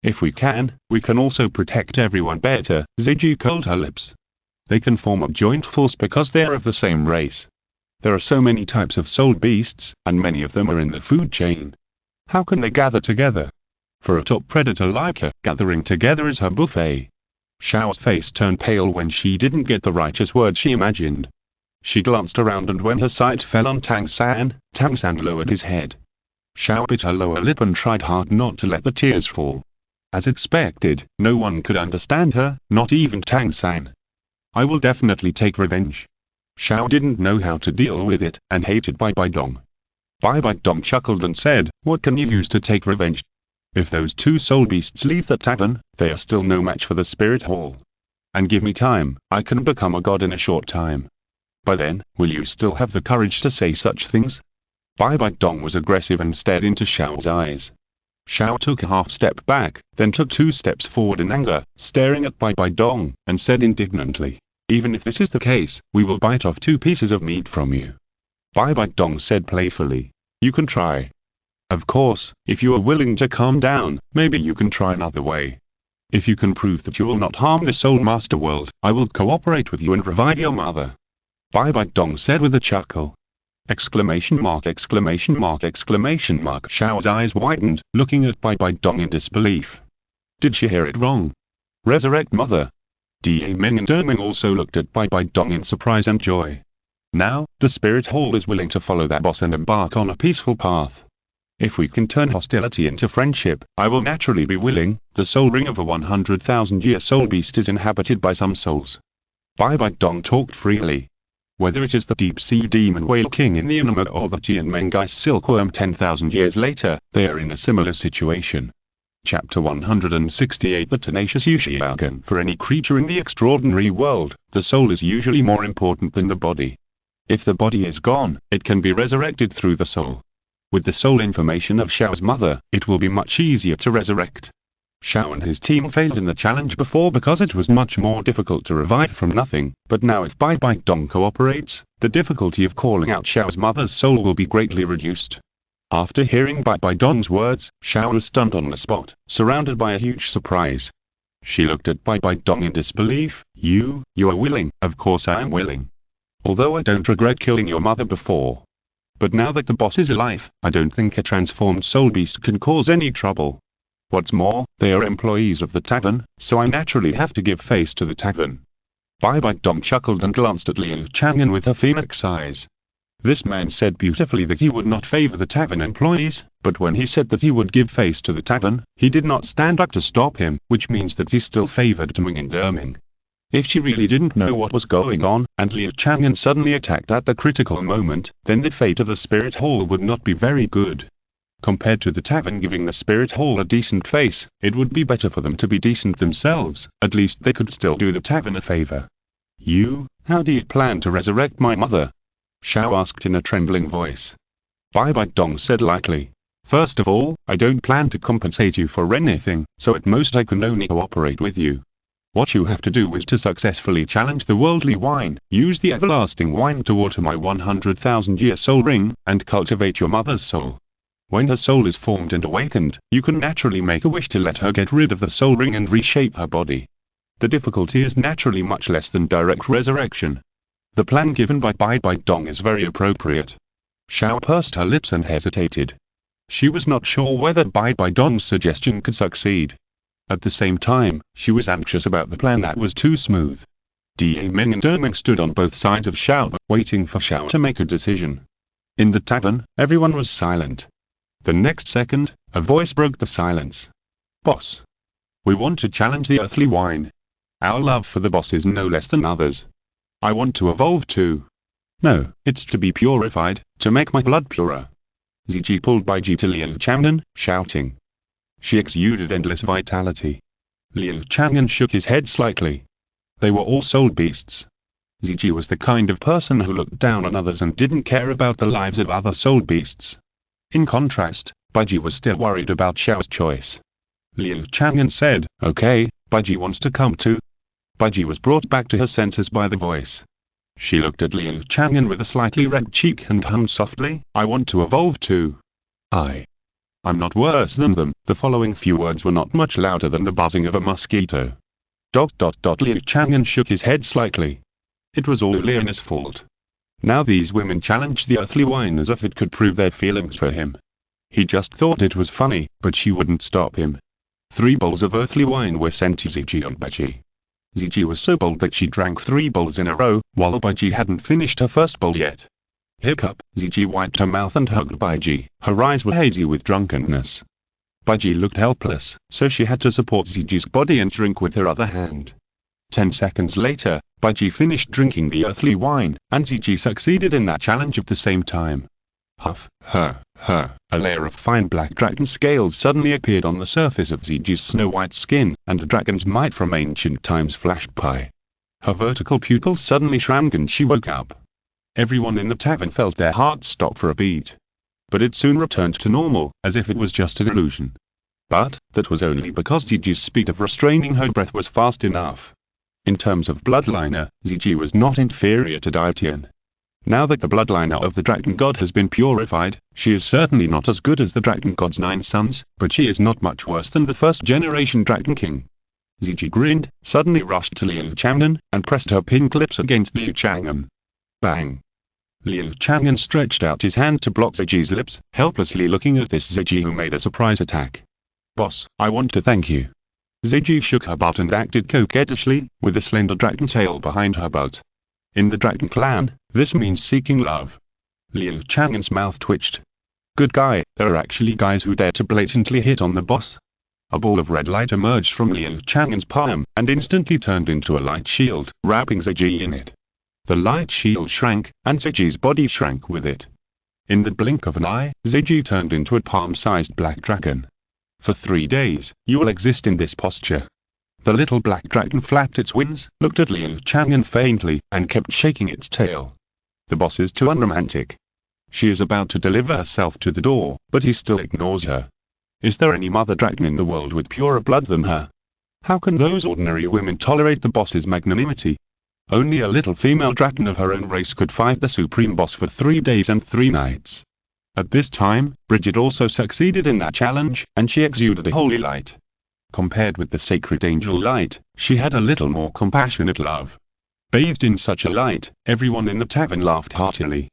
If we can also protect everyone better. Ziji curled her lips. They can form a joint force because they are of the same race. There are so many types of soul beasts, and many of them are in the food chain. How can they gather together? For a top predator like her, gathering together is her buffet. Xiao's face turned pale when she didn't get the righteous word she imagined. She glanced around, and when her sight fell on Tang San lowered his head. Xiao bit her lower lip and tried hard not to let the tears fall. As expected, no one could understand her, not even Tang San. I will definitely take revenge. Xiao didn't know how to deal with it, and hated Bibi Dong. Bibi Dong chuckled and said, what can you use to take revenge? If those two soul beasts leave the tavern, they are still no match for the spirit hall. And give me time, I can become a god in a short time. By then, will you still have the courage to say such things? Bibi Dong was aggressive and stared into Xiao's eyes. Xiao took a half step back, then took 2 steps forward in anger, staring at Bibi Dong, and said indignantly, even if this is the case, we will bite off 2 pieces of meat from you. Bibi Dong said playfully, you can try. Of course, if you are willing to calm down, maybe you can try another way. If you can prove that you will not harm the Soul Master world, I will cooperate with you and revive your mother. Bibi Dong said with a chuckle. Exclamation mark, exclamation mark, exclamation mark. Xiao's eyes widened, looking at Bibi Dong in disbelief. Did she hear it wrong? Resurrect mother. Da Ming and Erming also looked at Bibi Dong in surprise and joy. Now, the spirit hall is willing to follow that boss and embark on a peaceful path. If we can turn hostility into friendship, I will naturally be willing. The soul ring of a 100,000-year soul beast is inhabited by some souls. Bibi Dong talked freely. Whether it is the deep-sea demon whale king in the anime or the Qian Renxue silkworm 10,000 years later, they are in a similar situation. Chapter 168 The Tenacious Yuxiaogan. For any creature in the extraordinary world, the soul is usually more important than the body. If the body is gone, it can be resurrected through the soul. With the soul information of Xiao's mother, it will be much easier to resurrect. Xiao and his team failed in the challenge before because it was much more difficult to revive from nothing, but now if Bibi Dong cooperates, the difficulty of calling out Xiao's mother's soul will be greatly reduced. After hearing Bibi Dong's words, Xiao was stunned on the spot, surrounded by a huge surprise. She looked at Bibi Dong in disbelief. You are willing? Of course I am willing. Although I don't regret killing your mother before. But now that the boss is alive, I don't think a transformed soul beast can cause any trouble. What's more, they are employees of the tavern, so I naturally have to give face to the tavern. Bibi Dong chuckled and glanced at Liu Chang'an with her phoenix eyes. This man said beautifully that he would not favor the tavern employees, but when he said that he would give face to the tavern, he did not stand up to stop him, which means that he still favored Ming and Erming. If she really didn't know what was going on, and Liu Chang'an suddenly attacked at the critical moment, then the fate of the spirit hall would not be very good. Compared to the tavern giving the spirit hall a decent face, it would be better for them to be decent themselves. At least they could still do the tavern a favor. How do you plan to resurrect my mother? Xiao asked in a trembling voice. Bibi Dong said lightly. First of all, I don't plan to compensate you for anything, so at most I can only cooperate with you. What you have to do is to successfully challenge the worldly wine, use the everlasting wine to water my 100,000-year soul ring, and cultivate your mother's soul. When her soul is formed and awakened, you can naturally make a wish to let her get rid of the soul ring and reshape her body. The difficulty is naturally much less than direct resurrection. The plan given by Bibi Dong is very appropriate. Xiao pursed her lips and hesitated. She was not sure whether Bibi Dong's suggestion could succeed. At the same time, she was anxious about the plan that was too smooth. Da Ming and Erming stood on both sides of Xiao, waiting for Xiao to make a decision. In the tavern, everyone was silent. The next second, a voice broke the silence. Boss. We want to challenge the earthly wine. Our love for the boss is no less than others. I want to evolve too. No, it's to be purified, to make my blood purer. Ziji pulled Baiji to Liu Chang'an, shouting. She exuded endless vitality. Liu Chang'an shook his head slightly. They were all soul beasts. Ziji was the kind of person who looked down on others and didn't care about the lives of other soul beasts. In contrast, Baiji was still worried about Xiao's choice. Liu Chang'an said, okay, Baiji wants to come too. Baiji was brought back to her senses by the voice. She looked at Liu Chang'an with a slightly red cheek and hummed softly, I want to evolve too. I I'm not worse than them. The following few words were not much louder than the buzzing of a mosquito. Liu Chang'an shook his head slightly. It was all Liana's fault. Now these women challenged the earthly wine as if it could prove their feelings for him. He just thought it was funny, but she wouldn't stop him. 3 bowls of earthly wine were sent to Ziji and Baiji. Ziji was so bold that she drank 3 bowls in a row, while Baiji hadn't finished her first bowl yet. Hiccup, Ziji wiped her mouth and hugged Baiji. Her eyes were hazy with drunkenness. Baiji looked helpless, so she had to support Ziji's body and drink with her other hand. 10 seconds later, Baiji finished drinking the earthly wine, and Ziji succeeded in that challenge at the same time. Huff, a layer of fine black dragon scales suddenly appeared on the surface of Ziji's snow-white skin, and a dragon's might from ancient times flashed by. Her vertical pupils suddenly shrank and she woke up. Everyone in the tavern felt their hearts stop for a beat. But it soon returned to normal, as if it was just an illusion. But that was only because Ziji's speed of restraining her breath was fast enough. In terms of bloodliner, Ziji was not inferior to Dietian. Now that the bloodliner of the dragon god has been purified, she is certainly not as good as the dragon god's 9 sons, but she is not much worse than the first-generation dragon king. Ziji grinned, suddenly rushed to Liu Chang'an, and pressed her pink lips against Liu Chang'an. Bang! Liu Chang'an stretched out his hand to block Ziji's lips, helplessly looking at this Ziji who made a surprise attack. Boss, I want to thank you. Ziji shook her butt and acted coquettishly, with a slender dragon tail behind her butt. In the dragon clan, this means seeking love. Liu Chang'an's mouth twitched. Good guy, there are actually guys who dare to blatantly hit on the boss. A ball of red light emerged from Liu Chang'an's palm, and instantly turned into a light shield, wrapping Ziji in it. The light shield shrank, and Ziji's body shrank with it. In the blink of an eye, Ziji turned into a palm-sized black dragon. For 3 days, you will exist in this posture. The little black dragon flapped its wings, looked at Liu Chang'an faintly, and kept shaking its tail. The boss is too unromantic. She is about to deliver herself to the door, but he still ignores her. Is there any mother dragon in the world with purer blood than her? How can those ordinary women tolerate the boss's magnanimity? Only a little female dragon of her own race could fight the supreme boss for 3 days and 3 nights. At this time, Bridget also succeeded in that challenge, and she exuded a holy light. Compared with the sacred angel light, she had a little more compassionate love. Bathed in such a light, everyone in the tavern laughed heartily.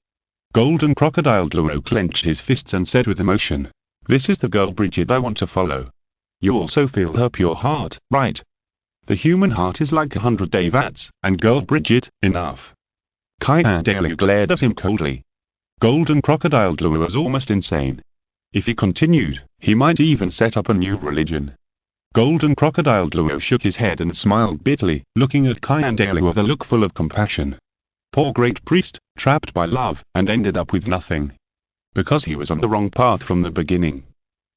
Golden Crocodile Douluo clenched his fists and said with emotion, "This is the girl Bridget I want to follow." You also feel her pure heart, right? The human heart is like 100 Devats, and girl Bridget, enough. Qian Renxue glared at him coldly. Golden Crocodile Douluo was almost insane. If he continued, he might even set up a new religion. Golden Crocodile Douluo shook his head and smiled bitterly, looking at Qian Renxue with a look full of compassion. Poor great priest, trapped by love, and ended up with nothing. Because he was on the wrong path from the beginning.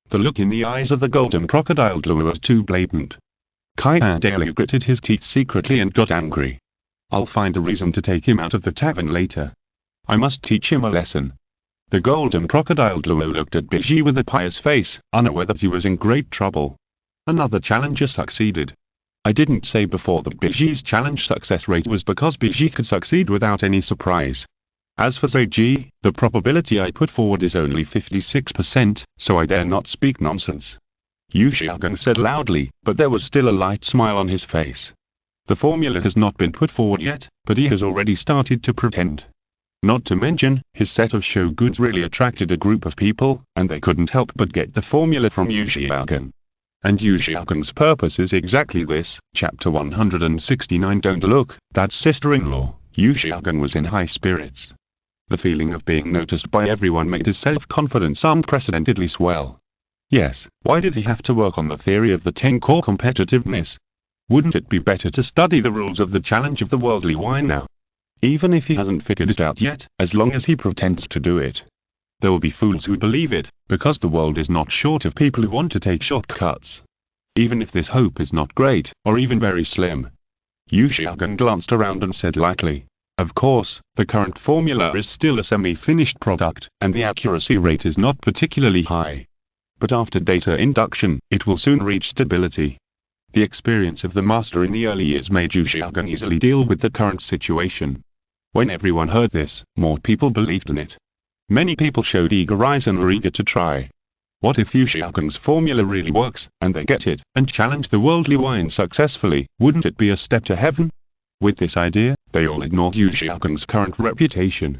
The look in the eyes of the Golden Crocodile Douluo was too blatant. Qian Renxue gritted his teeth secretly and got angry. I'll find a reason to take him out of the tavern later. I must teach him a lesson. The Golden Crocodile Douluo looked at Biji with a pious face, unaware that he was in great trouble. Another challenger succeeded. I didn't say before that Biji's challenge success rate was because Biji could succeed without any surprise. As for Ziji, the probability I put forward is only 56%, so I dare not speak nonsense. Liu Chang'an said loudly, but there was still a light smile on his face. The formula has not been put forward yet, but he has already started to pretend. Not to mention, his set of show goods really attracted a group of people, and they couldn't help but get the formula from Liu Chang'an. And Liu Chang'an's purpose is exactly this. Chapter 169. Don't look, that's sister-in-law. Liu Chang'an was in high spirits. The feeling of being noticed by everyone made his self-confidence unprecedentedly swell. Yes, why did he have to work on the theory of the 10-core competitiveness? Wouldn't it be better to study the rules of the challenge of the worldly wine now? Even if he hasn't figured it out yet, as long as he pretends to do it. There will be fools who believe it, because the world is not short of people who want to take shortcuts. Even if this hope is not great, or even very slim. Liu Chang'an glanced around and said lightly, of course, the current formula is still a semi-finished product, and the accuracy rate is not particularly high. But after data induction, it will soon reach stability. The experience of the master in the early years made Liu Chang'an easily deal with the current situation. When everyone heard this, more people believed in it. Many people showed eager eyes and were eager to try. What if Liu Chang'an's formula really works, and they get it, and challenge the worldly wine successfully? Wouldn't it be a step to heaven? With this idea, they all ignored Liu Chang'an's current reputation.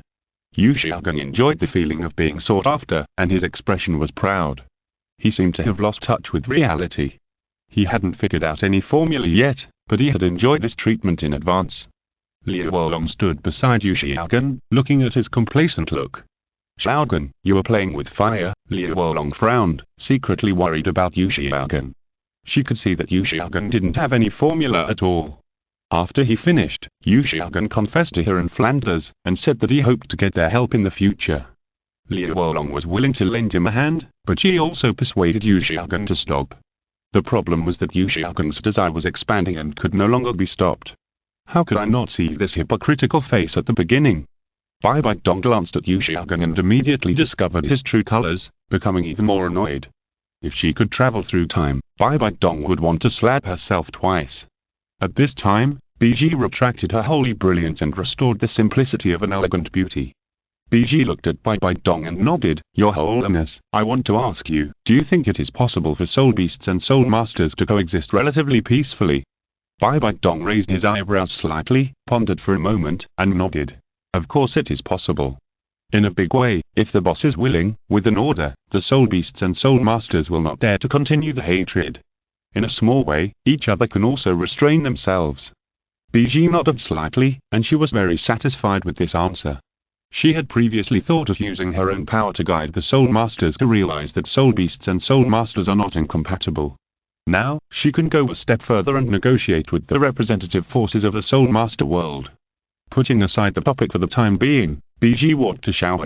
Liu Chang'an enjoyed the feeling of being sought after, and his expression was proud. He seemed to have lost touch with reality. He hadn't figured out any formula yet, but he had enjoyed this treatment in advance. Liu Wolong stood beside Liu Chang'an, looking at his complacent look. "Chang'an, you are playing with fire." Liu Wolong frowned, secretly worried about Liu Chang'an. She could see that Liu Chang'an didn't have any formula at all. After he finished, Liu Chang'an confessed to her in Flanders, and said that he hoped to get their help in the future. Liu Wolong was willing to lend him a hand, but she also persuaded Liu Chang'an to stop. The problem was that Liu Chang'an's desire was expanding and could no longer be stopped. How could I not see this hypocritical face at the beginning? Bibi Dong glanced at Liu Chang'an and immediately discovered his true colors, becoming even more annoyed. If she could travel through time, Bibi Dong would want to slap herself twice. At this time, Bibi retracted her holy brilliance and restored the simplicity of an elegant beauty. Bibi looked at Bibi Dong and nodded. "Your Holiness, I want to ask you, do you think it is possible for soul beasts and soul masters to coexist relatively peacefully?" Bibi Dong raised his eyebrows slightly, pondered for a moment, and nodded. "Of course it is possible. In a big way, if the boss is willing, with an order, the soul beasts and soul masters will not dare to continue the hatred. In a small way, each other can also restrain themselves." Bibi nodded slightly, and she was very satisfied with this answer. She had previously thought of using her own power to guide the soul masters to realize that soul beasts and soul masters are not incompatible. Now, she can go a step further and negotiate with the representative forces of the soul master world. Putting aside the topic for the time being, Bibi walked to Xiao.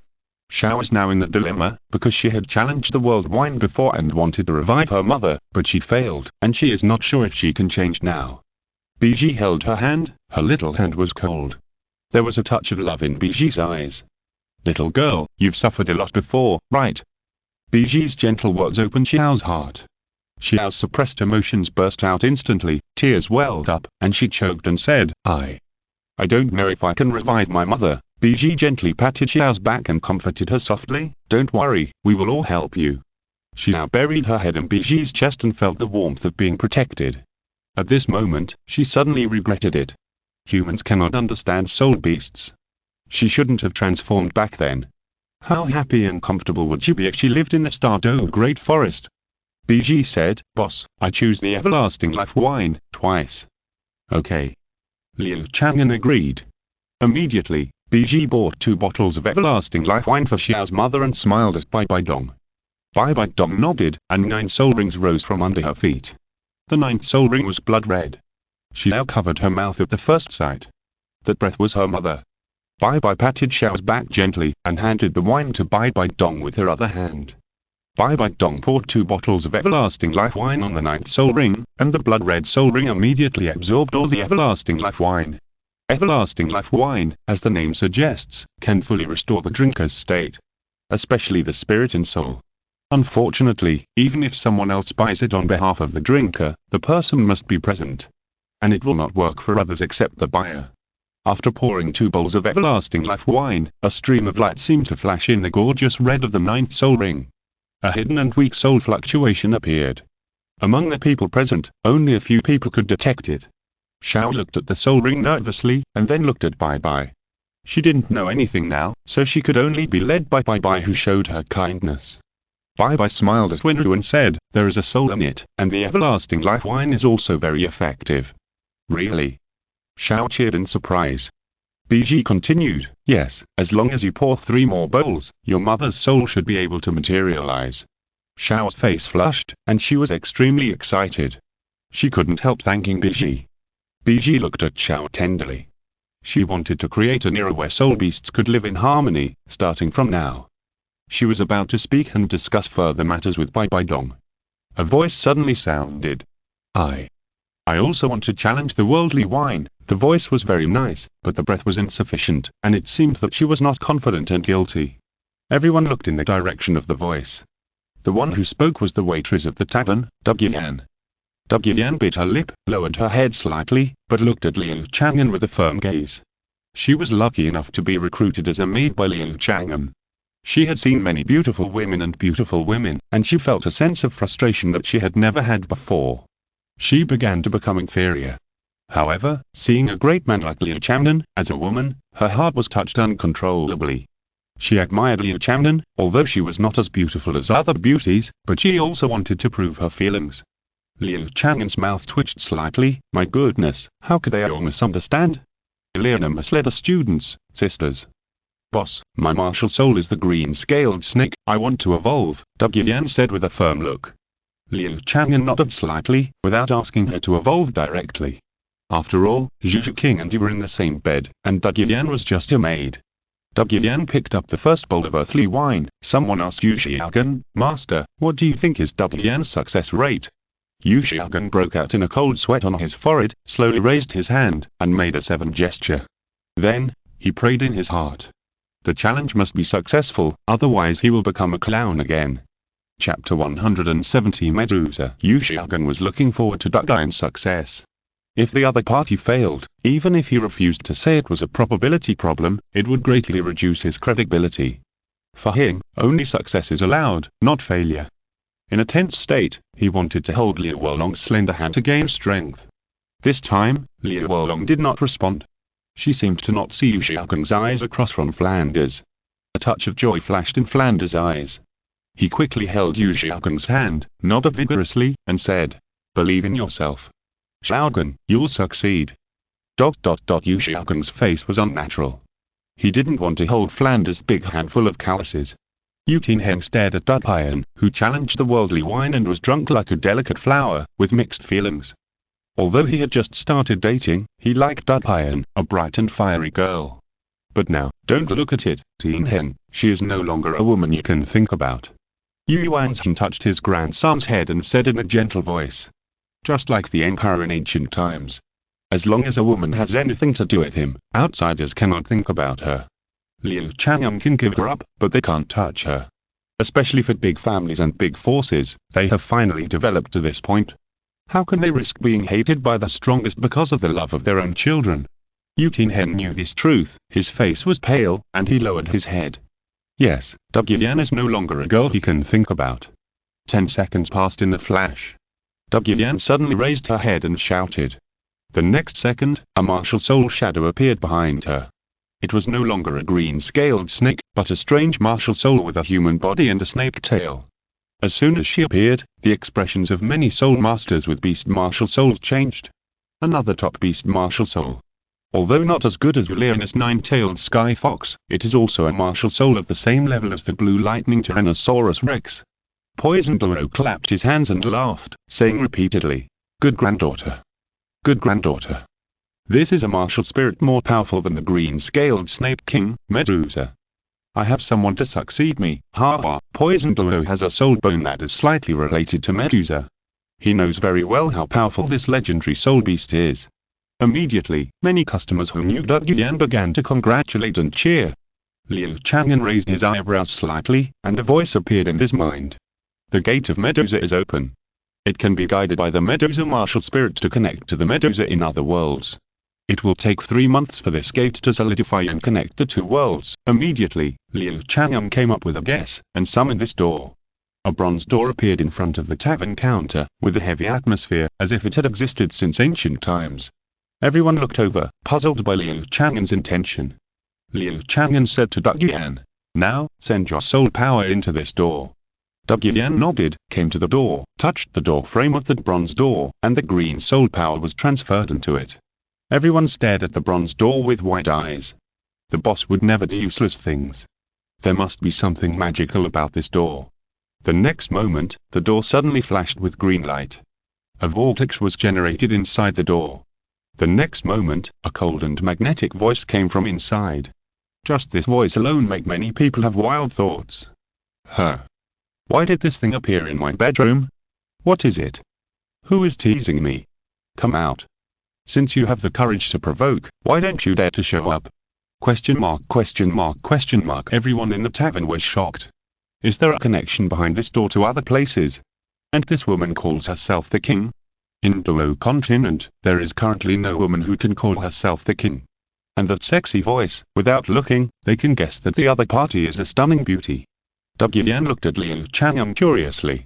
Xiao is now in a dilemma, because she had challenged the world wine before and wanted to revive her mother, but she failed, and she is not sure if she can change now. Bibi held her hand. Her little hand was cold. There was a touch of love in Bibi's eyes. "Little girl, you've suffered a lot before, right?" Bibi's gentle words opened Xiao's heart. Xiao's suppressed emotions burst out instantly, tears welled up, and she choked and said, I don't know if I can revive my mother." Bibi gently patted Xiao's back and comforted her softly. "Don't worry, we will all help you." Xiao buried her head in Bibi's chest and felt the warmth of being protected. At this moment, she suddenly regretted it. Humans cannot understand soul beasts. She shouldn't have transformed back then. How happy and comfortable would she be if she lived in the Star Dou Great Forest? Bibi said, "Boss, I choose the everlasting life wine, twice." "Okay." Liu Chang'an agreed. Immediately, Bibi bought 2 bottles of everlasting life wine for Xiao's mother and smiled at Bibi Dong. Bibi Dong nodded, and 9 soul rings rose from under her feet. The 9th soul ring was blood red. Xiao covered her mouth at the first sight. That breath was her mother. Bibi patted Xiao's back gently, and handed the wine to Bibi Dong with her other hand. Bibi Dong poured 2 bottles of everlasting life wine on the 9th soul ring, and the blood red soul ring immediately absorbed all the everlasting life wine. Everlasting life wine, as the name suggests, can fully restore the drinker's state, especially the spirit and soul. Unfortunately, even if someone else buys it on behalf of the drinker, the person must be present. And it will not work for others except the buyer. After pouring 2 bowls of everlasting life wine, a stream of light seemed to flash in the gorgeous red of the 9th soul ring. A hidden and weak soul fluctuation appeared. Among the people present, only a few people could detect it. Xiao looked at the soul ring nervously, and then looked at Bibi. She didn't know anything now, so she could only be led by Bibi, who showed her kindness. Bibi smiled at Wenru and said, "There is a soul in it, and the everlasting life wine is also very effective." "Really?" Xiao cheered in surprise. Bibi continued, "Yes, as long as you pour 3 more bowls, your mother's soul should be able to materialize." Xiao's face flushed, and she was extremely excited. She couldn't help thanking Bibi. Bibi looked at Xiao tenderly. She wanted to create an era where soul beasts could live in harmony, starting from now. She was about to speak and discuss further matters with Bibi Dong. A voice suddenly sounded. I also want to challenge the worldly wine." The voice was very nice, but the breath was insufficient, and it seemed that she was not confident and guilty. Everyone looked in the direction of the voice. The one who spoke was the waitress of the tavern, Douluo. Douluo bit her lip, lowered her head slightly, but looked at Liu Chang'an with a firm gaze. She was lucky enough to be recruited as a maid by Liu Chang'an. She had seen many beautiful women, and she felt a sense of frustration that she had never had before. She began to become inferior. However, seeing a great man like Liu Chang'an, as a woman, her heart was touched uncontrollably. She admired Liu Chang'an, although she was not as beautiful as other beauties, but she also wanted to prove her feelings. Liu Chang'an's mouth twitched slightly. My goodness, how could they all misunderstand? Elena misled the students, sisters. Boss, my martial soul is the green-scaled snake, I want to evolve, Dou Yan said with a firm look. Liu Chang'an nodded slightly, without asking her to evolve directly. After all, Zhu Zhuqing and he were in the same bed, and Dou Yan was just a maid. Dou Yan picked up the first bowl of earthly wine. Someone asked Yu Xiaogan, Master, what do you think is Dou Yan's success rate? Yu Xiaogan broke out in a cold sweat on his forehead, slowly raised his hand, and made a 7 gesture. Then, he prayed in his heart. The challenge must be successful, otherwise he will become a clown again. Chapter 170 Medusa. Yu Xiaogan was looking forward to Dou Yan's success. If the other party failed, even if he refused to say it was a probability problem, it would greatly reduce his credibility. For him, only success is allowed, not failure. In a tense state, he wanted to hold Liu Wolong's slender hand to gain strength. This time, Liu Wolong did not respond. She seemed to not see Yu Xiaogan's eyes across from Flanders. A touch of joy flashed in Flanders' eyes. He quickly held Yu Xiaogan's hand, nodded vigorously, and said, Believe in yourself. Xiaogan, you'll succeed. Yu Xiaogan's face was unnatural. He didn't want to hold Flanders' big handful of calluses. Yu Tinheng stared at Dou Yan, who challenged the worldly wine and was drunk like a delicate flower, with mixed feelings. Although he had just started dating, he liked Dou Yan, a bright and fiery girl. But now, don't look at it, Tinheng, she is no longer a woman you can think about. Yu Yuanzhen touched his grandson's head and said in a gentle voice. Just like the emperor in ancient times. As long as a woman has anything to do with him, outsiders cannot think about her. Liu Chang'an can give her up, but they can't touch her. Especially for big families and big forces, they have finally developed to this point. How can they risk being hated by the strongest because of the love of their own children? Yu Tinheng knew this truth, his face was pale, and he lowered his head. Yes, Dou Yan is no longer a girl he can think about. 10 seconds passed in a flash. Dou Yan suddenly raised her head and shouted. The next second, a martial soul shadow appeared behind her. It was no longer a green-scaled snake, but a strange martial soul with a human body and a snake tail. As soon as she appeared, the expressions of many soul masters with beast martial souls changed. Another top beast martial soul. Although not as good as Valerian's 9-tailed sky fox, it is also a martial soul of the same level as the blue lightning Tyrannosaurus Rex. Poison Douluo clapped his hands and laughed, saying repeatedly, Good granddaughter. Good granddaughter. This is a martial spirit more powerful than the green-scaled snake king, Medusa. I have someone to succeed me, ha ha. Poison Douluo has a soul bone that is slightly related to Medusa. He knows very well how powerful this legendary soul beast is. Immediately, many customers who knew Dou Yan began to congratulate and cheer. Liu Chang'an raised his eyebrows slightly, and a voice appeared in his mind. The gate of Medusa is open. It can be guided by the Medusa martial spirit to connect to the Medusa in other worlds. It will take 3 months for this gate to solidify and connect the 2 worlds. Immediately, Liu Chang'an came up with a guess, and summoned this door. A bronze door appeared in front of the tavern counter, with a heavy atmosphere, as if it had existed since ancient times. Everyone looked over, puzzled by Liu Chang'an's intention. Liu Chang'an said to Dou Yan, Now, send your soul power into this door. Dou Yan nodded, came to the door, touched the door frame of the bronze door, and the green soul power was transferred into it. Everyone stared at the bronze door with wide eyes. The boss would never do useless things. There must be something magical about this door. The next moment, the door suddenly flashed with green light. A vortex was generated inside the door. The next moment, a cold and magnetic voice came from inside. Just this voice alone made many people have wild thoughts. Why did this thing appear in my bedroom? What is it? Who is teasing me? Come out. Since you have the courage to provoke, why don't you dare to show up? Question mark, question mark, question mark. Everyone in the tavern was shocked. Is there a connection behind this door to other places? And this woman calls herself the king? In Douluo Continent, there is currently no woman who can call herself the king. and that sexy voice. Without looking, they can guess that the other party is a stunning beauty. Dou Yan looked at Liu Chang'an curiously.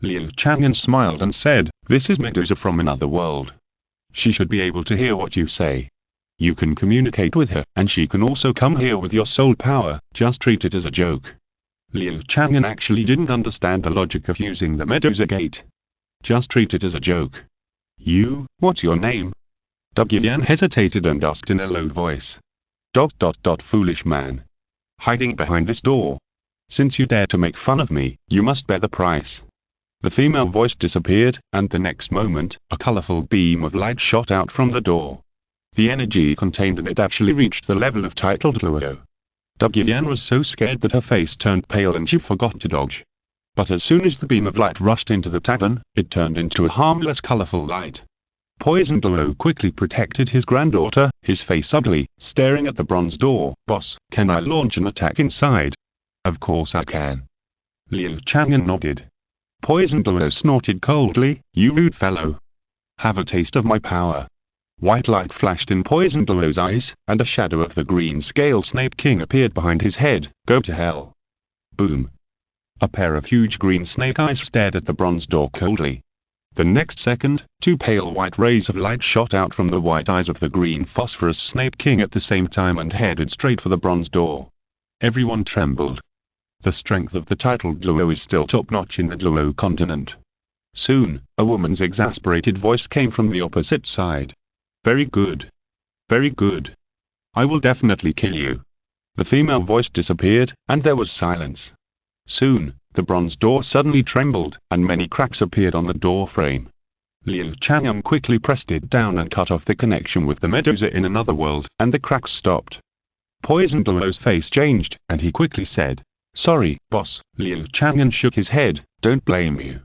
Liu Chang'an smiled and said, "This is Medusa from another world. She should be able to hear what you say. You can communicate with her, and she can also come here with your soul power, just treat it as a joke." Liu Chang'an actually didn't understand the logic of using the Medusa gate. Just treat it as a joke. What's your name? Dou Yan hesitated and asked in a low voice. Foolish man. Hiding behind this door. Since you dare to make fun of me, you must bear the price. The female voice disappeared, and the next moment, a colorful beam of light shot out from the door. The energy contained in it actually reached the level of titled Luo. Dou Yan was so scared that her face turned pale and she forgot to dodge. But as soon as the beam of light rushed into the tavern, it turned into a harmless colorful light. Poisoned Luo quickly protected his granddaughter, his face ugly, staring at the bronze door. "Boss, can I launch an attack inside?" "Of course I can." Liu Chang'an nodded. Poisoned Luo snorted coldly, "You rude fellow. Have a taste of my power." White light flashed in Poisoned Luo's eyes, and a shadow of the green scale Snake King appeared behind his head. "Go to hell." Boom. A pair of huge green snake eyes stared at the bronze door coldly. The next second, two pale white rays of light shot out from the white eyes of the green phosphorus Snake King at the same time and headed straight for the bronze door. Everyone trembled. The strength of the titled Luo is still top-notch in the Douluo Continent. Soon, a woman's exasperated voice came from the opposite side. "Very good. Very good. I will definitely kill you." The female voice disappeared, and there was silence. Soon, the bronze door suddenly trembled, and many cracks appeared on the door frame. Liu Chang'an quickly pressed it down and cut off the connection with the Medusa in another world, and the cracks stopped. Poisoned Luo's face changed, and he quickly said, "Sorry, boss." Liu Chang'an shook his head, "Don't blame you."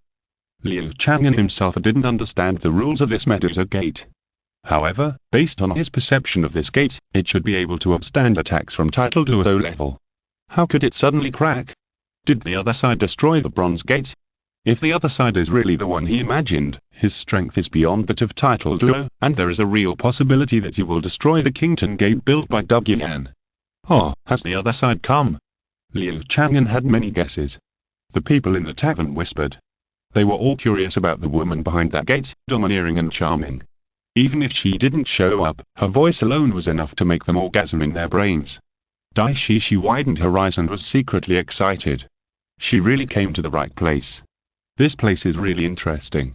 Liu Chang'an himself didn't understand the rules of this Medusa gate. However, based on his perception of this gate, it should be able to withstand attacks from titled Luo level. How could it suddenly crack? Did the other side destroy the bronze gate? If the other side is really the one he imagined, his strength is beyond that of titled Luo, and there is a real possibility that he will destroy the Kington gate built by Dou Yan. "Oh, has the other side come?" Liu Chang'an had many guesses. The people in the tavern whispered. They were all curious about the woman behind that gate, domineering and charming. Even if she didn't show up, her voice alone was enough to make them orgasm in their brains. Dai Shi widened her eyes and was secretly excited. She really came to the right place. This place is really interesting.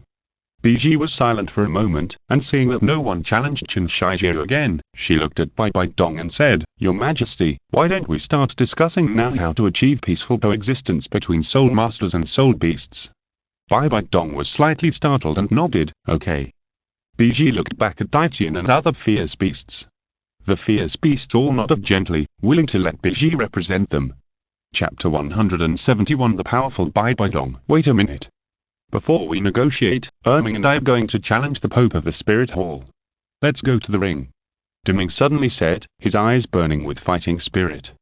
Bibi was silent for a moment, and seeing that no one challenged Chen Shizhe again, she looked at Bibi Dong and said, "Your Majesty, why don't we start discussing now how to achieve peaceful coexistence between soul masters and soul beasts?" Bibi Dong was slightly startled and nodded, "Okay." Bibi looked back at Daijian and other fierce beasts. The fierce beasts all nodded gently, willing to let Bibi represent them. Chapter 171 The Powerful Bibi Dong. Wait a minute. Before we negotiate, Erming and I are going to challenge the Pope of the Spirit Hall. Let's go to the ring. Deming suddenly said, his eyes burning with fighting spirit.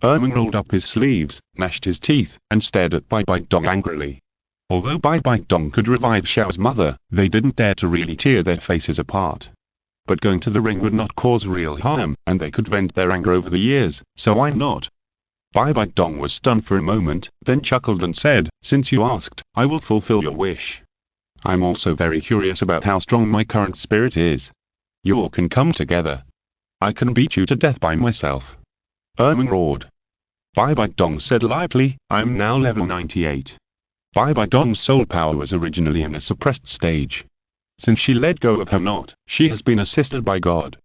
Erming rolled up his sleeves, gnashed his teeth, and stared at Bibi Dong angrily. Although Bibi Dong could revive Xiao's mother, they didn't dare to really tear their faces apart. But going to the ring would not cause real harm, and they could vent their anger over the years, so why not? Bibi Dong was stunned for a moment, then chuckled and said, "Since you asked, I will fulfill your wish. I'm also very curious about how strong my current spirit is. You all can come together. I can beat you to death by myself." Erming roared. Bibi Dong said lightly, "I'm now level 98. Bibi Dong's soul power was originally in a suppressed stage. Since she let go of her knot, she has been assisted by God.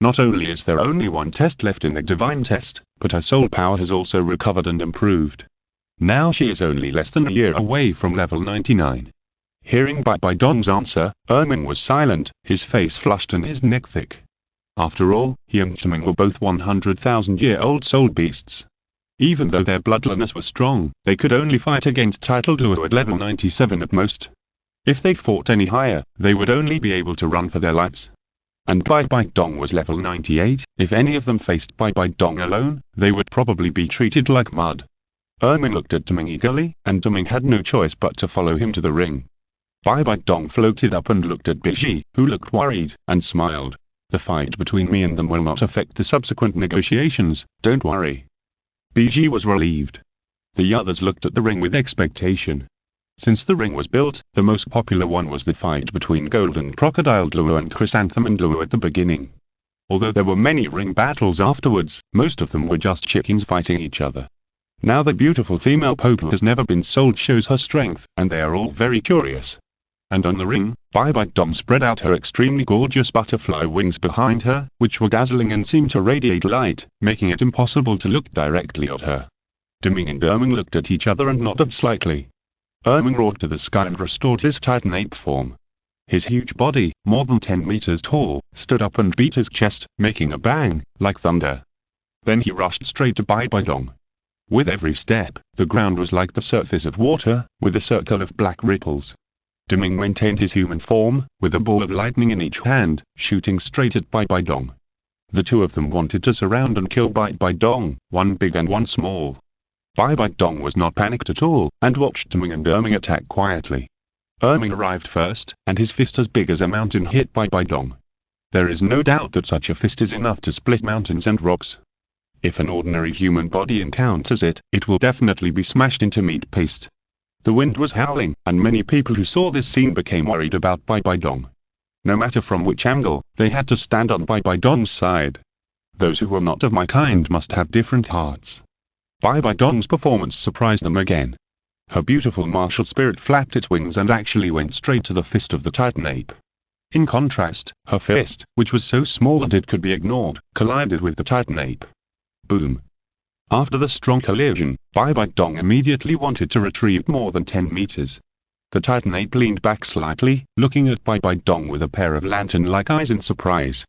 Not only is there only one test left in the divine test, but her soul power has also recovered and improved. Now she is only less than a year away from level 99. Hearing Bibi Dong's answer, Erming was silent, his face flushed and his neck thick. After all, he and Deming were both 100,000-year-old soul beasts. Even though their bloodliness was strong, they could only fight against titled Luo at level 97 at most. If they fought any higher, they would only be able to run for their lives. And Bibi Dong was level 98, if any of them faced Bibi Dong alone, they would probably be treated like mud. Erming looked at Deming eagerly, and Deming had no choice but to follow him to the ring. Bibi Dong floated up and looked at Bibi, who looked worried, and smiled. The fight between me and them will not affect the subsequent negotiations, don't worry. BG was relieved. The others looked at the ring with expectation. Since the ring was built, the most popular one was the fight between Golden Crocodile Douluo and Chrysanthemum Douluo at the beginning. Although there were many ring battles afterwards, most of them were just chickens fighting each other. Now the beautiful female Pope who has never been sold shows her strength, and they are all very curious. And on the ring, Bibi Dong spread out her extremely gorgeous butterfly wings behind her, which were dazzling and seemed to radiate light, making it impossible to look directly at her. Deming and Erming looked at each other and nodded slightly. Erming roared to the sky and restored his Titan ape form. His huge body, more than 10 meters tall, stood up and beat his chest, making a bang, like thunder. Then he rushed straight to Bibi Dong. With every step, the ground was like the surface of water, with a circle of black ripples. Deming maintained his human form, with a ball of lightning in each hand, shooting straight at Bibi Dong. The two of them wanted to surround and kill Bibi Dong, one big and one small. Bibi Dong was not panicked at all, and watched Deming and Erming attack quietly. Erming arrived first, and his fist as big as a mountain hit Bibi Dong. There is no doubt that such a fist is enough to split mountains and rocks. If an ordinary human body encounters it, it will definitely be smashed into meat paste. The wind was howling, and many people who saw this scene became worried about Bibi Dong. No matter from which angle, they had to stand on Bibi Dong's side. Those who were not of my kind must have different hearts. Bibi Dong's performance surprised them again. Her beautiful martial spirit flapped its wings and actually went straight to the fist of the Titan ape. In contrast, her fist, which was so small that it could be ignored, collided with the Titan ape. Boom. After the strong collision, Bibi Dong immediately wanted to retreat more than 10 meters. The Titan ape leaned back slightly, looking at Bibi Dong with a pair of lantern-like eyes in surprise.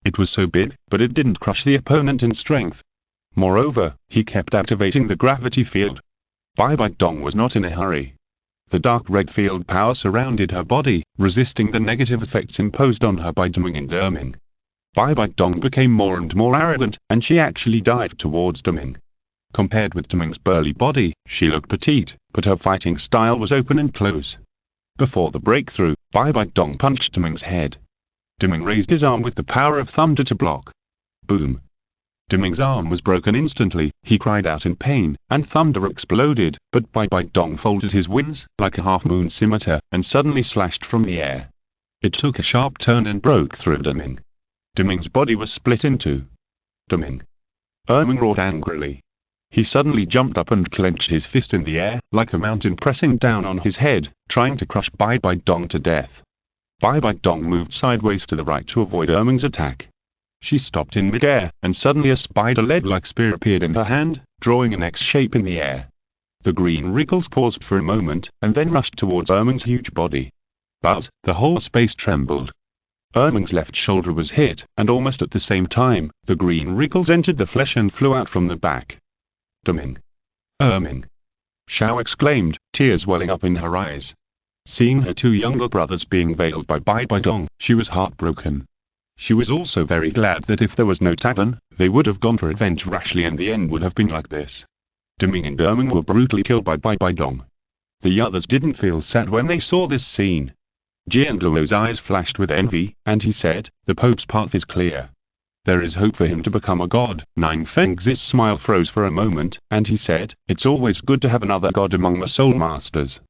It was so big, but it didn't crush the opponent in strength. Moreover, he kept activating the gravity field. Bibi Dong was not in a hurry. The dark red field power surrounded her body, resisting the negative effects imposed on her by Deming and Erming. Bibi Dong became more and more arrogant, and she actually dived towards Deming. Compared with Deming's burly body, she looked petite, but her fighting style was open and close. Before the breakthrough, Bibi Dong punched Deming's head. Deming raised his arm with the power of thunder to block. Boom. Deming's arm was broken instantly, he cried out in pain, and thunder exploded, but Bibi Dong folded his wings, like a half-moon scimitar, and suddenly slashed from the air. It took a sharp turn and broke through Deming. Deming's body was split in two. Deming. Erming roared angrily. He suddenly jumped up and clenched his fist in the air, like a mountain pressing down on his head, trying to crush Bibi Dong to death. Bibi Dong moved sideways to the right to avoid Erming's attack. She stopped in midair, and suddenly a spider-leg-like spear appeared in her hand, drawing an X shape in the air. The green wrinkles paused for a moment, and then rushed towards Erming's huge body. But, the whole space trembled. Erming's left shoulder was hit, and almost at the same time, the green wrinkles entered the flesh and flew out from the back. Deming. Erming. Xiao exclaimed, tears welling up in her eyes. Seeing her two younger brothers being veiled by Bibi Dong, she was heartbroken. She was also very glad that if there was no Tavern, they would have gone for revenge rashly and the end would have been like this. Deming and Erming were brutally killed by Bibi Dong. The others didn't feel sad when they saw this scene. Qian Renxue's eyes flashed with envy, and he said, the Pope's path is clear. There is hope for him to become a god. Nine Feng's smile froze for a moment, and he said, it's always good to have another god among the Soul Masters.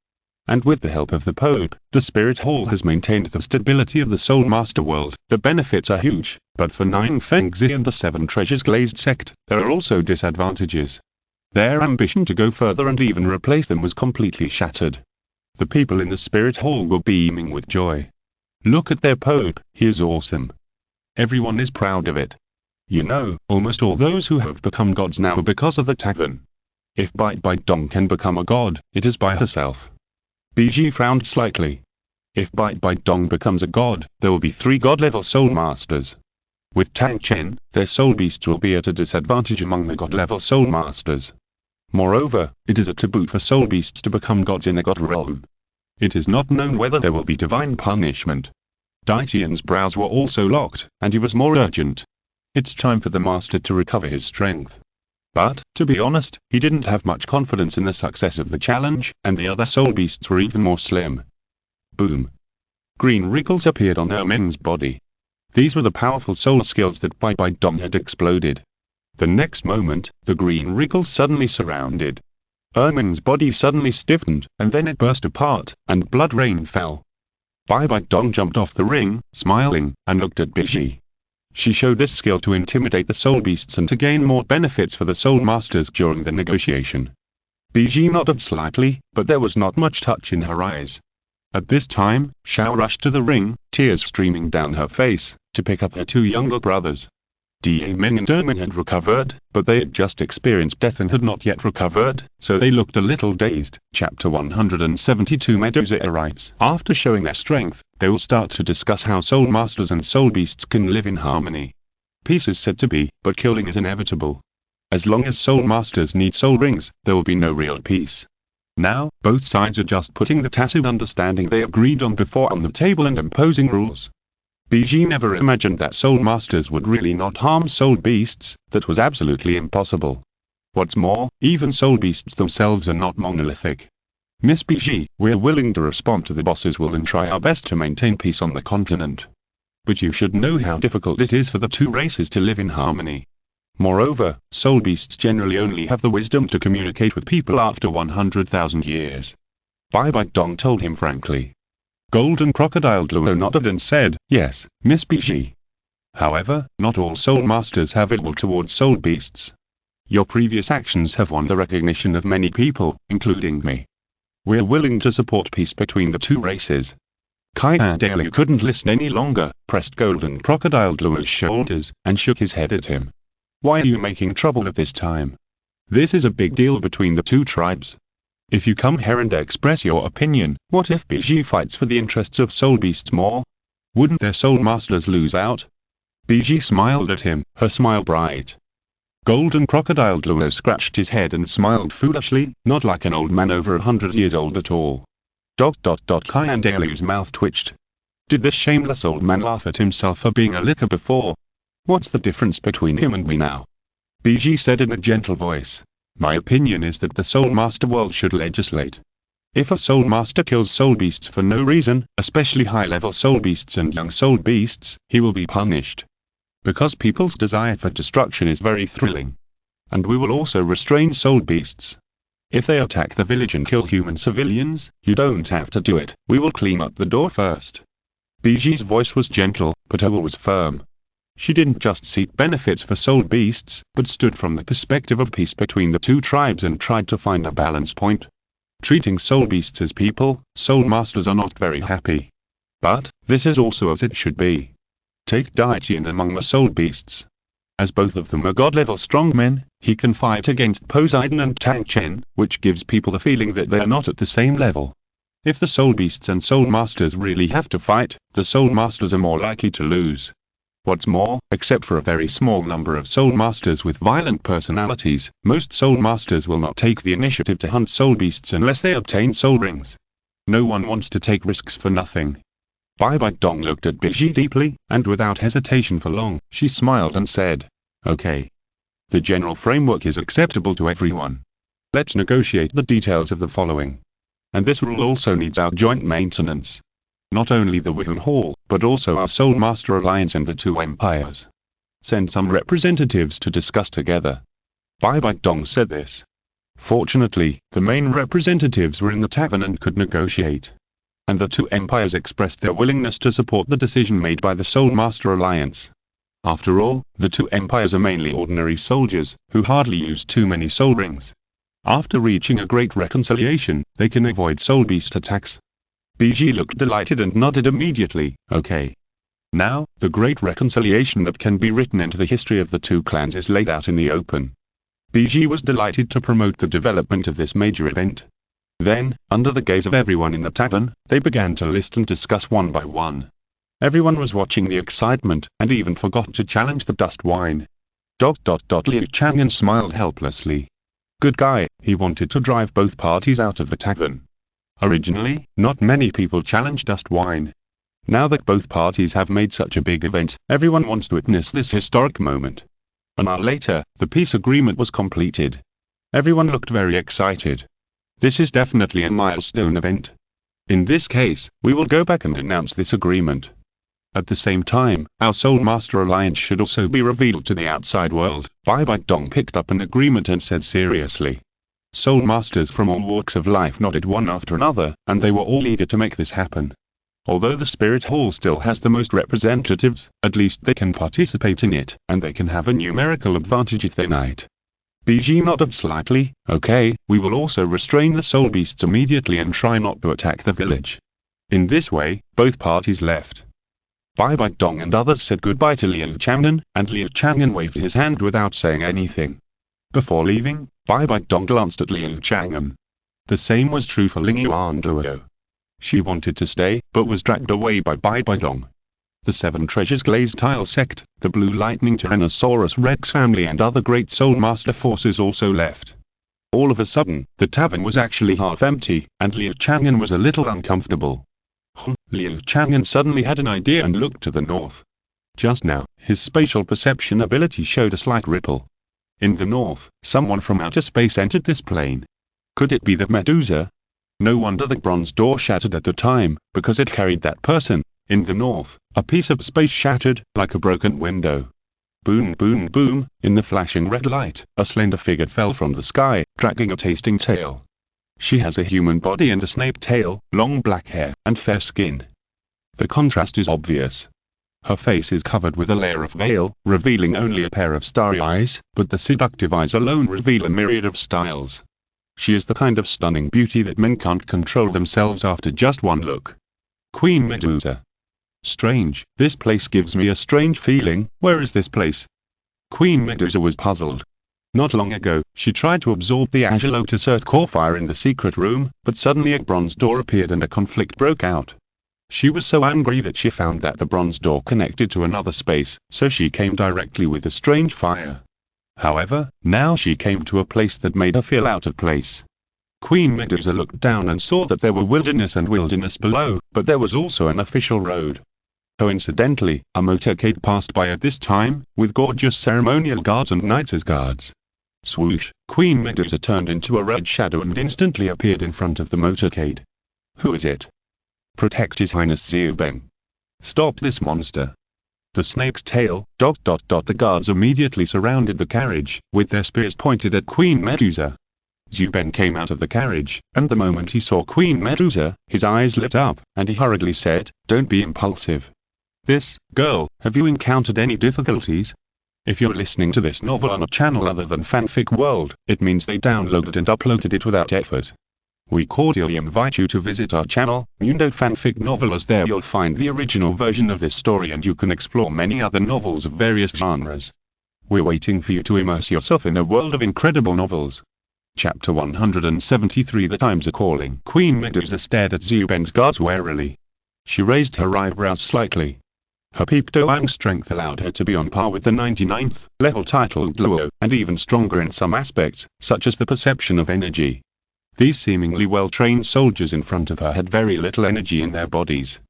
And with the help of the Pope, the Spirit Hall has maintained the stability of the Soul Master world. The benefits are huge, but for Nine Feng's and the Seven Treasures Glazed sect, there are also disadvantages. Their ambition to go further and even replace them was completely shattered. The people in the Spirit Hall were beaming with joy. Look at their Pope, he is awesome. Everyone is proud of it. You know, almost all those who have become gods now are because of the Tavern. If Bibi Dong can become a god, it is by herself. BG frowned slightly. If Bibi Dong becomes a god, there will be 3 god-level soul masters. With Tang Chen, their soul beasts will be at a disadvantage among the god-level soul masters. Moreover, it is a taboo for soul beasts to become gods in a god realm. It is not known whether there will be divine punishment. Daitian's brows were also locked, and he was more urgent. It's time for the master to recover his strength. But, to be honest, he didn't have much confidence in the success of the challenge, and the other soul beasts were even more slim. Boom. Green wrinkles appeared on Erming's body. These were the powerful soul skills that Bibi Dong had exploded. The next moment, the green wrinkles suddenly surrounded Erming's body suddenly stiffened, and then it burst apart, and blood rain fell. Bibi Dong jumped off the ring, smiling, and looked at Biji. She showed this skill to intimidate the soul beasts and to gain more benefits for the soul masters during the negotiation. Biji nodded slightly, but there was not much touch in her eyes. At this time, Xiao rushed to the ring, tears streaming down her face, to pick up her two younger brothers. Da Meng and Erming had recovered, but they had just experienced death and had not yet recovered, so they looked a little dazed. Chapter 172 Medusa arrives. After showing their strength, they will start to discuss how soul masters and soul beasts can live in harmony. Peace is said to be, but killing is inevitable. As long as soul masters need soul rings, there will be no real peace. Now, both sides are just putting the tacit understanding they agreed on before on the table and imposing rules. Biji never imagined that soul masters would really not harm soul beasts. That was absolutely impossible. What's more, even soul beasts themselves are not monolithic. Miss Biji, we're willing to respond to the boss's will and try our best to maintain peace on the continent. But you should know how difficult it is for the two races to live in harmony. Moreover, soul beasts generally only have the wisdom to communicate with people after 100,000 years. Bibi Dong told him frankly. Golden Crocodile Douluo nodded and said, yes, Miss Biji. However, not all soul masters have ill will towards soul beasts. Your previous actions have won the recognition of many people, including me. We're willing to support peace between the two races. Qian Renxue couldn't listen any longer, pressed Golden Crocodile Douluo's shoulders, and shook his head at him. Why are you making trouble at this time? This is a big deal between the two tribes. If you come here and express your opinion, what if Biji fights for the interests of soul beasts more? Wouldn't their soul masters lose out? Biji smiled at him, her smile bright. Golden Crocodile Douluo scratched his head and smiled foolishly, not like an old man over 100 years old at all. Qian Renxue's mouth twitched. Did this shameless old man laugh at himself for being a licker before? What's the difference between him and me now? Biji said in a gentle voice. My opinion is that the Soul Master world should legislate. If a Soul Master kills soul beasts for no reason, especially high-level soul beasts and young soul beasts, he will be punished. Because people's desire for destruction is very thrilling. And we will also restrain soul beasts. If they attack the village and kill human civilians, you don't have to do it, we will clean up the door first. Biji's voice was gentle, but her will was firm. She didn't just seek benefits for soul beasts, but stood from the perspective of peace between the two tribes and tried to find a balance point. Treating soul beasts as people, soul masters are not very happy. But, this is also as it should be. Take Daijian among the soul beasts. As both of them are god-level strongmen, he can fight against Poseidon and Tang Chen, which gives people the feeling that they are not at the same level. If the soul beasts and soul masters really have to fight, the soul masters are more likely to lose. What's more, except for a very small number of soul masters with violent personalities, most soul masters will not take the initiative to hunt soul beasts unless they obtain soul rings. No one wants to take risks for nothing. Bibi Dong looked at Biji deeply, and without hesitation for long, she smiled and said, okay. The general framework is acceptable to everyone. Let's negotiate the details of the following. And this rule also needs our joint maintenance. Not only the Wihun Hall, but also our Soul Master Alliance and the two empires. Send some representatives to discuss together. Bibi Dong said this. Fortunately, the main representatives were in the tavern and could negotiate. And the two empires expressed their willingness to support the decision made by the Soul Master Alliance. After all, the two empires are mainly ordinary soldiers, who hardly use too many soul rings. After reaching a great reconciliation, they can avoid soul beast attacks. Biji looked delighted and nodded immediately, okay. Now, the great reconciliation that can be written into the history of the two clans is laid out in the open. Biji was delighted to promote the development of this major event. Then, under the gaze of everyone in the tavern, they began to list and discuss one by one. Everyone was watching the excitement, and even forgot to challenge the dust wine. Liu Chang'an smiled helplessly. Good guy, he wanted to drive both parties out of the tavern. Originally, not many people challenged dust wine. Now that both parties have made such a big event, everyone wants to witness this historic moment. An hour later, the peace agreement was completed. Everyone looked very excited. This is definitely a milestone event. In this case, we will go back and announce this agreement. At the same time, our Soul Master Alliance should also be revealed to the outside world. Bibi Dong picked up an agreement and said seriously. Soul Masters from all walks of life nodded one after another, and they were all eager to make this happen. Although the Spirit Hall still has the most representatives, at least they can participate in it, and they can have a numerical advantage if they knight. BG nodded slightly. Okay, we will also restrain the soul beasts immediately and try not to attack the village. In this way, both parties left. Bibi Dong and others said goodbye to Liu Chang'an, and Liu Chang'an waved his hand without saying anything. Before leaving, Bibi Dong glanced at Liu Chang'an. The same was true for Ling Yuan Duo. She wanted to stay, but was dragged away by Bibi Dong. The Seven Treasures Glazed Tile Sect, the Blue Lightning Tyrannosaurus Rex family and other great Soul Master forces also left. All of a sudden, the tavern was actually half empty, and Liu Chang'an was a little uncomfortable. Liu Chang'an suddenly had an idea and looked to the north. Just now, his spatial perception ability showed a slight ripple. In the north, someone from outer space entered this plane. Could it be the Medusa? No wonder the bronze door shattered at the time, because it carried that person. In the north, a piece of space shattered, like a broken window. Boom boom boom, in the flashing red light, a slender figure fell from the sky, dragging a tasting tail. She has a human body and a snake tail, long black hair, and fair skin. The contrast is obvious. Her face is covered with a layer of veil, revealing only a pair of starry eyes, but the seductive eyes alone reveal a myriad of styles. She is the kind of stunning beauty that men can't control themselves after just one look. Queen Medusa. Strange, this place gives me a strange feeling. Where is this place? Queen Medusa was puzzled. Not long ago, she tried to absorb the Azure Lotus Earth core fire in the secret room, but suddenly a bronze door appeared and a conflict broke out. She was so angry that she found that the bronze door connected to another space, so she came directly with a strange fire. However, now she came to a place that made her feel out of place. Queen Medusa looked down and saw that there were wilderness and wilderness below, but there was also an official road. Coincidentally, a motorcade passed by at this time, with gorgeous ceremonial guards and knights as guards. Swoosh, Queen Medusa turned into a red shadow and instantly appeared in front of the motorcade. Who is it? Protect His Highness Zhu Zhuqing. Stop this monster. The snake's tail, ... The guards immediately surrounded the carriage, with their spears pointed at Queen Medusa. Zhu Zhuqing came out of the carriage, and the moment he saw Queen Medusa, his eyes lit up, and he hurriedly said, "Don't be impulsive. Girl, have you encountered any difficulties? If you're listening to this novel on a channel other than Fanfic World, it means they downloaded and uploaded it without effort. We cordially invite you to visit our channel, Mundo Fanfic Novel, as there you'll find the original version of this story and you can explore many other novels of various genres. We're waiting for you to immerse yourself in a world of incredible novels." Chapter 173. The Times Are Calling. Queen Medusa stared at Zhu Zhuqing's guards warily. She raised her eyebrows slightly. Her Peep Doang strength allowed her to be on par with the 99th level titled Luo, and even stronger in some aspects, such as the perception of energy. These seemingly well-trained soldiers in front of her had very little energy in their bodies.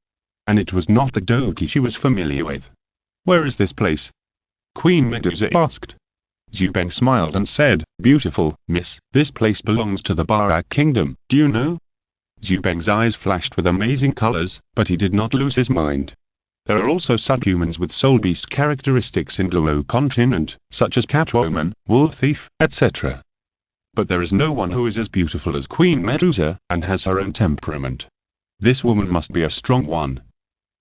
And it was not the Doki she was familiar with. "Where is this place?" Queen Medusa asked. Zhu Zhuqing smiled and said, "Beautiful, miss, this place belongs to the Barak Kingdom, do you know?" Zhu Zhuqing's eyes flashed with amazing colors, but he did not lose his mind. There are also subhumans with soul beast characteristics in Douluo Continent, such as Catwoman, Wolf Thief, etc. But there is no one who is as beautiful as Queen Medusa, and has her own temperament. This woman must be a strong one.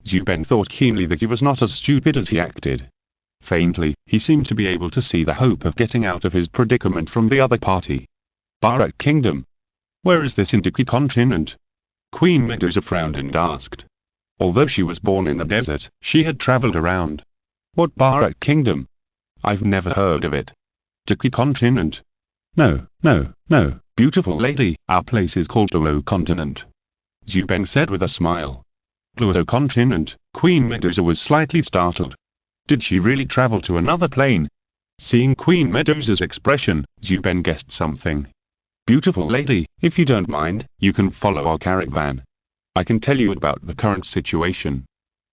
Zhu Zhuqing thought keenly that he was not as stupid as he acted. Faintly, he seemed to be able to see the hope of getting out of his predicament from the other party. Barak Kingdom? Where is this in Douluo Continent? Queen Medusa frowned and asked. Although she was born in the desert, she had traveled around. What Barak Kingdom? I've never heard of it. Douluo Continent? No, beautiful lady, our place is called Douluo Continent. Zhu Zhuqing said with a smile. Douluo Continent? Queen Medusa was slightly startled. Did she really travel to another plane? Seeing Queen Medusa's expression, Zhu Zhuqing guessed something. Beautiful lady, if you don't mind, you can follow our caravan. I can tell you about the current situation.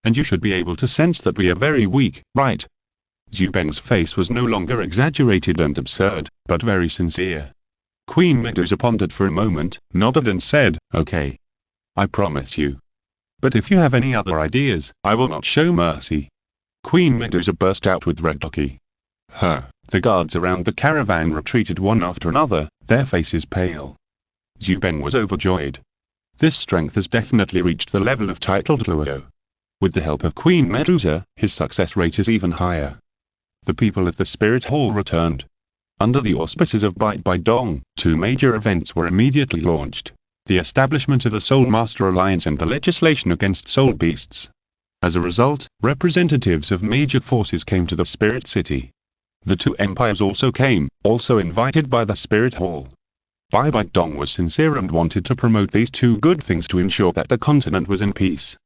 And you should be able to sense that we are very weak, right? Zhu Zhuqing's face was no longer exaggerated and absurd, but very sincere. Queen Medusa pondered for a moment, nodded and said, "Okay. I promise you." But if you have any other ideas, I will not show mercy. Queen Medusa burst out with red hockey. The guards around the caravan retreated one after another, their faces pale. Zhu Ben was overjoyed. This strength has definitely reached the level of titled Luo. With the help of Queen Medusa, his success rate is even higher. The people at the Spirit Hall returned. Under the auspices of Bibi Dong, 2 major events were immediately launched: the establishment of the Soul Master Alliance and the legislation against soul beasts. As a result, representatives of major forces came to the Spirit City. The 2 empires also came, also invited by the Spirit Hall. Bibi Dong was sincere and wanted to promote these 2 good things to ensure that the continent was in peace.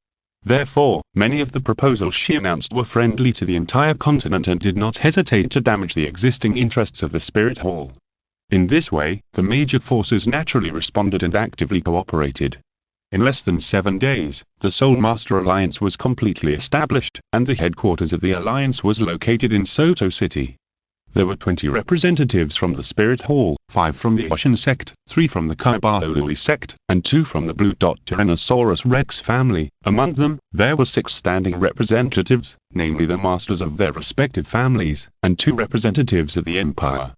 Therefore, many of the proposals she announced were friendly to the entire continent and did not hesitate to damage the existing interests of the Spirit Hall. In this way, the major forces naturally responded and actively cooperated. In less than 7 days, the Soul Master Alliance was completely established, and the headquarters of the alliance was located in Soto City. There were 20 representatives from the Spirit Hall, 5 from the Ocean sect, 3 from the Kaibaoluli sect, and 2 from the Blue Dot Tyrannosaurus Rex family. Among them, there were 6 standing representatives, namely the masters of their respective families, and 2 representatives of the Empire.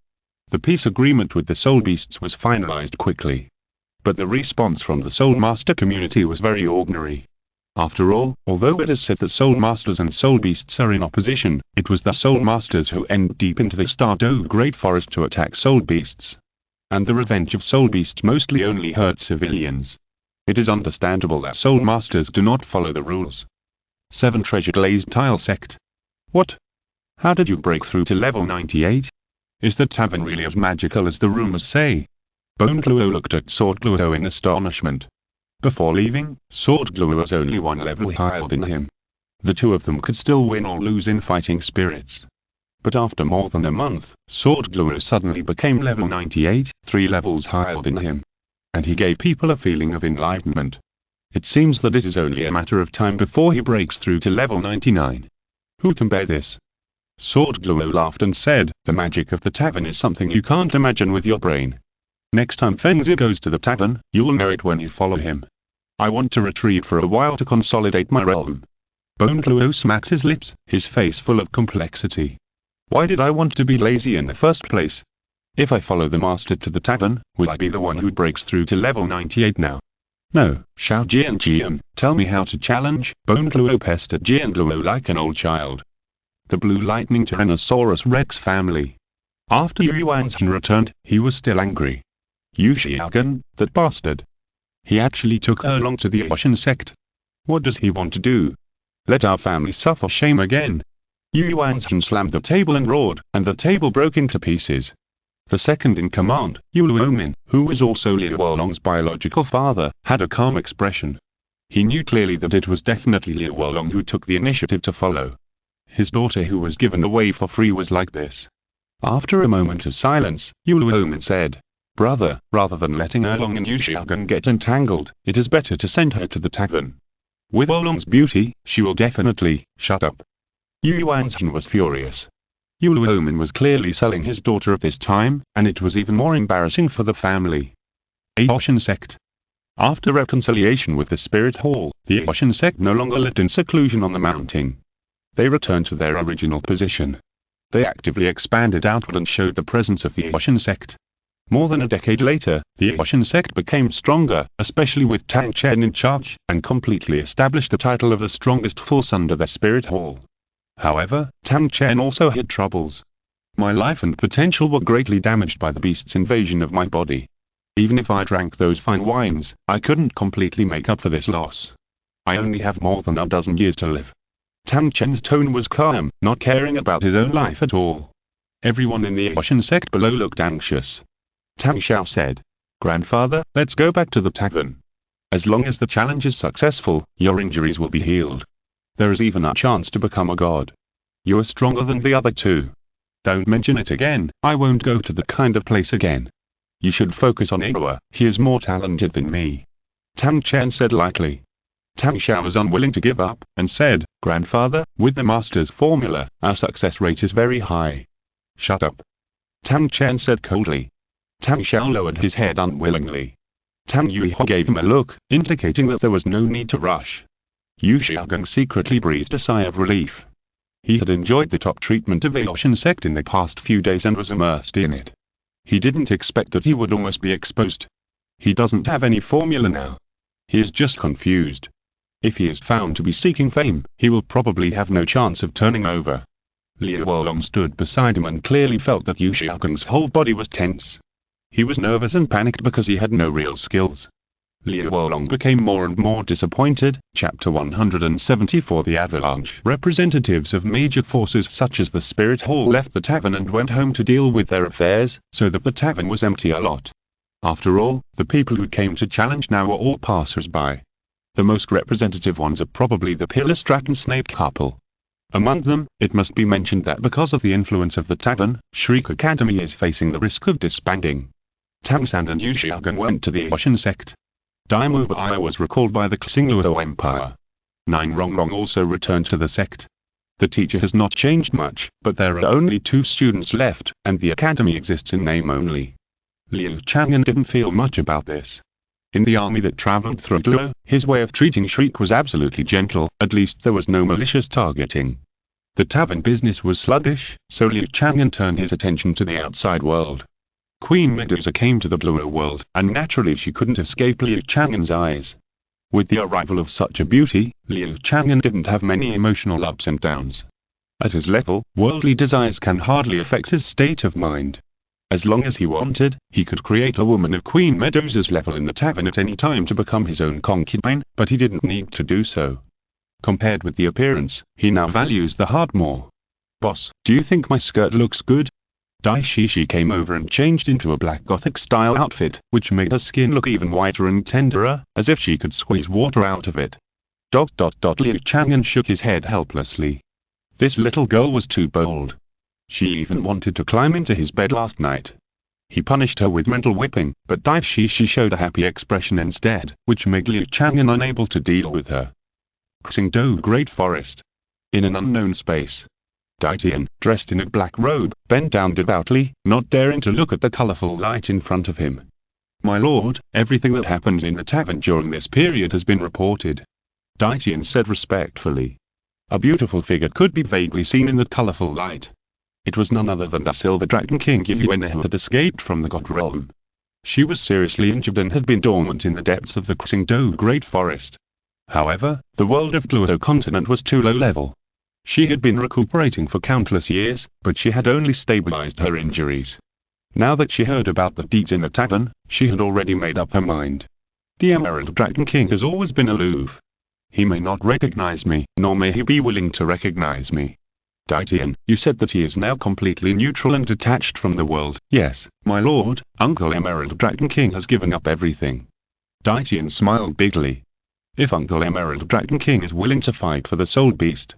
The peace agreement with the Soul Beasts was finalized quickly. But the response from the Soul Master community was very ordinary. After all, although it is said that Soul Masters and Soul Beasts are in opposition, it was the Soul Masters who went deep into the Star Dou Great Forest to attack Soul Beasts. And the revenge of Soul Beasts mostly only hurt civilians. It is understandable that Soul Masters do not follow the rules. 7 Treasure Glazed Tile Sect. What? How did you break through to level 98? Is the tavern really as magical as the rumors say? Bone Luo looked at Sword Luo in astonishment. Before leaving, Sword Luo was only 1 level higher than him. The 2 of them could still win or lose in fighting spirits. But after more than a month, Sword Luo suddenly became level 98, 3 levels higher than him. And he gave people a feeling of enlightenment. It seems that it is only a matter of time before he breaks through to level 99. Who can bear this? Sword Luo laughed and said, the magic of the tavern is something you can't imagine with your brain. Next time Fengzi goes to the tavern, you'll know it when you follow him. I want to retreat for a while to consolidate my realm. Bone Luo smacked his lips, his face full of complexity. Why did I want to be lazy in the first place? If I follow the master to the tavern, will I be the one who breaks through to level 98 now? No, Xiao Jian, tell me how to challenge. Bone Luo pestered Jian Luo like an old child. The Blue Lightning Tyrannosaurus Rex family. After Yu Wanzhen returned, he was still angry. Yu Xiaogan, that bastard. He actually took her along to the Ocean sect. What does he want to do? Let our family suffer shame again. Yu Wanzhen slammed the table and roared, and the table broke into pieces. The second in command, Yu Luomin, who was also Liu Wolong's biological father, had a calm expression. He knew clearly that it was definitely Liu Wolong who took the initiative to follow. His daughter who was given away for free was like this. After a moment of silence, Yu Luomin said, Brother, rather than letting Erlong and Yu Xiaogan get entangled, it is better to send her to the tavern. With Erlong's beauty, she will definitely, shut up. Yu Wanzhen was furious. Yu Luomin was clearly selling his daughter at this time, and it was even more embarrassing for the family. Ocean sect. After reconciliation with the Spirit Hall, the Ocean sect no longer lived in seclusion on the mountain. They returned to their original position. They actively expanded outward and showed the presence of the Ocean sect. More than a decade later, the Ocean sect became stronger, especially with Tang Chen in charge, and completely established the title of the strongest force under their Spirit Hall. However, Tang Chen also had troubles. My life and potential were greatly damaged by the beast's invasion of my body. Even if I drank those fine wines, I couldn't completely make up for this loss. I only have more than a dozen years to live. Tang Chen's tone was calm, not caring about his own life at all. Everyone in the Ocean sect below looked anxious. Tang Xiao said, Grandfather, let's go back to the tavern. As long as the challenge is successful, your injuries will be healed. There is even a chance to become a god. You are stronger than the other 2. Don't mention it again, I won't go to that kind of place again. You should focus on Iroha, he is more talented than me. Tang Chen said lightly. Tang Xiao was unwilling to give up, and said, Grandfather, with the master's formula, our success rate is very high. Shut up. Tang Chen said coldly. Tang Xiao lowered his head unwillingly. Tang Yuhua gave him a look, indicating that there was no need to rush. Liu Chang'an secretly breathed a sigh of relief. He had enjoyed the top treatment of a Ocean sect in the past few days and was immersed in it. He didn't expect that he would almost be exposed. He doesn't have any formula now. He is just confused. If he is found to be seeking fame, he will probably have no chance of turning over. Liu Wolong stood beside him and clearly felt that Liu Chang'an's whole body was tense. He was nervous and panicked because he had no real skills. Liu Wolong became more and more disappointed. Chapter 174. The Avalanche. Representatives of major forces such as the Spirit Hall left the tavern and went home to deal with their affairs, so that the tavern was empty a lot. After all, the people who came to challenge now were all passers-by. The most representative ones are probably the Pillar-Strat and Snake couple. Among them, it must be mentioned that because of the influence of the tavern, Shriek Academy is facing the risk of disbanding. Tang San and Liu Chang'an went to the Ocean sect. Daimu Bai was recalled by the Xingluo Empire. Nine Rongrong also returned to the sect. The teacher has not changed much, but there are only 2 students left, and the academy exists in name only. Liu Chang'an didn't feel much about this. In the army that traveled through Douluo, his way of treating Shriek was absolutely gentle, at least there was no malicious targeting. The tavern business was sluggish, so Liu Chang'an turned his attention to the outside world. Queen Medusa came to the Douluo world, and naturally she couldn't escape Liu Chang'an's eyes. With the arrival of such a beauty, Liu Chang'an didn't have many emotional ups and downs. At his level, worldly desires can hardly affect his state of mind. As long as he wanted, he could create a woman of Queen Medusa's level in the tavern at any time to become his own concubine, but he didn't need to do so. Compared with the appearance, he now values the heart more. Boss, do you think my skirt looks good? Dai Shishi came over and changed into a black gothic-style outfit, which made her skin look even whiter and tenderer, as if she could squeeze water out of it. Liu Chang'an shook his head helplessly. This little girl was too bold. She even wanted to climb into his bed last night. He punished her with mental whipping, but Dai Shishi showed a happy expression instead, which made Liu Chang'an unable to deal with her. Xingdou Great Forest. In an unknown space. Daitian, dressed in a black robe, bent down devoutly, not daring to look at the colorful light in front of him. My lord, everything that happened in the tavern during this period has been reported. Daitian said respectfully. A beautiful figure could be vaguely seen in the colorful light. It was none other than the Silver Dragon King Yuen who had escaped from the God Realm. She was seriously injured and had been dormant in the depths of the Xingdou Great Forest. However, the world of Douluo Continent was too low level. She had been recuperating for countless years, but she had only stabilized her injuries. Now that she heard about the deeds in the tavern, she had already made up her mind. The Emerald Dragon King has always been aloof. He may not recognize me, nor may he be willing to recognize me. Daitian, you said that he is now completely neutral and detached from the world. Yes, my lord, Uncle Emerald Dragon King has given up everything. Daitian smiled bigly. If Uncle Emerald Dragon King is willing to fight for the Soul Beast,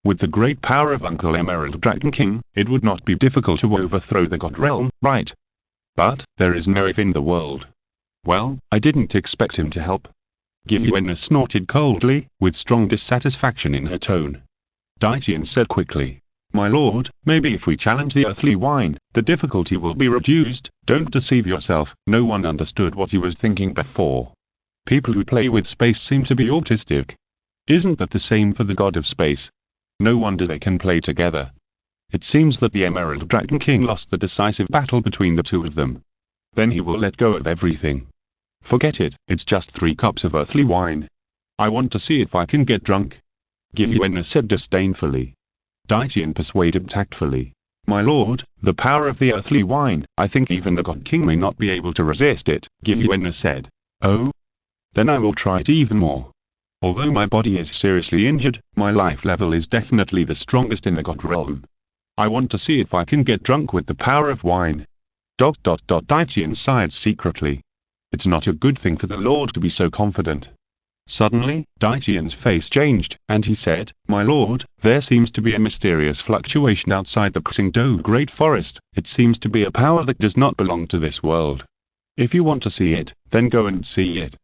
with the great power of Uncle Emerald Dragon King, it would not be difficult to overthrow the God Realm, right? But, there is no if in the world. Well, I didn't expect him to help. Yuen snorted coldly, with strong dissatisfaction in her tone. Daitian said quickly. My lord, maybe if we challenge the earthly wine, the difficulty will be reduced. Don't deceive yourself, no one understood what he was thinking before. People who play with space seem to be autistic. Isn't that the same for the god of space? No wonder they can play together. It seems that the Emerald Dragon King lost the decisive battle between the 2 of them. Then he will let go of everything. Forget it, it's just 3 cups of earthly wine. I want to see if I can get drunk. Yuen said disdainfully. Daitian persuaded tactfully. My lord, the power of the earthly wine, I think even the God King may not be able to resist it, Yuen said. Oh? Then I will try it even more. Although my body is seriously injured, my life level is definitely the strongest in the God Realm. I want to see if I can get drunk with the power of wine. Daitian sighed secretly. It's not a good thing for the Lord to be so confident. Suddenly, Daitian's face changed, and he said, My lord, there seems to be a mysterious fluctuation outside the Xingdou Great Forest. It seems to be a power that does not belong to this world. If you want to see it, then go and see it.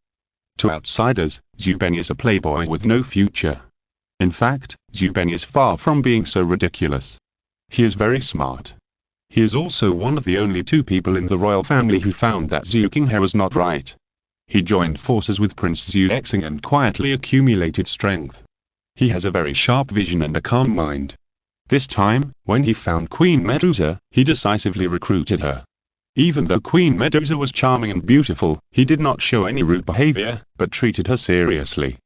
To outsiders, Zubeni is a playboy with no future. In fact, Zubeni is far from being so ridiculous. He is very smart. He is also one of the only 2 people in the royal family who found that Zhuqing hair was not right. He joined forces with Prince Zhu Zhuqing and quietly accumulated strength. He has a very sharp vision and a calm mind. This time, when he found Queen Medusa, he decisively recruited her. Even though Queen Medusa was charming and beautiful, he did not show any rude behavior, but treated her seriously.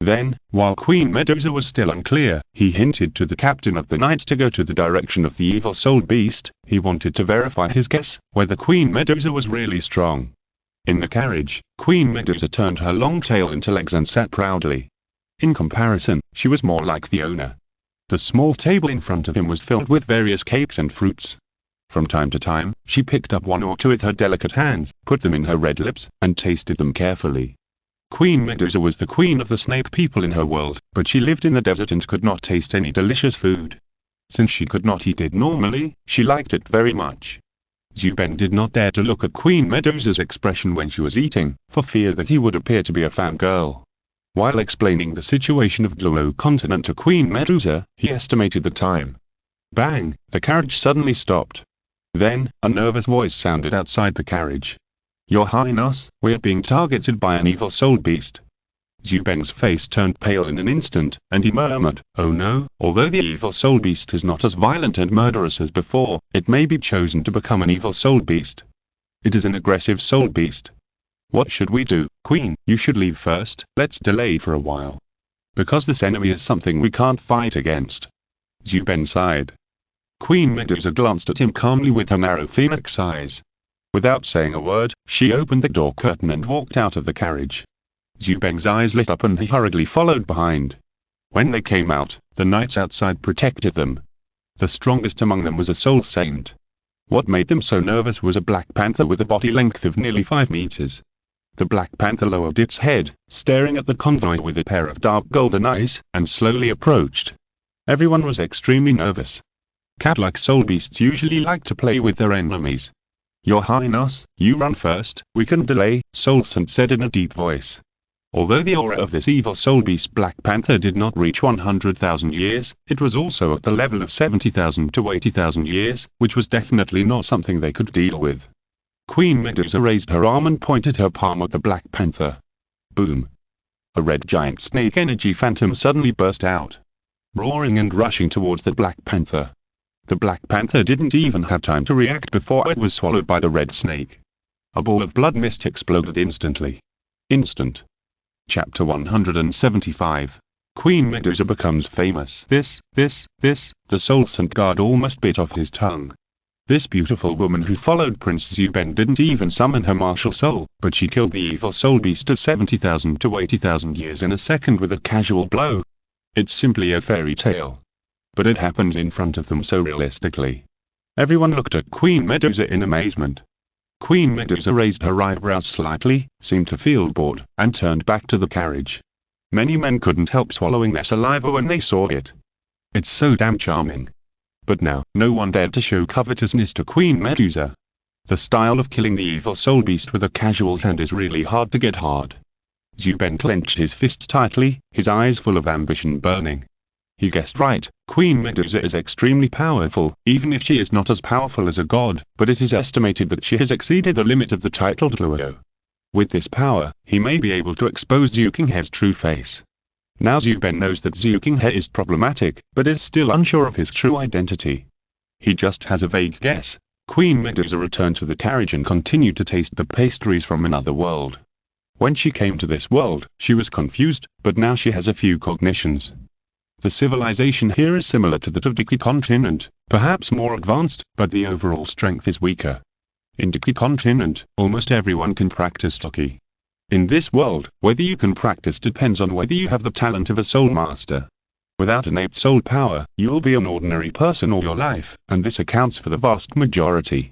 Then, while Queen Medusa was still unclear, he hinted to the captain of the knights to go to the direction of the evil-souled beast. He wanted to verify his guess, whether Queen Medusa was really strong. In the carriage, Queen Medusa turned her long tail into legs and sat proudly. In comparison, she was more like the owner. The small table in front of him was filled with various cakes and fruits. From time to time, she picked up one or two with her delicate hands, put them in her red lips, and tasted them carefully. Queen Medusa was the queen of the snake people in her world, but she lived in the desert and could not taste any delicious food. Since she could not eat it normally, she liked it very much. Zhu Ben did not dare to look at Queen Medusa's expression when she was eating, for fear that he would appear to be a fangirl. While explaining the situation of Douluo Continent to Queen Medusa, he estimated the time. Bang! The carriage suddenly stopped. Then, a nervous voice sounded outside the carriage. "Your Highness, we are being targeted by an evil-souled beast." Zhu Ben's face turned pale in an instant, and he murmured, "Oh no, although the evil-souled beast is not as violent and murderous as before, it may be chosen to become an evil-souled beast. It is an aggressive soul beast. What should we do, Queen? You should leave first. Let's delay for a while. Because this enemy is something we can't fight against." Zhu Ben sighed. Queen Medusa glanced at him calmly with her narrow phoenix eyes. Without saying a word, she opened the door curtain and walked out of the carriage. Zhu Ben's eyes lit up and he hurriedly followed behind. When they came out, the knights outside protected them. The strongest among them was a soul saint. What made them so nervous was a black panther with a body length of nearly 5 meters. The black panther lowered its head, staring at the convoy with a pair of dark golden eyes, and slowly approached. Everyone was extremely nervous. Cat-like soul beasts usually like to play with their enemies. "Your Highness, you run first, we can delay," Soul Saint said in a deep voice. Although the aura of this evil soul beast Black Panther did not reach 100,000 years, it was also at the level of 70,000 to 80,000 years, which was definitely not something they could deal with. Queen Medusa raised her arm and pointed her palm at the Black Panther. Boom! A red giant snake energy phantom suddenly burst out, roaring and rushing towards the Black Panther. The Black Panther didn't even have time to react before it was swallowed by the red snake. A ball of blood mist exploded instantly. Instant. Chapter 175. Queen Medusa becomes famous. The Soul Saint guard almost bit off his tongue. This beautiful woman who followed Prince Zhu Ben didn't even summon her martial soul, but she killed the evil soul beast of 70,000 to 80,000 years in a second with a casual blow. It's simply a fairy tale. But it happened in front of them so realistically. Everyone looked at Queen Medusa in amazement. Queen Medusa raised her eyebrows slightly, seemed to feel bored, and turned back to the carriage. Many men couldn't help swallowing their saliva when they saw it. It's so damn charming. But now, no one dared to show covetousness to Queen Medusa. The style of killing the evil soul beast with a casual hand is really hard to get hard. Zhu Ben clenched his fists tightly, his eyes full of ambition burning. He guessed right, Queen Medusa is extremely powerful, even if she is not as powerful as a god, but it is estimated that she has exceeded the limit of the titled Douluo. With this power, he may be able to expose Zhu Qinghe's true face. Now Zhu Ben knows that Zhu Qinghe is problematic, but is still unsure of his true identity. He just has a vague guess. Queen Medusa returned to the carriage and continued to taste the pastries from another world. When she came to this world, she was confused, but now she has a few cognitions. The civilization here is similar to that of Douluo Continent, perhaps more advanced, but the overall strength is weaker. In Douluo Continent, almost everyone can practice Doki. In this world, whether you can practice depends on whether you have the talent of a soul master. Without innate soul power, you will be an ordinary person all your life, and this accounts for the vast majority.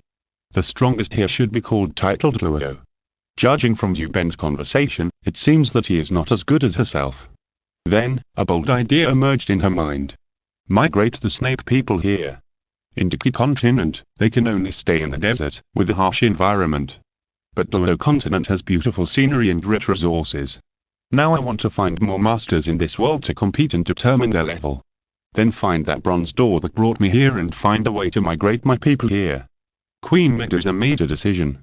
The strongest here should be called titled Douluo. Judging from Zhu Ben's conversation, it seems that he is not as good as herself. Then, a bold idea emerged in her mind. Migrate the snake people here. In Douluo Continent, they can only stay in the desert, with a harsh environment. But Douluo Continent has beautiful scenery and rich resources. Now I want to find more masters in this world to compete and determine their level. Then find that bronze door that brought me here and find a way to migrate my people here. Queen Medusa made a decision.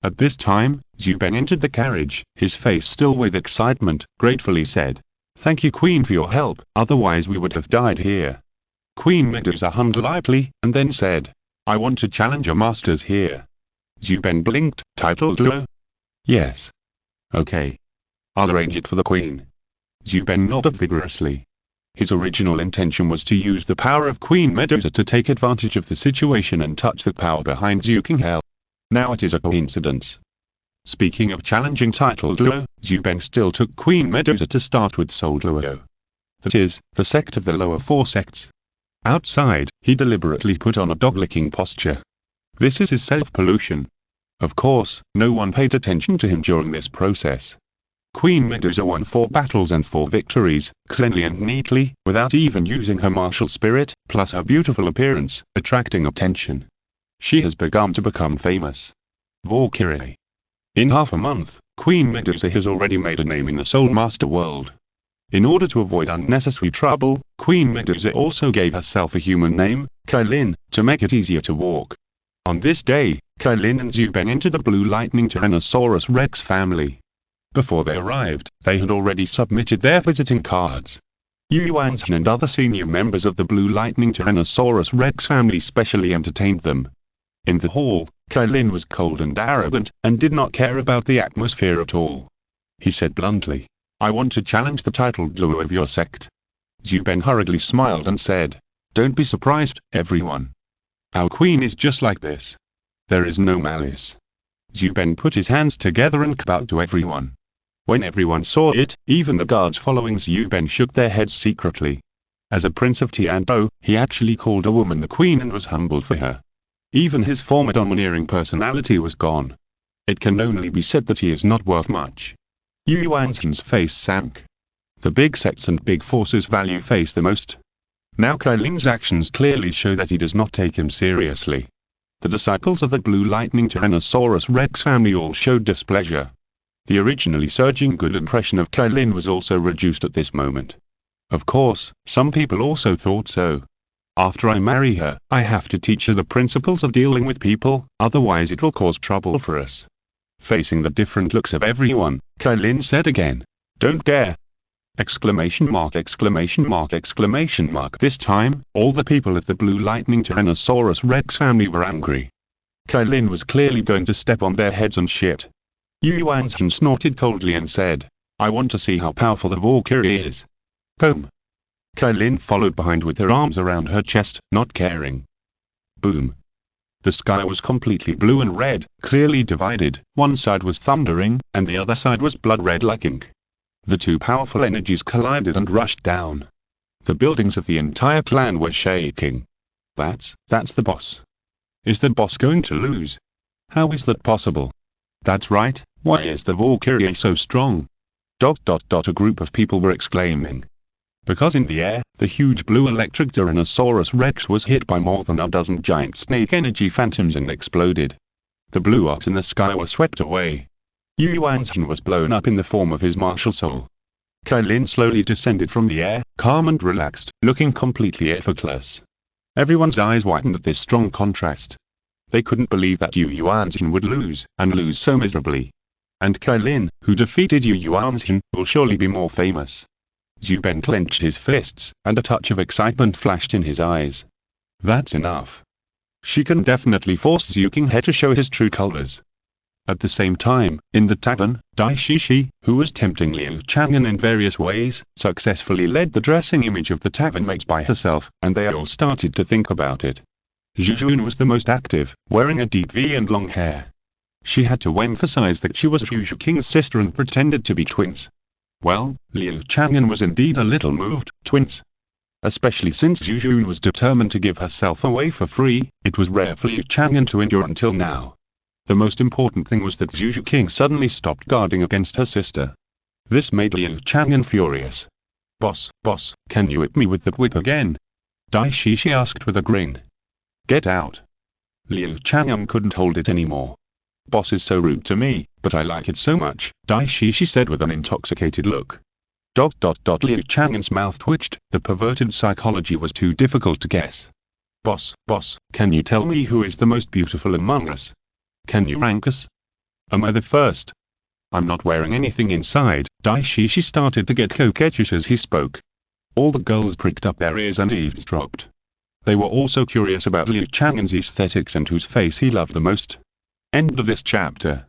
At this time, Zhu Ben entered the carriage, his face still with excitement, gratefully said, "Thank you, Queen, for your help, otherwise we would have died here." Queen Medusa hummed lightly, and then said, "I want to challenge your masters here." Zhu Ben blinked. "Title duo?" "Yes." "Okay. I'll arrange it for the Queen." Zhu Ben nodded vigorously. His original intention was to use the power of Queen Medusa to take advantage of the situation and touch the power behind Zhu King Hell. Now it is a coincidence. Speaking of challenging title duo, Zhu Ben still took Queen Medusa to start with Soul Duo. That is, the sect of the lower four sects. Outside, he deliberately put on a dog-licking posture. This is his self-pollution. Of course, no one paid attention to him during this process. Queen Medusa won 4 battles and 4 victories, cleanly and neatly, without even using her martial spirit, plus her beautiful appearance, attracting attention. She has begun to become famous. Valkyrie. In half a month, Queen Medusa has already made a name in the Soul Master world. In order to avoid unnecessary trouble, Queen Medusa also gave herself a human name, Kailin, to make it easier to walk. On this day, Kailin and Zhu Ben entered the Blue Lightning Tyrannosaurus Rex family. Before they arrived, they had already submitted their visiting cards. Yu Yuanzhen and other senior members of the Blue Lightning Tyrannosaurus Rex family specially entertained them. In the hall, Kailin was cold and arrogant, and did not care about the atmosphere at all. He said bluntly, "I want to challenge the title duo of your sect." Zhu Ben hurriedly smiled and said, "Don't be surprised, everyone. Our queen is just like this. There is no malice." Zhu Ben put his hands together and bowed to everyone. When everyone saw it, even the guards following Zhu Ben shook their heads secretly. As a prince of Tiandou, he actually called a woman the queen and was humbled for her. Even his former domineering personality was gone. It can only be said that he is not worth much. Yu Yuanzhen's face sank. The big sects and big forces value face the most. Now Kailin's actions clearly show that he does not take him seriously. The disciples of the Blue Lightning Tyrannosaurus Rex family all showed displeasure. The originally surging good impression of Kailin was also reduced at this moment. Of course, some people also thought so. After I marry her, I have to teach her the principles of dealing with people, otherwise it will cause trouble for us. Facing the different looks of everyone, Kailin said again, "Don't dare!" Exclamation mark, exclamation mark, exclamation mark. This time, all the people of the Blue Lightning Tyrannosaurus Rex family were angry. Kailin was clearly going to step on their heads and shit. Yu Yuanzhen snorted coldly and said, "I want to see how powerful the Valkyrie is." Boom. Kailin followed behind with her arms around her chest, not caring. Boom. The sky was completely blue and red, clearly divided. One side was thundering, and the other side was blood red like ink. The two powerful energies collided and rushed down. The buildings of the entire clan were shaking. That's the boss. Is the boss going to lose? How is that possible? That's right, why is the Valkyrie so strong? ... A group of people were exclaiming. Because in the air, the huge blue electric Tyrannosaurus Rex was hit by more than a dozen giant snake energy phantoms and exploded. The blue arcs in the sky were swept away. Yu Yuanzhen was blown up in the form of his martial soul. Kailin slowly descended from the air, calm and relaxed, looking completely effortless. Everyone's eyes widened at this strong contrast. They couldn't believe that Yu Yuanzhen would lose, and lose so miserably. And Kailin, who defeated Yu Yuanzhen, will surely be more famous. Zhu Ben clenched his fists, and a touch of excitement flashed in his eyes. That's enough. She can definitely force Zhu King He to show his true colors. At the same time, in the tavern, Dai Shishi, who was tempting Liu Chang'an in various ways, successfully led the dressing image of the tavern mates by herself, and they all started to think about it. Zhu Zhuqing was the most active, wearing a deep V and long hair. She had to emphasize that she was Zhu Zhuqing's sister and pretended to be twins. Well, Liu Chang'an was indeed a little moved. Twins. Especially since Zhu Zhuqing was determined to give herself away for free, it was rare for Liu Chang'an to endure until now. The most important thing was that Zhu Zhuqing suddenly stopped guarding against her sister. This made Liu Chang'an furious. Boss, can you whip me with that whip again? Dai Shishi asked with a grin. Get out. Liu Chang'an couldn't hold it anymore. Boss is so rude to me, but I like it so much, Dai Shishi said with an intoxicated look. Liu Chang'an's mouth twitched. The perverted psychology was too difficult to guess. Boss, can you tell me who is the most beautiful among us? Can you rank us? Am I the first? I'm not wearing anything inside. Dai Shishi started to get coquettish as he spoke. All the girls pricked up their ears and eavesdropped. They were also curious about Liu Chang'an's aesthetics and whose face he loved the most. End of this chapter.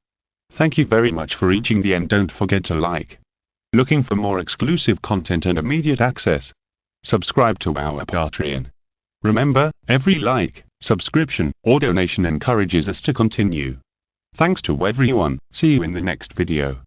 Thank you very much for reaching the end. Don't forget to like. Looking for more exclusive content and immediate access? Subscribe to our Patreon. Remember, every like, subscription, or donation encourages us to continue. Thanks to everyone. See you in the next video.